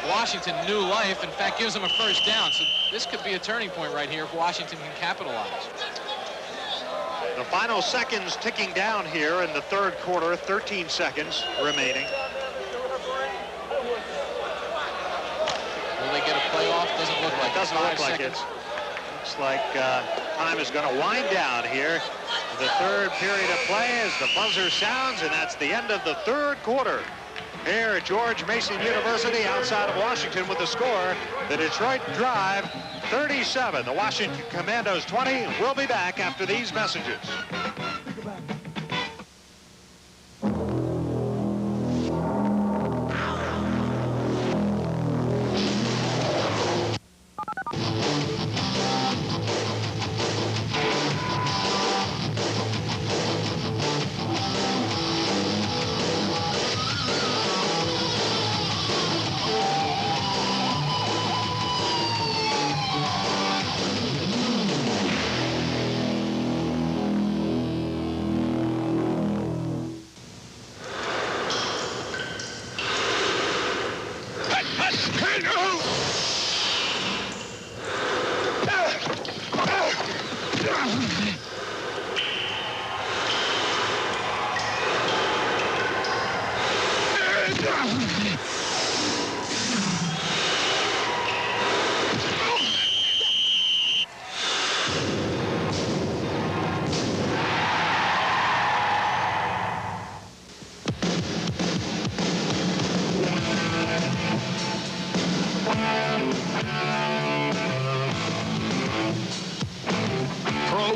Washington new life. In fact, gives them a first down. So this could be a turning point right here if Washington can capitalize. The final seconds ticking down here in the third quarter, 13 seconds remaining. Will they get a playoff? Doesn't look like it. Doesn't look like it. Looks like time is going to wind down here. The third period of play as the buzzer sounds, and that's the end of the third quarter. Here at George Mason University outside of Washington with the score, the Detroit Drive 37, the Washington Commandos 20. We'll be back after these messages.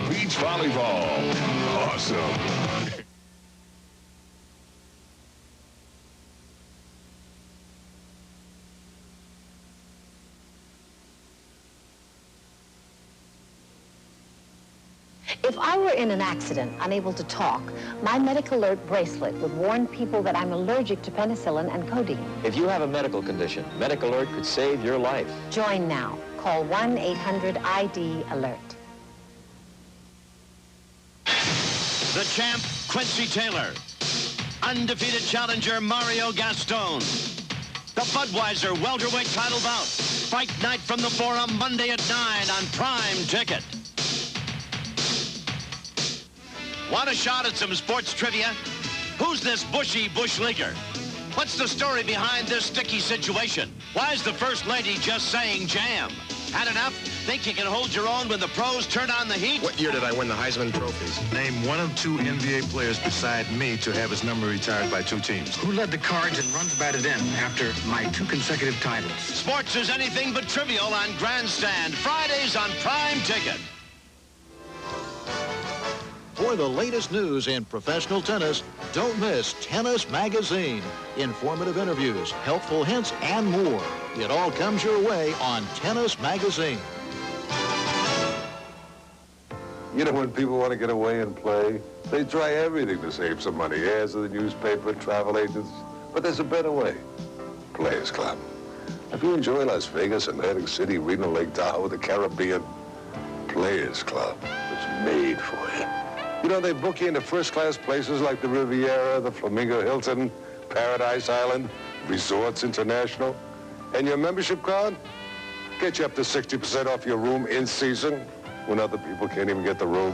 Beach volleyball. Awesome. If I were in an accident, unable to talk, my Medical Alert bracelet would warn people that I'm allergic to penicillin and codeine. If you have a medical condition, Medical Alert could save your life. Join now. Call 1-800-ID-ALERT. The champ, Quincy Taylor. Undefeated challenger, Mario Gaston. The Budweiser welterweight title bout. Fight night from the Forum, Monday at 9 on Prime Ticket. Want a shot at some sports trivia? Who's this bushy bush leaguer? What's the story behind this sticky situation? Why is the First Lady just saying jam? Had enough? Think you can hold your own when the pros turn on the heat? What year did I win the Heisman trophies? Name one of two NBA players beside me to have his number retired by two teams. Who led the Cards and runs batted in after my 2 consecutive titles? Sports is anything but trivial on Grandstand. Fridays on Prime Ticket. For the latest news in professional tennis, don't miss Tennis Magazine. Informative interviews, helpful hints, and more. It all comes your way on Tennis Magazine. You know, when people want to get away and play, they try everything to save some money. Ads in the newspaper, travel agents. But there's a better way. Players Club. If you enjoy Las Vegas, Atlantic City, Reno, Lake Tahoe, the Caribbean, Players Club was made for you. You know, they book you into first-class places like the Riviera, the Flamingo Hilton, Paradise Island, Resorts International. And your membership card? Get you up to 60% off your room in season when other people can't even get the room.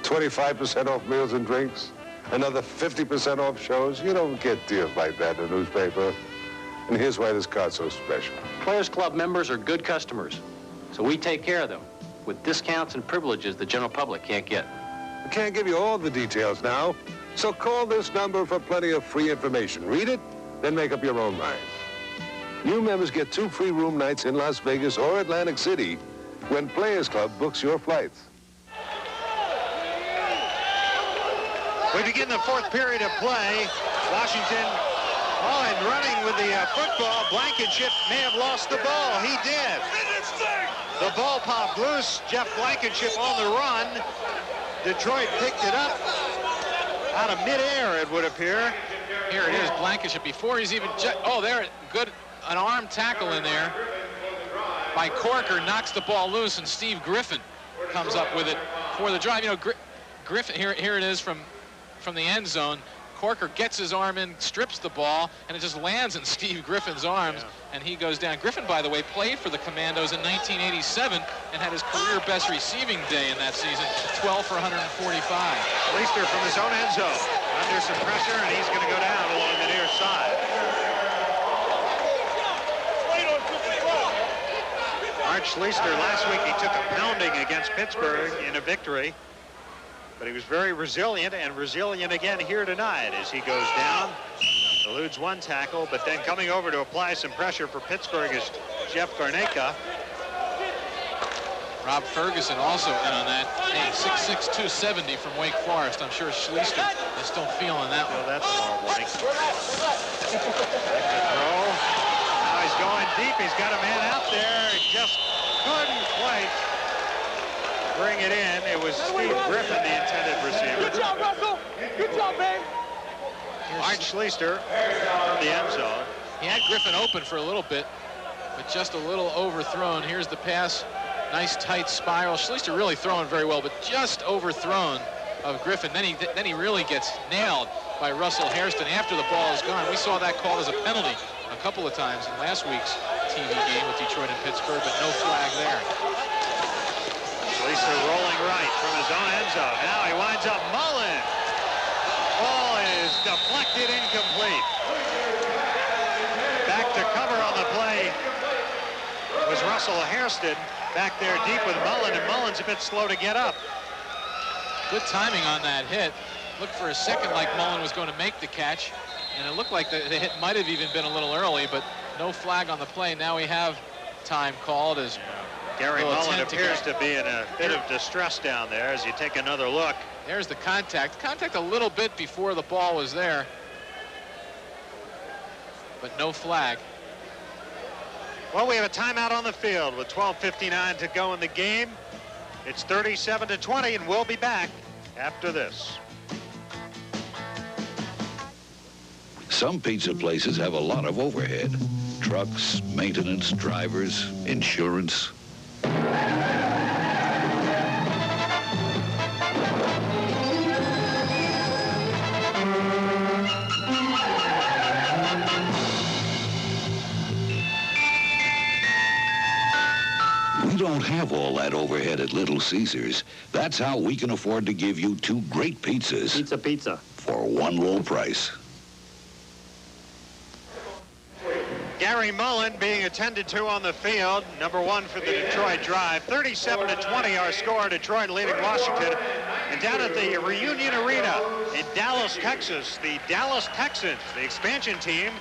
25% off meals and drinks. Another 50% off shows. You don't get deals like that in the newspaper. And here's why this card's so special. Players Club members are good customers, so we take care of them with discounts and privileges the general public can't get. I can't give you all the details now, so call this number for plenty of free information. Read it, then make up your own mind. New members get 2 free room nights in Las Vegas or Atlantic City when Players Club books your flights. We begin the 4th period of play. Washington, and running with the football. Blankenship may have lost the ball. He did. The ball popped loose. Jeff Blankenship on the run. Detroit picked it up out of midair, it would appear. Here it is, Blankenship before he's even... there, good, an arm tackle in there by Corker, knocks the ball loose, and Steve Griffin comes up with it for the drive. You know, Griffin, here it is from the end zone. Corker gets his arm in, strips the ball, and it just lands in Steve Griffin's arms, and he goes down. Griffin, by the way, played for the Commandos in 1987 and had his career best receiving day in that season, 12 for 145. Leister from his own end zone, under some pressure, and he's going to go down along the near side. Arch Leister, last week he took a pounding against Pittsburgh in a victory. But he was very resilient, and resilient again here tonight as he goes down, eludes one tackle, but then coming over to apply some pressure for Pittsburgh is Jeff Garneka. Rob Ferguson also in on that. Hey, 6'6", 270 from Wake Forest. I'm sure Schleister is still feeling that one. That's tomorrow morning. Throw. Now he's going deep. He's got a man out there. He just couldn't quite bring it in. It was Steve Griffin, the intended receiver. Good job, Russell. Good job, man. Arch Schleister from the end zone. He had Griffin open for a little bit, but just a little overthrown. Here's the pass. Nice tight spiral. Schleister really throwing very well, but just overthrown of Griffin. Then he really gets nailed by Russell Hairston after the ball is gone. We saw that called as a penalty a couple of times in last week's TV game with Detroit and Pittsburgh, but no flag there. Schleister rolling right from his own end zone. Now he winds up Mullen. Ball is deflected, incomplete. Back to cover on the play was Russell Hairston back there deep with Mullen, and Mullen's a bit slow to get up. Good timing on that hit. Looked for a second like Mullen was going to make the catch, and it looked like the hit might have even been a little early, but no flag on the play. Now we have time called as Gary Mullen appears to be in a bit of distress down there as you take another look. There's the contact. Contact a little bit before the ball was there, but no flag. Well, we have a timeout on the field with 12:59 to go in the game. It's 37-20, and we'll be back after this. Some pizza places have a lot of overhead. Trucks, maintenance, drivers, insurance. We don't have all that overhead at Little Caesars. That's how we can afford to give you 2 great pizzas. Pizza. For one low price. Gary Mullen being attended to on the field, number 1 for the Detroit drive. 37-20 our score, Detroit leading Washington. And down at the Reunion Arena in Dallas, Texas, the Dallas Texans, the expansion team,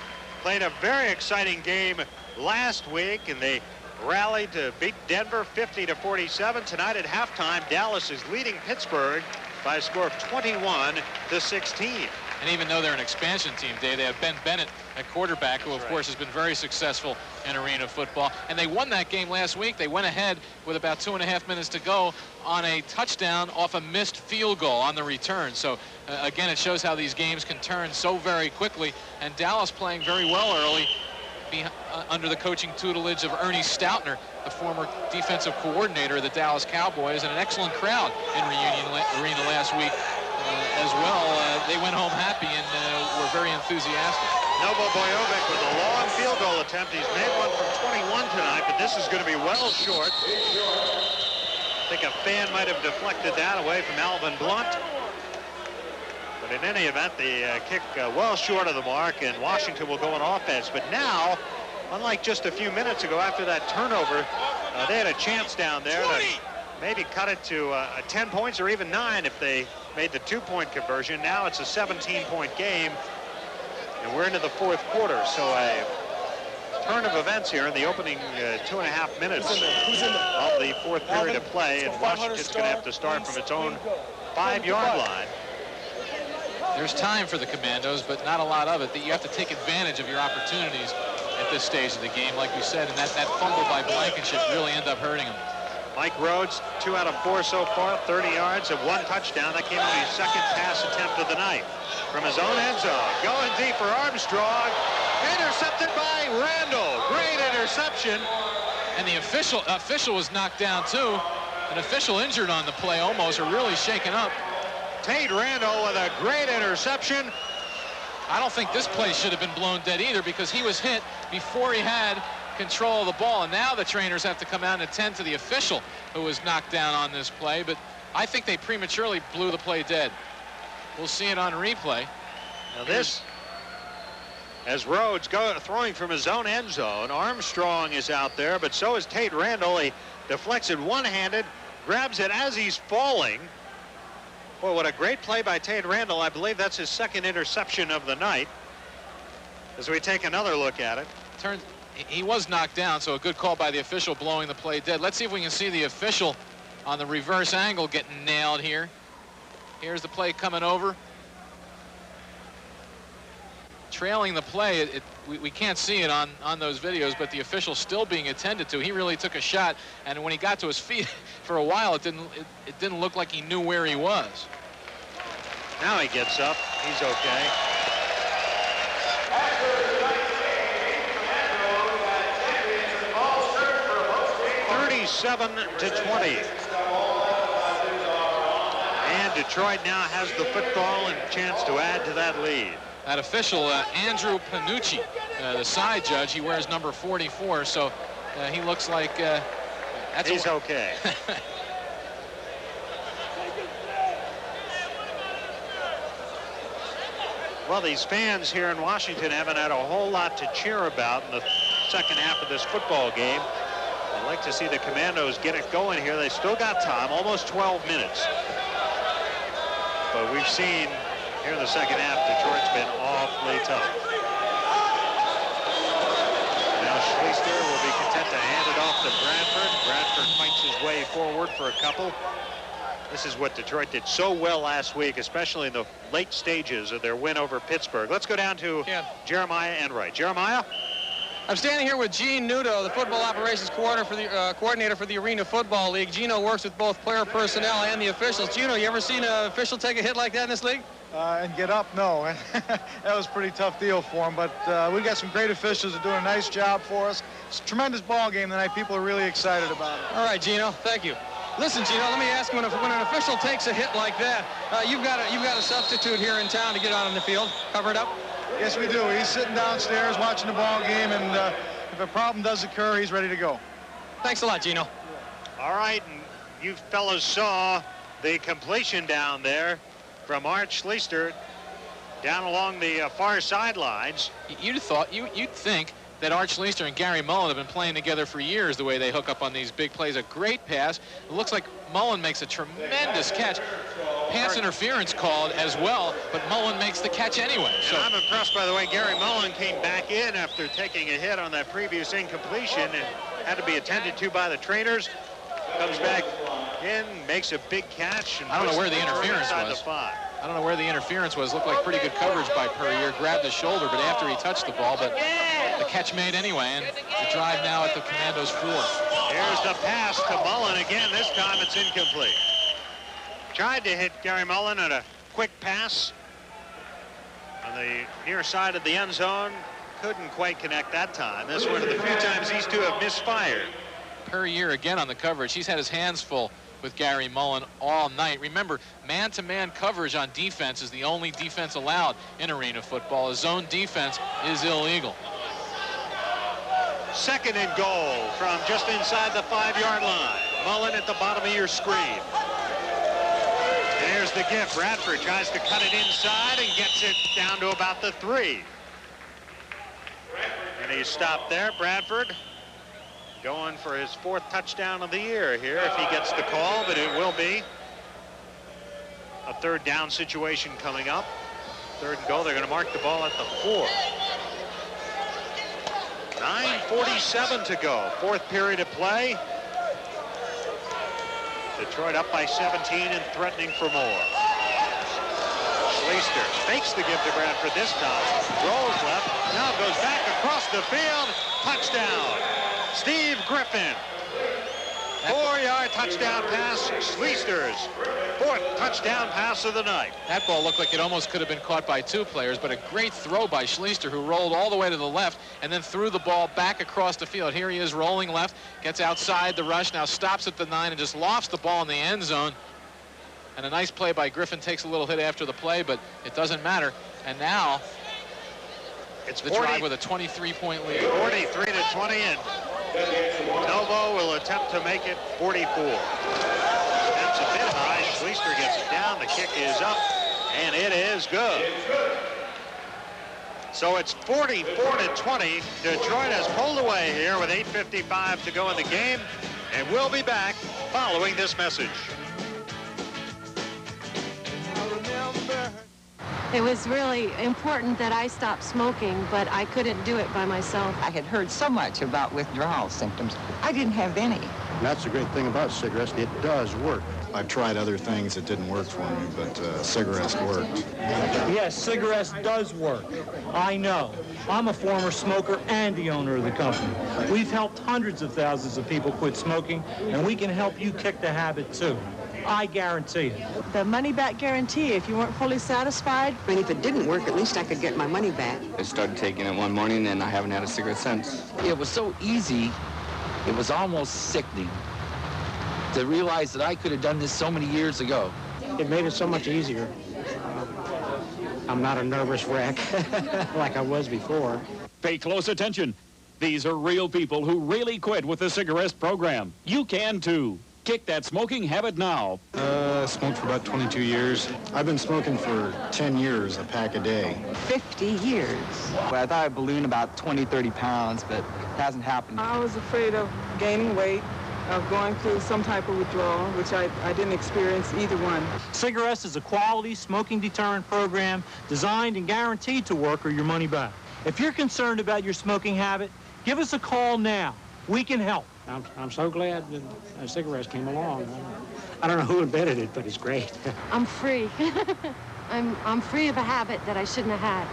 played a very exciting game last week, and they rallied to beat Denver 50-47. Tonight at halftime, Dallas is leading Pittsburgh by a score of 21-16. And even though they're an expansion team, Dave, they have Ben Bennett at quarterback, who, of course, has been very successful in arena football. And they won that game last week. They went ahead with about 2.5 minutes to go on a touchdown off a missed field goal on the return. So, again, it shows how these games can turn so very quickly. And Dallas playing very well early under the coaching tutelage of Ernie Stoutner, the former defensive coordinator of the Dallas Cowboys, and an excellent crowd in Reunion Arena last week. As well, they went home happy and were very enthusiastic. Noble Bojovic with a long field goal attempt. He's made one from 21 tonight, but this is going to be well short. I think a fan might have deflected that away from Alvin Blunt. But But in any event, the kick well short of the mark, and Washington will go on offense. But now, unlike just a few minutes ago after that turnover, they had a chance down there to maybe cut it to 10 points or even 9 if they made the 2-point conversion. Now it's a 17-point game, and we're into the 4th quarter. So a turn of events here in the opening 2.5 minutes of the 4th period of play, and Washington's going to have to start from its own 5-yard line. There's time for the Commandos, but not a lot of it. That you have to take advantage of your opportunities at this stage of the game, like we said, and that fumble by Blankenship really ended up hurting him. Mike Rhodes, 2 out of 4 so far, 30 yards and 1 touchdown. That came on his 2nd pass attempt of the night. From his own end zone, going deep for Armstrong. Intercepted by Randall. Great interception. And the official was knocked down too. An official injured on the play almost, or really shaken up. Tate Randall with a great interception. I don't think this play should have been blown dead either, because he was hit before he had control of the ball, and now the trainers have to come out and attend to the official who was knocked down on this play. But I think they prematurely blew the play dead. We'll see it on replay. Now this, as Rhodes throwing from his own end zone, Armstrong is out there, but so is Tate Randall. He deflects it one-handed, grabs it as he's falling. Boy, what a great play by Tate Randall. I believe that's his 2nd interception of the night. As we take another look at it. He was knocked down, so a good call by the official blowing the play dead. Let's see if we can see the official on the reverse angle getting nailed here. Here's the play coming over. Trailing the play, we can't see it on those videos, but the official still being attended to. He really took a shot, and when he got to his feet, for a while, it didn't look like he knew where he was. Now he gets up. He's okay. (37-20). And Detroit now has the football and a chance to add to that lead. That official, Andrew Panucci, the side judge, he wears number 44, so he looks like he's okay. Well, these fans here in Washington haven't had a whole lot to cheer about in the 2nd half of this football game. I'd like to see the Commandos get it going here. They still got time, almost 12 minutes. But we've seen here in the 2nd half, Detroit's been awfully tough. Now Schleister will be content to hand it off to Bradford. Bradford fights his way forward for a couple. This is what Detroit did so well last week, especially in the late stages of their win over Pittsburgh. Let's go down to Jeremiah Enright. Jeremiah? I'm standing here with Gene Nudo, the football operations coordinator for the Arena Football League. Gino works with both player personnel and the officials. Gino, you ever seen an official take a hit like that in this league? And get up? No. That was a pretty tough deal for him. But we got some great officials that are doing a nice job for us. It's a tremendous ball game tonight. People are really excited about it. All right, Gino. Thank you. Listen, Gino, let me ask you, when an official takes a hit like that, you've got a substitute here in town to get out on the field. Cover it up? Yes, we do. He's sitting downstairs watching the ball game, and if a problem does occur, he's ready to go. Thanks a lot, Gino. All right, and you fellas saw the completion down there from Art Schleister down along the far sidelines. You'd think that Art Schleister and Gary Mullen have been playing together for years, the way they hook up on these big plays. A great pass. It looks like Mullen makes a tremendous catch. Pass interference called as well, but Mullen makes the catch anyway. So I'm impressed, by the way. Gary Mullen came back in after taking a hit on that previous incompletion and had to be attended to by the trainers. Comes back in, makes a big catch. And I don't know where the interference was. I don't know where the interference was. Looked like pretty good coverage by Puryear. Grabbed his shoulder, but after he touched the ball, but the catch made anyway, and the drive now at the Commandos 4. Here's the pass to Mullen again. This time it's incomplete. Tried to hit Gary Mullen at a quick pass on the near side of the end zone. Couldn't quite connect that time. This one of the few times these two have misfired. Puryear again on the coverage. He's had his hands full with Gary Mullen all night. Remember, man-to-man coverage on defense is the only defense allowed in arena football. A zone defense is illegal. 2nd and goal from just inside the 5-yard line. Mullen at the bottom of your screen. And Here's the gift. Bradford tries to cut it inside and gets it down to about the 3. And he's stopped there. Bradford going for his 4th touchdown of the year here if he gets the call, but it will be a 3rd down situation coming up. 3rd and goal. They're going to mark the ball at the 4. 9:47 to go. 4th period of play. Detroit up by 17 and threatening for more. Schleister fakes the give to Bradford this time. Rolls left. Now goes back across the field. Touchdown. Steve Griffin. 4-yard touchdown pass. Schleister's 4th touchdown pass of the night. That ball looked like it almost could have been caught by 2 players, but a great throw by Schleister, who rolled all the way to the left and then threw the ball back across the field. Here he is rolling left, gets outside the rush, now stops at the 9 and just lofts the ball in the end zone. And a nice play by Griffin. Takes a little hit after the play, but it doesn't matter. And now it's the drive with a 23-point lead. 43 to 20, and Novo will attempt to make it 44. That's a bit high. Schleister gets it down. The kick is up, and it is good. So it's 44 to 20. Detroit has pulled away here with 8:55 to go in the game, and we'll be back following this message. It was really important that I stop smoking, but I couldn't do it by myself. I had heard so much about withdrawal symptoms. I didn't have any. That's the great thing about cigarettes. It does work. I've tried other things that didn't work for me, but cigarettes worked. Yes, cigarettes does work. I know. I'm a former smoker and the owner of the company. We've helped hundreds of thousands of people quit smoking, and we can help you kick the habit too. I guarantee it. The money-back guarantee, if you weren't fully satisfied. And if it didn't work, at least I could get my money back. I started taking it one morning, and I haven't had a cigarette since. It was so easy, it was almost sickening to realize that I could have done this so many years ago. It made it so much easier. I'm not a nervous wreck like I was before. Pay close attention. These are real people who really quit with the cigarette program. You can too. Kick that smoking habit now. Smoked for about 22 years. I've been smoking for 10 years, a pack a day. 50 years. Well, I thought I'd balloon about 20, 30 pounds, but it hasn't happened. I was afraid of gaining weight, of going through some type of withdrawal, which I didn't experience either one. Cigarettes is a quality smoking deterrent program designed and guaranteed to work or your money back. If you're concerned about your smoking habit, give us a call now. We can help. I'm so glad that cigarettes came along. I don't know who invented it, but it's great. I'm free. I'm free of a habit that I shouldn't have had.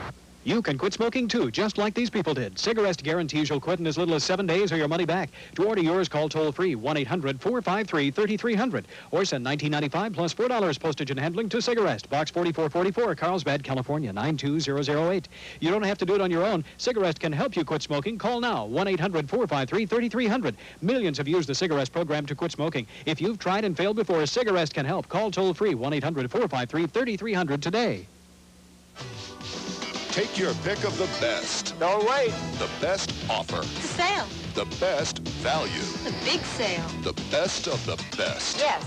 You can quit smoking too, just like these people did. Cigarette guarantees you'll quit in as little as 7 days or your money back. To order yours, call toll-free 1-800-453-3300 or send $19.95 plus $4 postage and handling to Cigarette, Box 4444, Carlsbad, California, 92008. You don't have to do it on your own. Cigarette can help you quit smoking. Call now, 1-800-453-3300. Millions have used the Cigarette program to quit smoking. If you've tried and failed before, Cigarette can help. Call toll-free 1-800-453-3300 today. Take your pick of the best. Don't wait. The best offer. It's a sale. The best value. The big sale. The best of the best. Yes.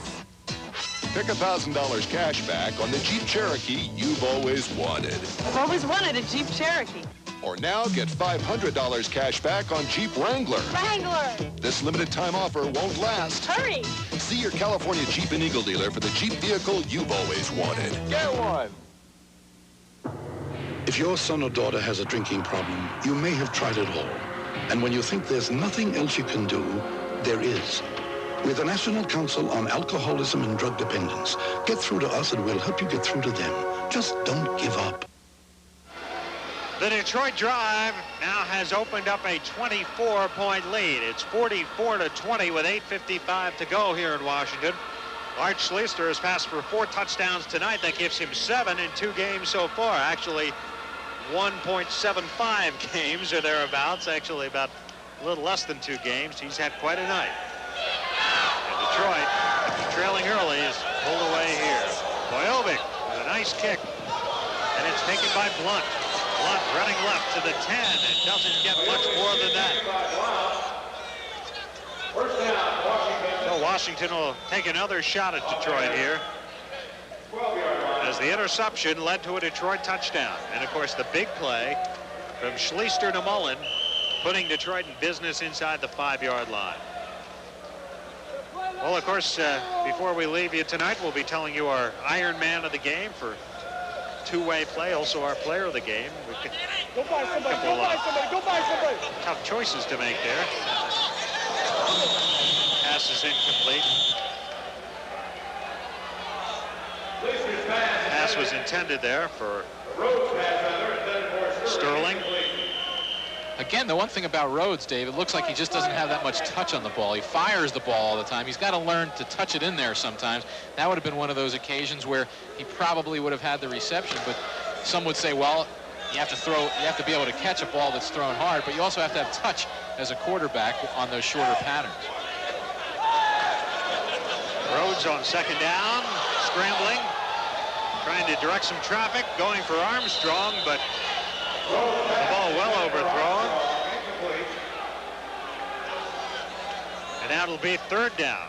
Pick $1,000 cash back on the Jeep Cherokee you've always wanted. I've always wanted a Jeep Cherokee. Or now get $500 cash back on Jeep Wrangler. Wrangler! This limited time offer won't last. Hurry! See your California Jeep and Eagle dealer for the Jeep vehicle you've always wanted. Get one! If your son or daughter has a drinking problem, you may have tried it all. And when you think there's nothing else you can do, there is. With the National Council on Alcoholism and Drug Dependence, get through to us and we'll help you get through to them. Just don't give up. The Detroit Drive now has opened up a 24-point lead. It's 44 to 20 with 8:55 to go here in Washington. Art Schleister has passed for 4 touchdowns tonight. That gives him 7 in 2 games so far. Actually, 1.75 games or thereabouts. Actually, about a little less than 2 games. He's had quite a night. And Detroit, after trailing early, is pulled away here. Bojovic with a nice kick. And it's taken by Blunt. Blunt running left to the 10 and doesn't get much more than that. So Washington will take another shot at Detroit here. as the interception led to a Detroit touchdown. And, of course, the big play from Schleister to Mullen, putting Detroit in business inside the 5-yard line. Well, of course, before we leave you tonight, we'll be telling you our Iron Man of the game for two-way play, also our player of the game. Go buy somebody, go buy somebody, go buy somebody. Tough choices to make there. Pass is incomplete. Pass was intended there for Sterling. Again, the one thing about Rhodes, Dave, it looks like he just doesn't have that much touch on the ball. He fires the ball all the time. He's got to learn to touch it in there sometimes. That would have been one of those occasions where he probably would have had the reception, but some would say, well, you have to be able to catch a ball that's thrown hard, but you also have to have touch as a quarterback on those shorter patterns. Rhodes on second down, scrambling, trying to direct some traffic, going for Armstrong, but the ball well overthrown. And now it'll be third down.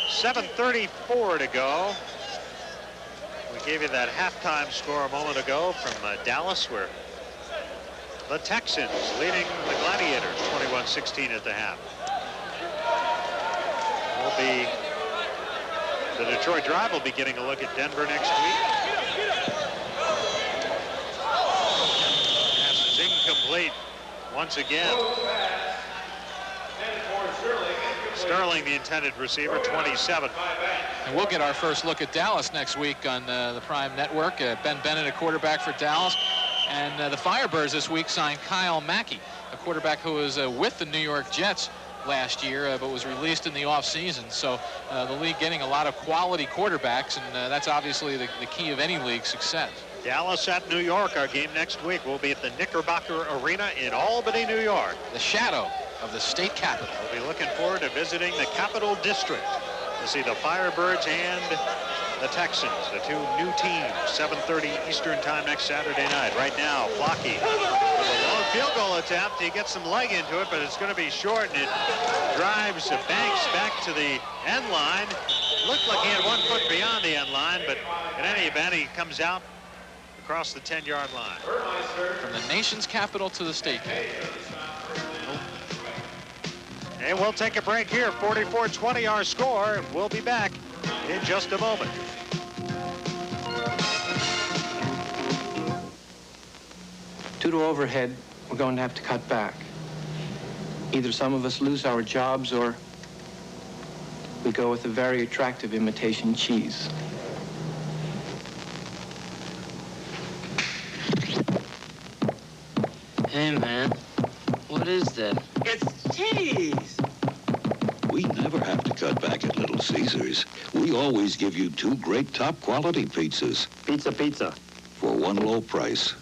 .7:34 to go. We gave you that halftime score a moment ago from Dallas, where the Texans leading the Gladiators 21-16 at the half. The Detroit Drive will be getting a look at Denver next week. Pass is incomplete once again. Sterling, the intended receiver, 27. And we'll get our first look at Dallas next week on the Prime Network. Ben Bennett, a quarterback for Dallas. And the Firebirds this week signed Kyle Mackey, a quarterback who was with the New York Jets last year, but was released in the offseason. So the league getting a lot of quality quarterbacks, and that's obviously the key of any league's success. Dallas at New York. Our game next week will be at the Knickerbocker Arena in Albany, New York. The shadow of the state capital. We'll be looking forward to visiting the Capital District to see the Firebirds and the Texans, the two new teams. 7:30 Eastern time next Saturday night. Right now, Flocky with a long field goal attempt. He gets some leg into it, but it's going to be short, and it drives Banks back to the end line. Looked like he had 1 foot beyond the end line, but in any event, he comes out across the 10-yard line. From the nation's capital to the state capital. And we'll take a break here. 44-20 our score. We'll be back in just a moment. Due to overhead, we're going to have to cut back. Either some of us lose our jobs or we go with a very attractive imitation cheese. Hey, man, what is that? It's cheese! We never have to cut back at Little Caesars. We always give you 2 great top-quality pizzas. Pizza, pizza. For 1 low price.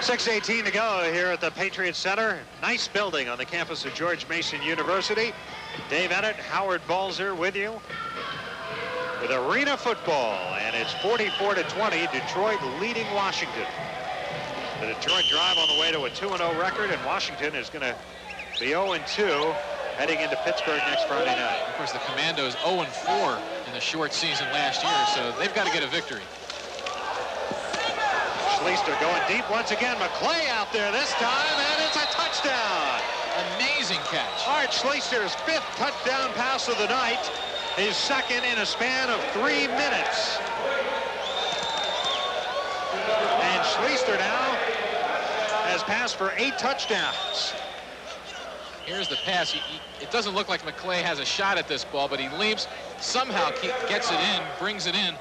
6:18 to go here at the Patriot Center. Nice building on the campus of George Mason University. Dave Ennett, Howard Balzer with you with Arena Football, and it's 44-20, Detroit leading Washington. The Detroit Drive on the way to a 2-0 record, and Washington is going to be 0-2 heading into Pittsburgh next Friday night. Of course, the Commandos 0-4 in the short season last year, so they've got to get a victory. Schleister going deep once again. McClay out there this time, and it's a touchdown. Amazing catch. Art Schleister's 5th touchdown pass of the night. His 2nd in a span of 3 minutes. And Schleister now has passed for 8 touchdowns. Here's the pass. It doesn't look like McClay has a shot at this ball, but he leaps, somehow gets it in, brings it in.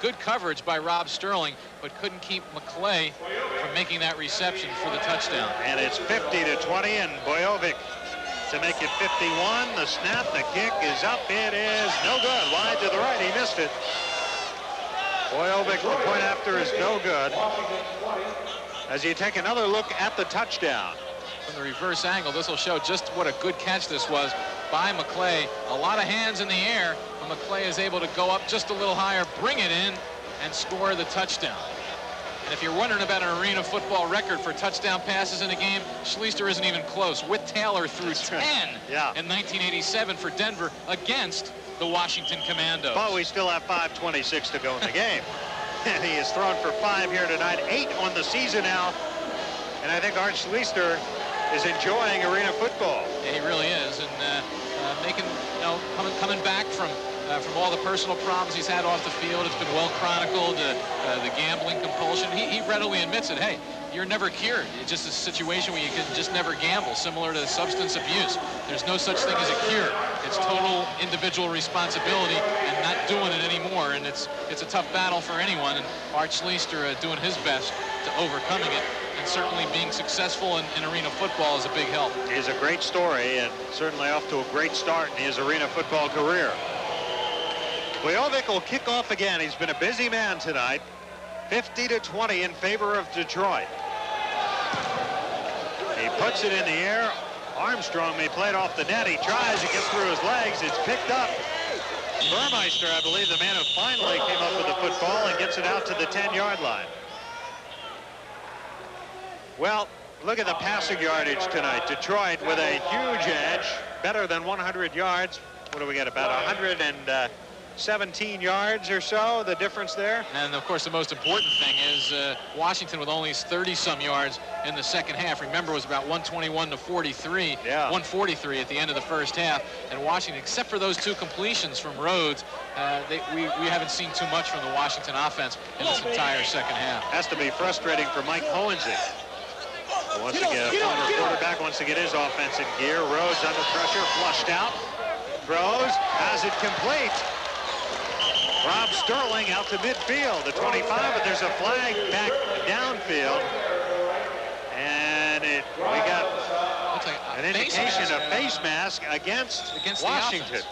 Good coverage by Rob Sterling, but couldn't keep McClay from making that reception for the touchdown. And it's 50-20, and Bojovic to make it 51. The snap, the kick is up. It is no good. Wide to the right. He missed it. Bojovic, the point after, is no good. As you take another look at the touchdown. From the reverse angle, this will show just what a good catch this was by McClay. A lot of hands in the air, but McClay is able to go up just a little higher, bring it in, and score the touchdown. And if you're wondering about an arena football record for touchdown passes in a game, Schleister isn't even close. Whit Taylor threw 10 in 1987 for Denver against the Washington Commandos. But we still have 5:26 to go in the game. And he has thrown for 5 here tonight, 8 on the season now. And I think Art Schleister is enjoying arena football. Yeah, he really is. And making, coming back from all the personal problems he's had off the field. It's been well chronicled, the gambling compulsion. He readily admits it. Hey, you're never cured. It's just a situation where you can just never gamble, similar to substance abuse. There's no such thing as a cure. It's total individual responsibility and not doing it anymore. And it's a tough battle for anyone. And Art Schleister doing his best to overcoming it. And certainly being successful in arena football is a big help. He's a great story and certainly off to a great start in his arena football career. Bojovic will kick off again. He's been a busy man tonight. 50-20 in favor of Detroit. He puts it in the air. Armstrong may play it off the net. He tries. It gets through his legs. It's picked up. Burmeister, I believe, the man who finally came up with the football and gets it out to the 10-yard line. Well, look at the passing yardage tonight. Detroit with a huge edge, better than 100 yards. What do we get, about 117 yards or so, the difference there? And, of course, the most important thing is Washington with only 30-some yards in the second half. Remember, it was about 121-43, 143 at the end of the first half. And Washington, except for those 2 completions from Rhodes, we haven't seen too much from the Washington offense in this entire second half. Has to be frustrating for Mike Hohensee. Wants to get a former quarterback, wants to get his offense in gear. Rhodes under pressure, flushed out. Throws, has it complete. Rob Sterling out to midfield, the 25, but there's a flag back downfield. And we got an indication of face mask against Washington.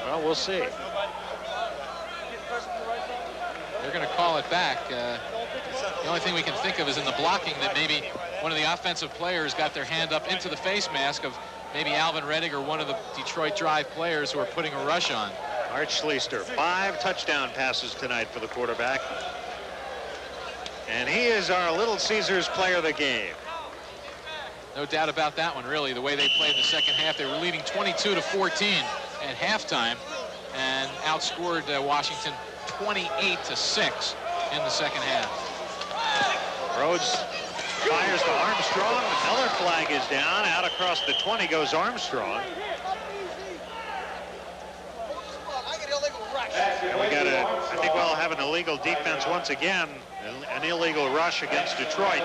Well, we'll see. They're going to call it back. The only thing we can think of is in the blocking that maybe one of the offensive players got their hand up into the face mask of maybe Alvin Reddick or one of the Detroit Drive players who are putting a rush on. Art Schleister, 5 touchdown passes tonight for the quarterback. And he is our Little Caesars player of the game. No doubt about that one, really. The way they played in the second half, they were leading 22-14 at halftime and outscored Washington 28-6 in the second half. Rhodes fires to Armstrong. Another flag is down. Out across the 20 goes Armstrong. And we got I think we'll have an illegal defense once again. An illegal rush against Detroit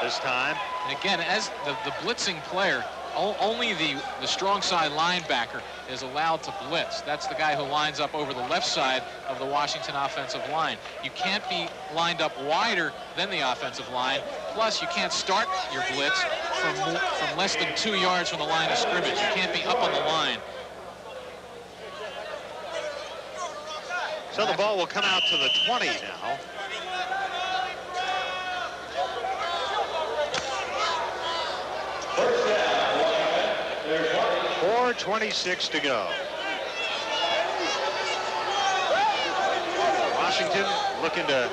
this time. And again, as the blitzing player, only the strong side linebacker is allowed to blitz. That's the guy who lines up over the left side of the Washington offensive line. You can't be lined up wider than the offensive line. Plus, you can't start your blitz from less than 2 yards from the line of scrimmage. You can't be up on the line. So the ball will come out to the 20 now. First down, 4:26 to go. Washington looking to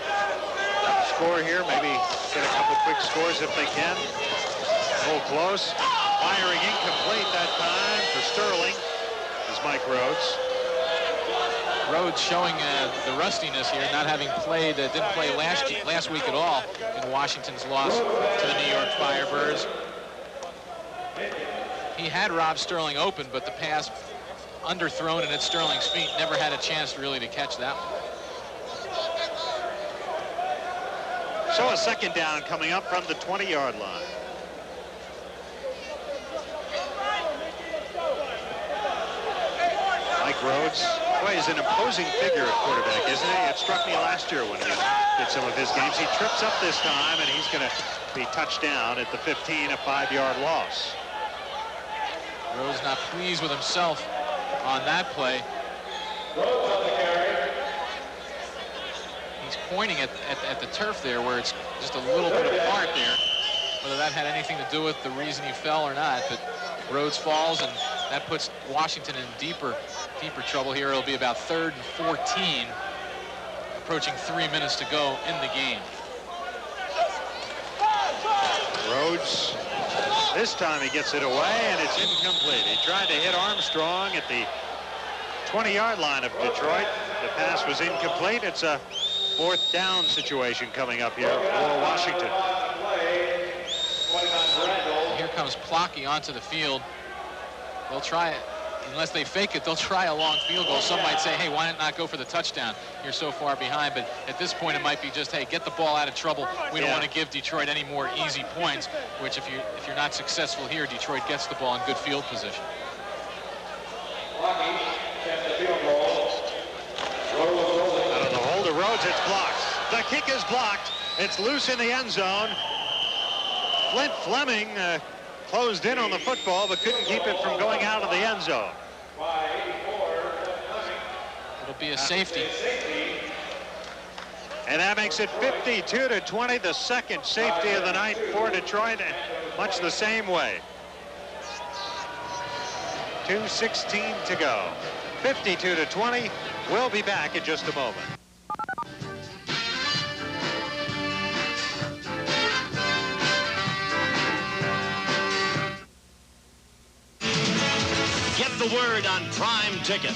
score here, maybe get a couple quick scores if they can. Hold close. Firing incomplete that time for Sterling is Mike Rhodes. Rhodes showing the rustiness here, not having played, didn't play last week at all in Washington's loss to the New York Firebirds. He had Rob Sterling open, but the pass underthrown and at Sterling's feet, never had a chance really to catch that one. So a second down coming up from the 20-yard line. Mike Rhodes, boy, he's an imposing figure at quarterback, isn't he? It struck me last year when we did some of his games. He trips up this time, and he's going to be touched down at the 15, a 5-yard loss. Rhodes not pleased with himself on that play. He's pointing at the turf there where it's just a little bit apart there. Whether that had anything to do with the reason he fell or not, but Rhodes falls, and that puts Washington in deeper trouble here. It'll be about 3rd and 14. approaching 3 minutes to go in the game. Rhodes, this time he gets it away, and it's incomplete. He tried to hit Armstrong at the 20-yard line of Detroit. The pass was incomplete. It's a 4th down situation coming up here for Washington. Here comes Plocky onto the field. They'll try it. Unless they fake it, they'll try a long field goal. Some might say, hey, why not go for the touchdown? You're so far behind. But at this point, it might be just, hey, get the ball out of trouble. We don't want to give Detroit any more easy points, which if you're not successful here, Detroit gets the ball in good field position. Out of the hold of Rhodes, it's blocked. The kick is blocked. It's loose in the end zone. Flint Fleming closed in on the football, but couldn't keep it from going out of the end zone. It'll be a safety. And that makes it 52-20, the second safety of the night for Detroit, much the same way. 2:16 to go. 52-20. We'll be back in just a moment. Get the word on Prime Ticket.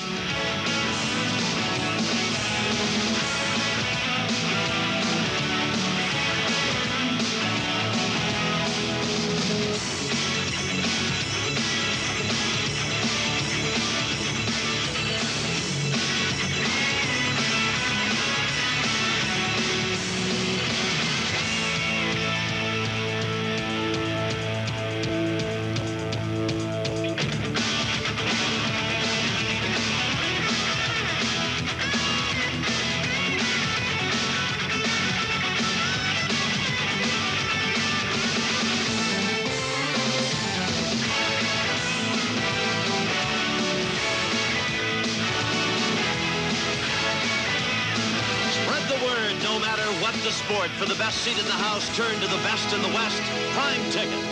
The sport. For the best seat in the house, turn to the best in the West. Prime Ticket.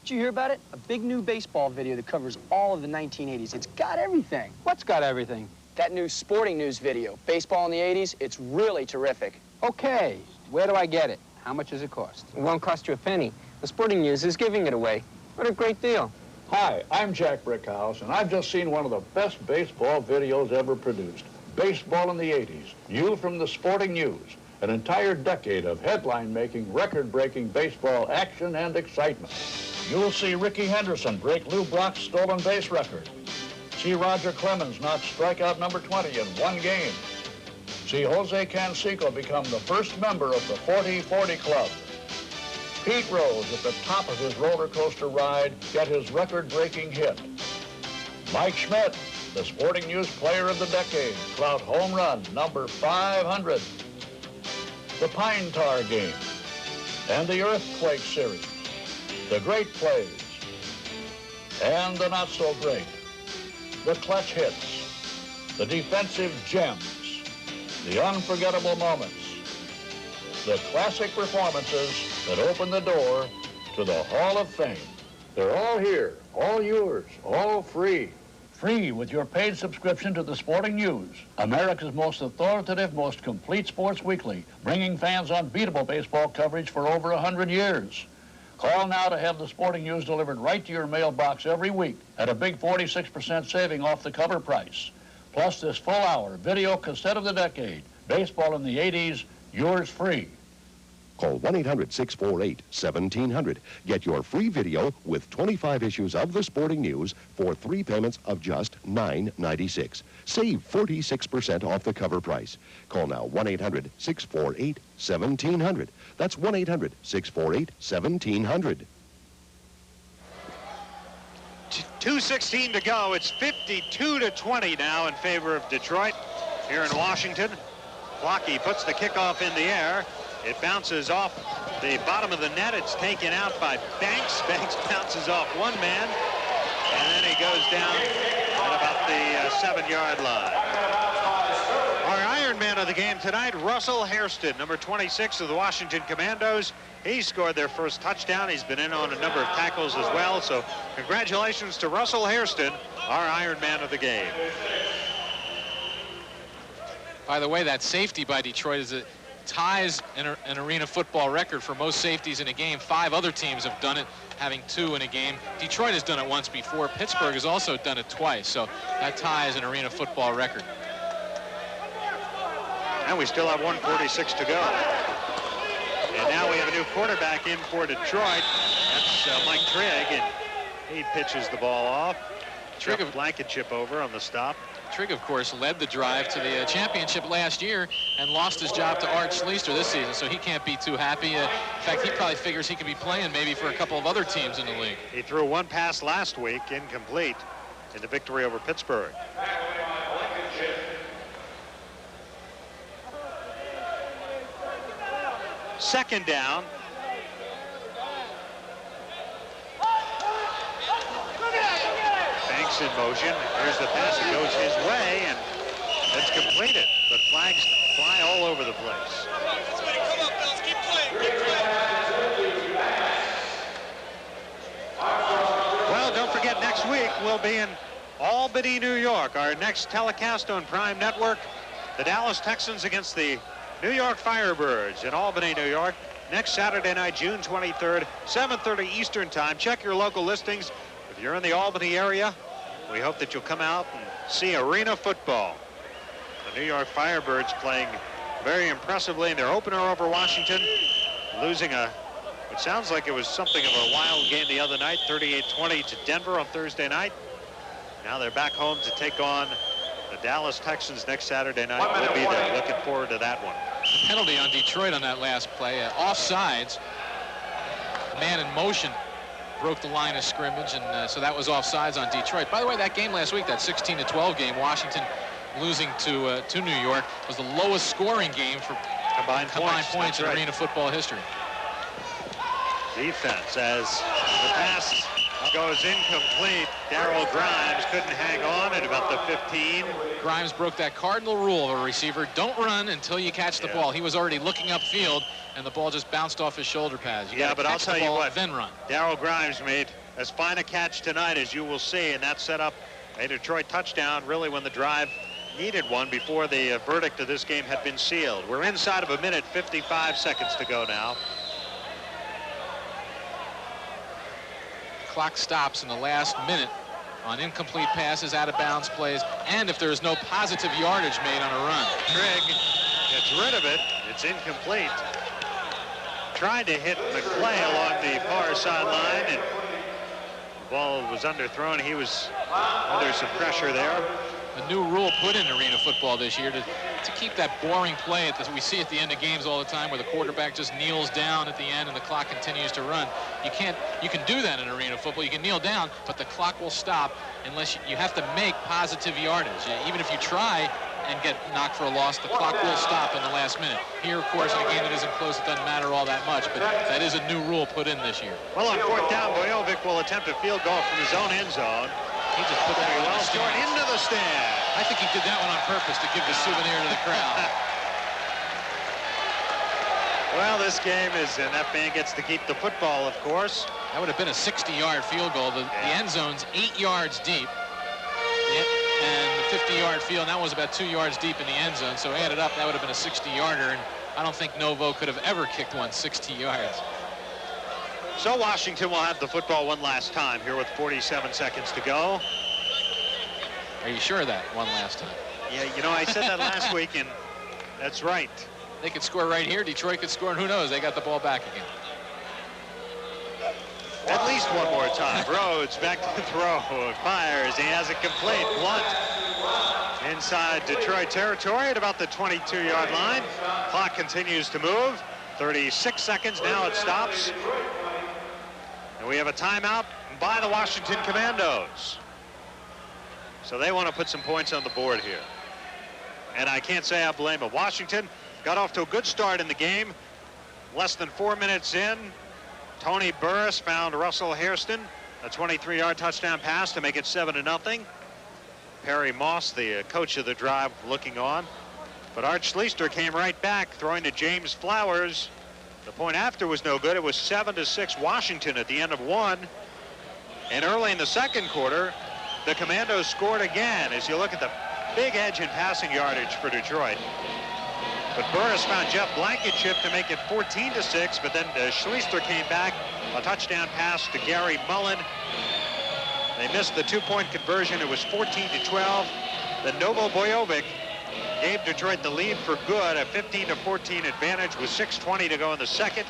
Did you hear about it? A big new baseball video that covers all of the 1980s. It's got everything. What's got everything? That new Sporting News video. Baseball in the 80s, it's really terrific. Okay, where do I get it? How much does it cost? It won't cost you a penny. The Sporting News is giving it away. What a great deal. Hi, I'm Jack Brickhouse, and I've just seen one of the best baseball videos ever produced. Baseball in the 80s, You from the Sporting News, an entire decade of headline-making, record-breaking baseball action and excitement. You'll see Ricky Henderson break Lou Brock's stolen base record. See Roger Clemens knock strikeout number 20 in one game. See Jose Canseco become the first member of the 40-40 Club. Pete Rose, at the top of his roller coaster ride, get his record-breaking hit. Mike Schmidt, the Sporting News Player of the Decade, clout home run number 500. The Pine Tar Game and the Earthquake Series, the Great Plays and the Not So Great, the Clutch Hits, the Defensive Gems, the Unforgettable Moments, the Classic Performances that open the door to the Hall of Fame. They're all here, all yours, all free. Free with your paid subscription to the Sporting News, America's most authoritative, most complete sports weekly, bringing fans unbeatable baseball coverage for over 100 years. Call now to have the Sporting News delivered right to your mailbox every week at a big 46% saving off the cover price. Plus this full-hour video cassette of the decade, Baseball in the 80s, yours free. Call 1-800-648-1700. Get your free video with 25 issues of the Sporting News for 3 payments of just $9.96. Save 46% off the cover price. Call now 1-800-648-1700. That's 1-800-648-1700. 2:16 to go. It's 52-20 now in favor of Detroit here in Washington. Plocky puts the kickoff in the air. It bounces off the bottom of the net. It's taken out by Banks. Banks bounces off one man, and then he goes down at about the 7-yard line. Our Iron Man of the game tonight, Russell Hairston, number 26 of the Washington Commandos. He scored their first touchdown. He's been in on a number of tackles as well. So congratulations to Russell Hairston, our Iron Man of the game. By the way, that safety by Detroit is it ties an arena football record for most safeties in a game. 5 other teams have done it, having 2 in a game. Detroit has done it once before. Pittsburgh has also done it twice, so that ties an arena football record. And we still have 1:46 to go. And now we have a new quarterback in for Detroit. That's Mike Trigg, and he pitches the ball off. Trigg of Blankenship over on the stop. Trigg, of course, led the drive to the championship last year and lost his job to Art Schleister this season, so he can't be too happy. In fact, he probably figures he could be playing maybe for a couple of other teams in the league. He threw 1 pass last week, incomplete, in the victory over Pittsburgh. Second down. Banks in motion. Here's the pass. It goes his way, and it's completed. But flags fly all over the place. Well, don't forget, next week we'll be in Albany, New York. Our next telecast on Prime Network, the Dallas Texans against the New York Firebirds in Albany, New York, next Saturday night, June 23rd, 7:30 Eastern Time. Check your local listings. If you're in the Albany area, we hope that you'll come out and see arena football. The New York Firebirds playing very impressively in their opener over Washington, losing it sounds like it was something of a wild game the other night, 38-20 to Denver on Thursday night. Now they're back home to take on the Dallas Texans next Saturday night. We'll be there. Looking forward to that one. Penalty on Detroit on that last play. Offsides. Man in motion broke the line of scrimmage, and so that was offsides on Detroit. By the way, that game last week, that 16-12 game, Washington losing to New York, was the lowest scoring game for combined points in arena football history. Defense as the pass goes incomplete. Darryl Grimes couldn't hang on at about the 15. Grimes broke that cardinal rule of a receiver: don't run until you catch the ball. He was already looking upfield, and the ball just bounced off his shoulder pads. But I'll tell you what, then run. Darryl Grimes made as fine a catch tonight as you will see, and that set up a Detroit touchdown really when the drive needed one before the verdict of this game had been sealed. We're inside of a minute, 55 seconds to go now. Clock stops in the last minute on incomplete passes, out of bounds plays, and if there is no positive yardage made on a run. Trigg gets rid of it. It's incomplete. Tried to hit McClay along the far sideline, and the ball was underthrown. He was under some pressure there. The new rule put in arena football this year to keep that boring play that we see at the end of games all the time, where the quarterback just kneels down at the end and the clock continues to run. You can do that in arena football. You can kneel down, but the clock will stop unless you have to make positive yardage. Even if you try and get knocked for a loss, the clock will stop in the last minute. Here, of course, in a game that isn't close, it doesn't matter all that much, but that is a new rule put in this year. Well, on 4th down, Bojovic will attempt a field goal from his own end zone. He just put that well short into the stand. I think he did that one on purpose to give the souvenir to the crowd. Well, this game is, and that man gets to keep the football, of course. That would have been a 60-yard field goal. The end zone's 8 yards deep. And the 50-yard field, that was about 2 yards deep in the end zone. So added up, that would have been a 60-yarder. And I don't think Novo could have ever kicked one 60 yards. So Washington will have the football one last time here with 47 seconds to go. Are you sure of that one last time? Yeah, you know, I said that last week, and that's right. They could score right here. Detroit could score, and who knows? They got the ball back again. At least one more time. Rhodes back to the throw. Fires. He has it complete. Blunt inside Detroit territory at about the 22-yard line. Clock continues to move. 36 seconds. Now it stops. And we have a timeout by the Washington Commandos. So they want to put some points on the board here. And I can't say I blame them. Washington got off to a good start in the game. Less than 4 minutes in, Tony Burris found Russell Hairston, a 23-yard touchdown pass to make it 7-0. Perry Moss, the coach of the drive, looking on. But Art Schleister came right back, throwing to James Flowers. The point after was no good. It was 7-6 Washington at the end of one. And early in the second quarter, the Commandos scored again. As you look at the big edge in passing yardage for Detroit. But Burris found Jeff Blankenship to make it 14-6, but then Schleister came back, a touchdown pass to Gary Mullen. They missed the 2-point conversion. It was 14-12. Then Novo Bojovic gave Detroit the lead for good, a 15-14 advantage with 6:20 to go in the second.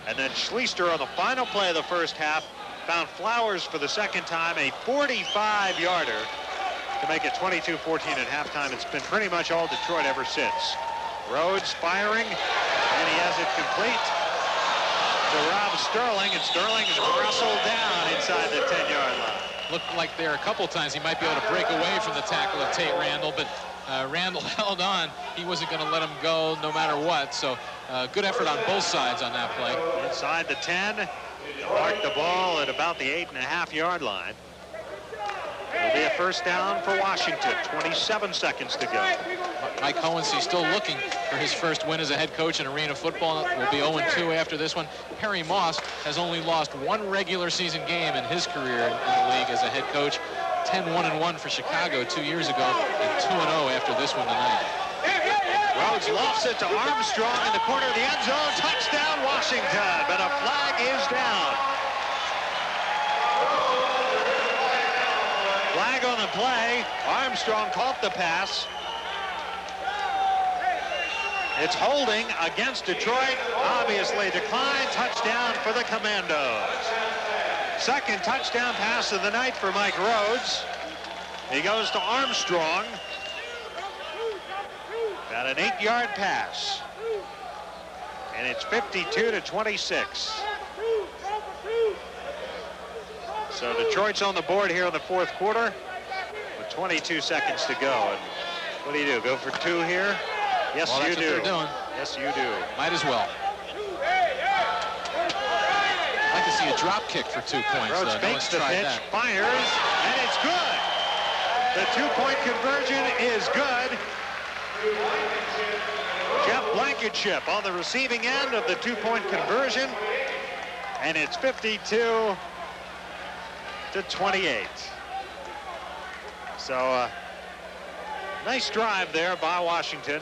And then Schleister on the final play of the first half found Flowers for the second time, a 45-yarder to make it 22-14 at halftime. It's been pretty much all Detroit ever since. Rhodes firing, and he has it complete to Rob Sterling, and Sterling is wrestled down inside the 10-yard line. Looked like there a couple times he might be able to break away from the tackle of Tate Randall, but Randall held on. He wasn't going to let him go no matter what, so good effort on both sides on that play. Inside the 10, mark the ball at about the 8.5-yard line. It'll be a first down for Washington, 27 seconds to go. Mike Hohensee still looking for his first win as a head coach in Arena football. Will be 0-2 after this one. Perry Moss has only lost one regular season game in his career in the league as a head coach. 10-1-1 for Chicago 2 years ago, and 2-0 after this one tonight. Rhodes lofts it to Armstrong in the corner of the end zone. Touchdown, Washington, but a flag is down. Flag on the play. Armstrong caught the pass. It's holding against Detroit. Obviously declined. Touchdown for the Commandos. Second touchdown pass of the night for Mike Rhodes. He goes to Armstrong. Got an 8-yard pass. And it's 52-26. So Detroit's on the board here in the fourth quarter with 22 seconds to go. And what do? Go for 2 here? Yes, well, you that's do. What they're doing. Yes, you do. Might as well. I'd like to see a drop kick for 2 points. Rhodes fakes the pitch, fires, and it's good. The 2-point conversion is good. Jeff Blankenship on the receiving end of the 2-point conversion, and it's 52-28. So nice drive there by Washington.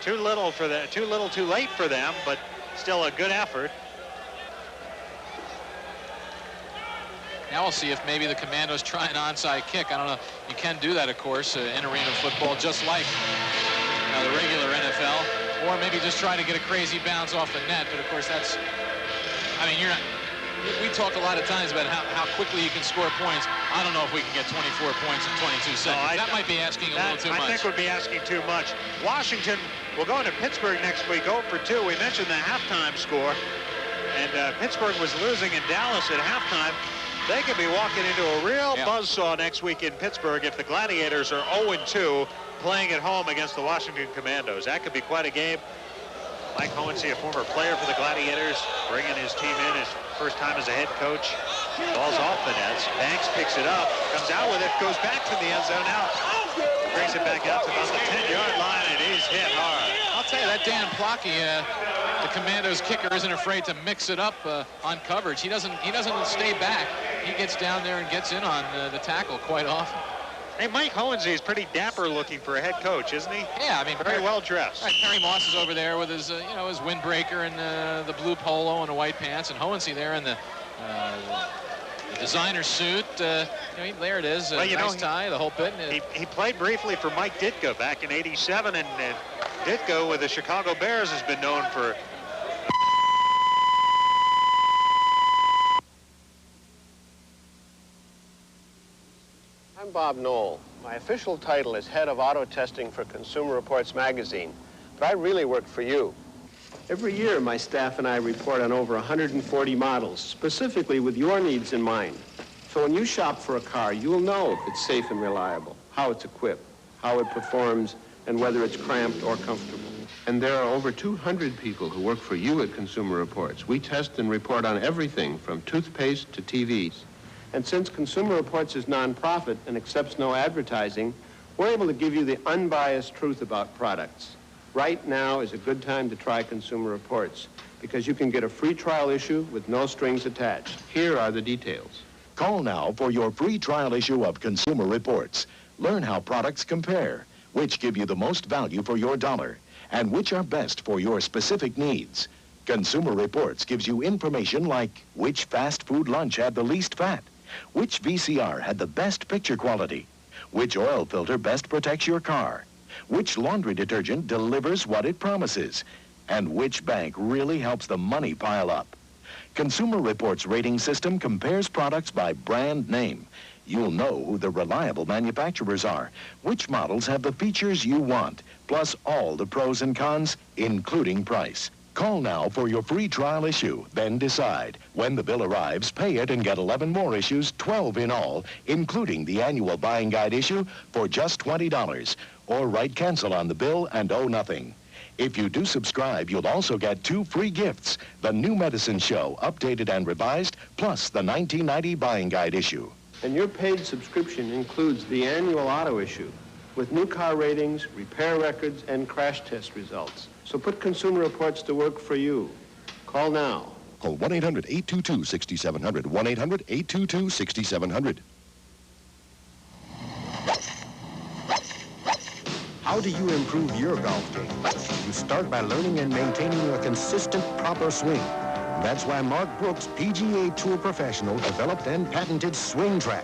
Too little, too late for them, but still a good effort. Now we'll see if maybe the Commandos try an onside kick. I don't know. You can do that, of course, in arena football, just like the regular NFL, or maybe just try to get a crazy bounce off the net. But of course, that's. I mean, you're not. We talk a lot of times about how quickly you can score points. I don't know if we can get 24 points in 22 seconds. That might be asking a little too much. I think would be asking too much. Washington will go into Pittsburgh next week, 0-2. We mentioned the halftime score, and Pittsburgh was losing in Dallas at halftime. They could be walking into a real buzzsaw next week in Pittsburgh if the Gladiators are 0-2 playing at home against the Washington Commandos. That could be quite a game. Mike Hohensee, a former player for the Gladiators, bringing his team in his first time as a head coach. Ball's off the nets. Banks picks it up, comes out with it, goes back to the end zone now. Brings it back out to about the 10-yard line, and he's hit hard. I'll tell you, that Dan Plotke, the Commandos kicker, isn't afraid to mix it up on coverage. He doesn't stay back. He gets down there and gets in on the tackle quite often. Hey, Mike Hohensee is pretty dapper looking for a head coach, isn't he? Yeah, I mean, very well dressed. Right, Perry Moss is over there with his, his windbreaker and the blue polo and the white pants, and Hohensee there in the designer suit. There it is, nice tie, the whole bit. He played briefly for Mike Ditka back in '87, and Ditka with the Chicago Bears has been known for. I'm Bob Knoll. My official title is head of auto testing for Consumer Reports magazine, but I really work for you. Every year, my staff and I report on over 140 models, specifically with your needs in mind. So when you shop for a car, you'll know if it's safe and reliable, how it's equipped, how it performs, and whether it's cramped or comfortable. And there are over 200 people who work for you at Consumer Reports. We test and report on everything from toothpaste to TVs. And since Consumer Reports is nonprofit and accepts no advertising, we're able to give you the unbiased truth about products. Right now is a good time to try Consumer Reports because you can get a free trial issue with no strings attached. Here are the details. Call now for your free trial issue of Consumer Reports. Learn how products compare. which give you the most value for your dollar, and which are best for your specific needs. Consumer Reports gives you information like which fast food lunch had the least fat, which VCR had the best picture quality, which oil filter best protects your car, which laundry detergent delivers what it promises, and which bank really helps the money pile up. Consumer Reports rating system compares products by brand name. You'll know who the reliable manufacturers are, which models have the features you want, plus all the pros and cons, including price. Call now for your free trial issue, then decide. When the bill arrives, pay it and get 11 more issues, 12 in all, including the annual buying guide issue, for just $20. Or write cancel on the bill and owe nothing. If you do subscribe, you'll also get 2 free gifts: the New Medicine Show, updated and revised, plus the 1990 buying guide issue. And your paid subscription includes the annual auto issue with new car ratings, repair records, and crash test results. So put Consumer Reports to work for you. Call now. Call 1-800-822-6700, 1-800-822-6700. How do you improve your golf game? You start by learning and maintaining a consistent, proper swing. That's why Mark Brooks, PGA Tour professional, developed and patented Swing Track.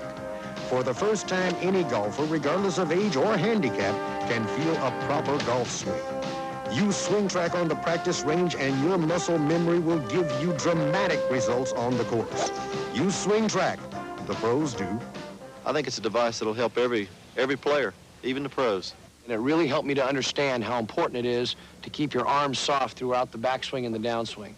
For the first time, any golfer, regardless of age or handicap, can feel a proper golf swing. Use Swing Track on the practice range and your muscle memory will give you dramatic results on the course. Use Swing Track. The pros do. I think it's a device that'll help every player, even the pros. And it really helped me to understand how important it is to keep your arms soft throughout the backswing and the downswing.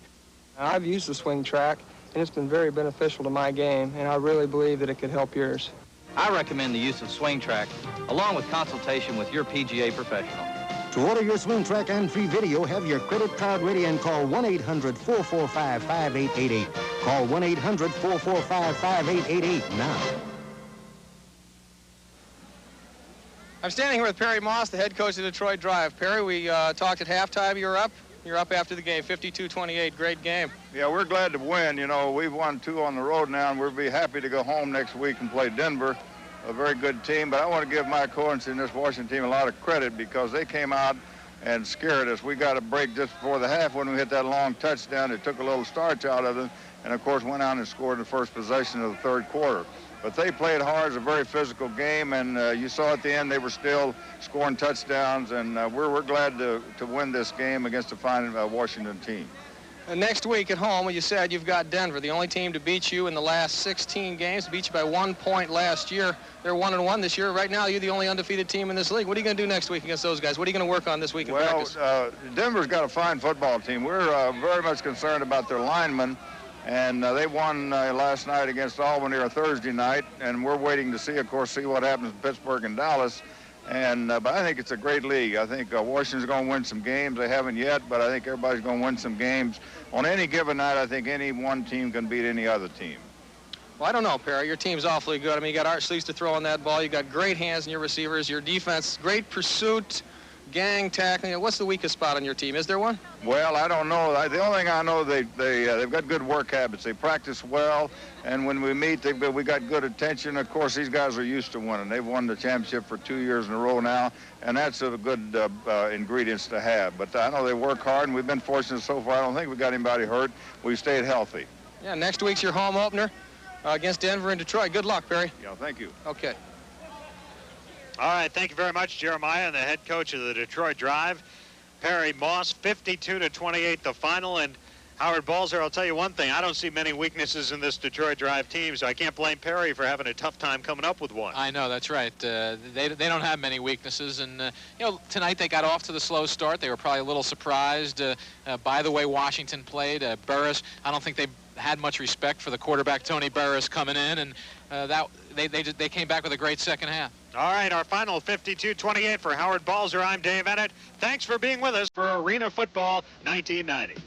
I've used the Swing Track, and it's been very beneficial to my game, and I really believe that it could help yours. I recommend the use of Swing Track, along with consultation with your PGA professional. To order your Swing Track and free video, have your credit card ready and call 1-800-445-5888. Call 1-800-445-5888 now. I'm standing here with Perry Moss, the head coach of Detroit Drive. Perry, we talked at halftime. You're up after the game, 52-28. Great game. Yeah, we're glad to win. You know, we've won 2 on the road now, and we'll be happy to go home next week and play Denver, a very good team. But I want to give Mike Horns and this Washington team a lot of credit because they came out and scared us. We got a break just before the half when we hit that long touchdown. It took a little starch out of them, and, of course, went out and scored the first possession of the third quarter. But they played hard. It's a very physical game, and you saw at the end they were still scoring touchdowns, and we're glad to win this game against a fine Washington team. Next week at home, you said you've got Denver, the only team to beat you in the last 16 games, beat you by 1 point last year. They're 1-1 this year. Right now, you're the only undefeated team in this league. What are you going to do next week against those guys? What are you going to work on this week in practice? Denver's got a fine football team. We're very much concerned about their linemen. And they won last night against Albany or Thursday night, and we're waiting to see what happens in Pittsburgh and Dallas. And but I think it's a great league. I think Washington's going to win some games. They haven't yet, but I think everybody's going to win some games. On any given night, I think any one team can beat any other team. Well, I don't know, Perry. Your team's awfully good. I mean, you got Art Sleeves to throw on that ball. You got great hands in your receivers. Your defense, great pursuit. Gang tackling. What's the weakest spot on your team? Is there one? Well, I don't know. The only thing I know, they've got good work habits. They practice well, and when we meet, we got good attention. Of course, these guys are used to winning. They've won the championship for 2 years in a row now, and that's a good ingredients to have. But I know they work hard, and we've been fortunate so far. I don't think we got anybody hurt. We've stayed healthy. Yeah, next week's your home opener against Denver and Detroit. Good luck, Perry. Yeah, thank you. Okay. All right, thank you very much, Jeremiah, and the head coach of the Detroit Drive, Perry Moss. 52-28 the final. And Howard Balzer, I'll tell you one thing, I don't see many weaknesses in this Detroit Drive team, so I can't blame Perry for having a tough time coming up with one. I know, that's right. They don't have many weaknesses, and tonight they got off to the slow start. They were probably a little surprised by the way Washington played. Burris, I don't think they had much respect for the quarterback Tony Burris coming in, and they came back with a great second half. All right, our final 52-28 for Howard Balzer. I'm Dave Ennett. Thanks for being with us for Arena Football 1990.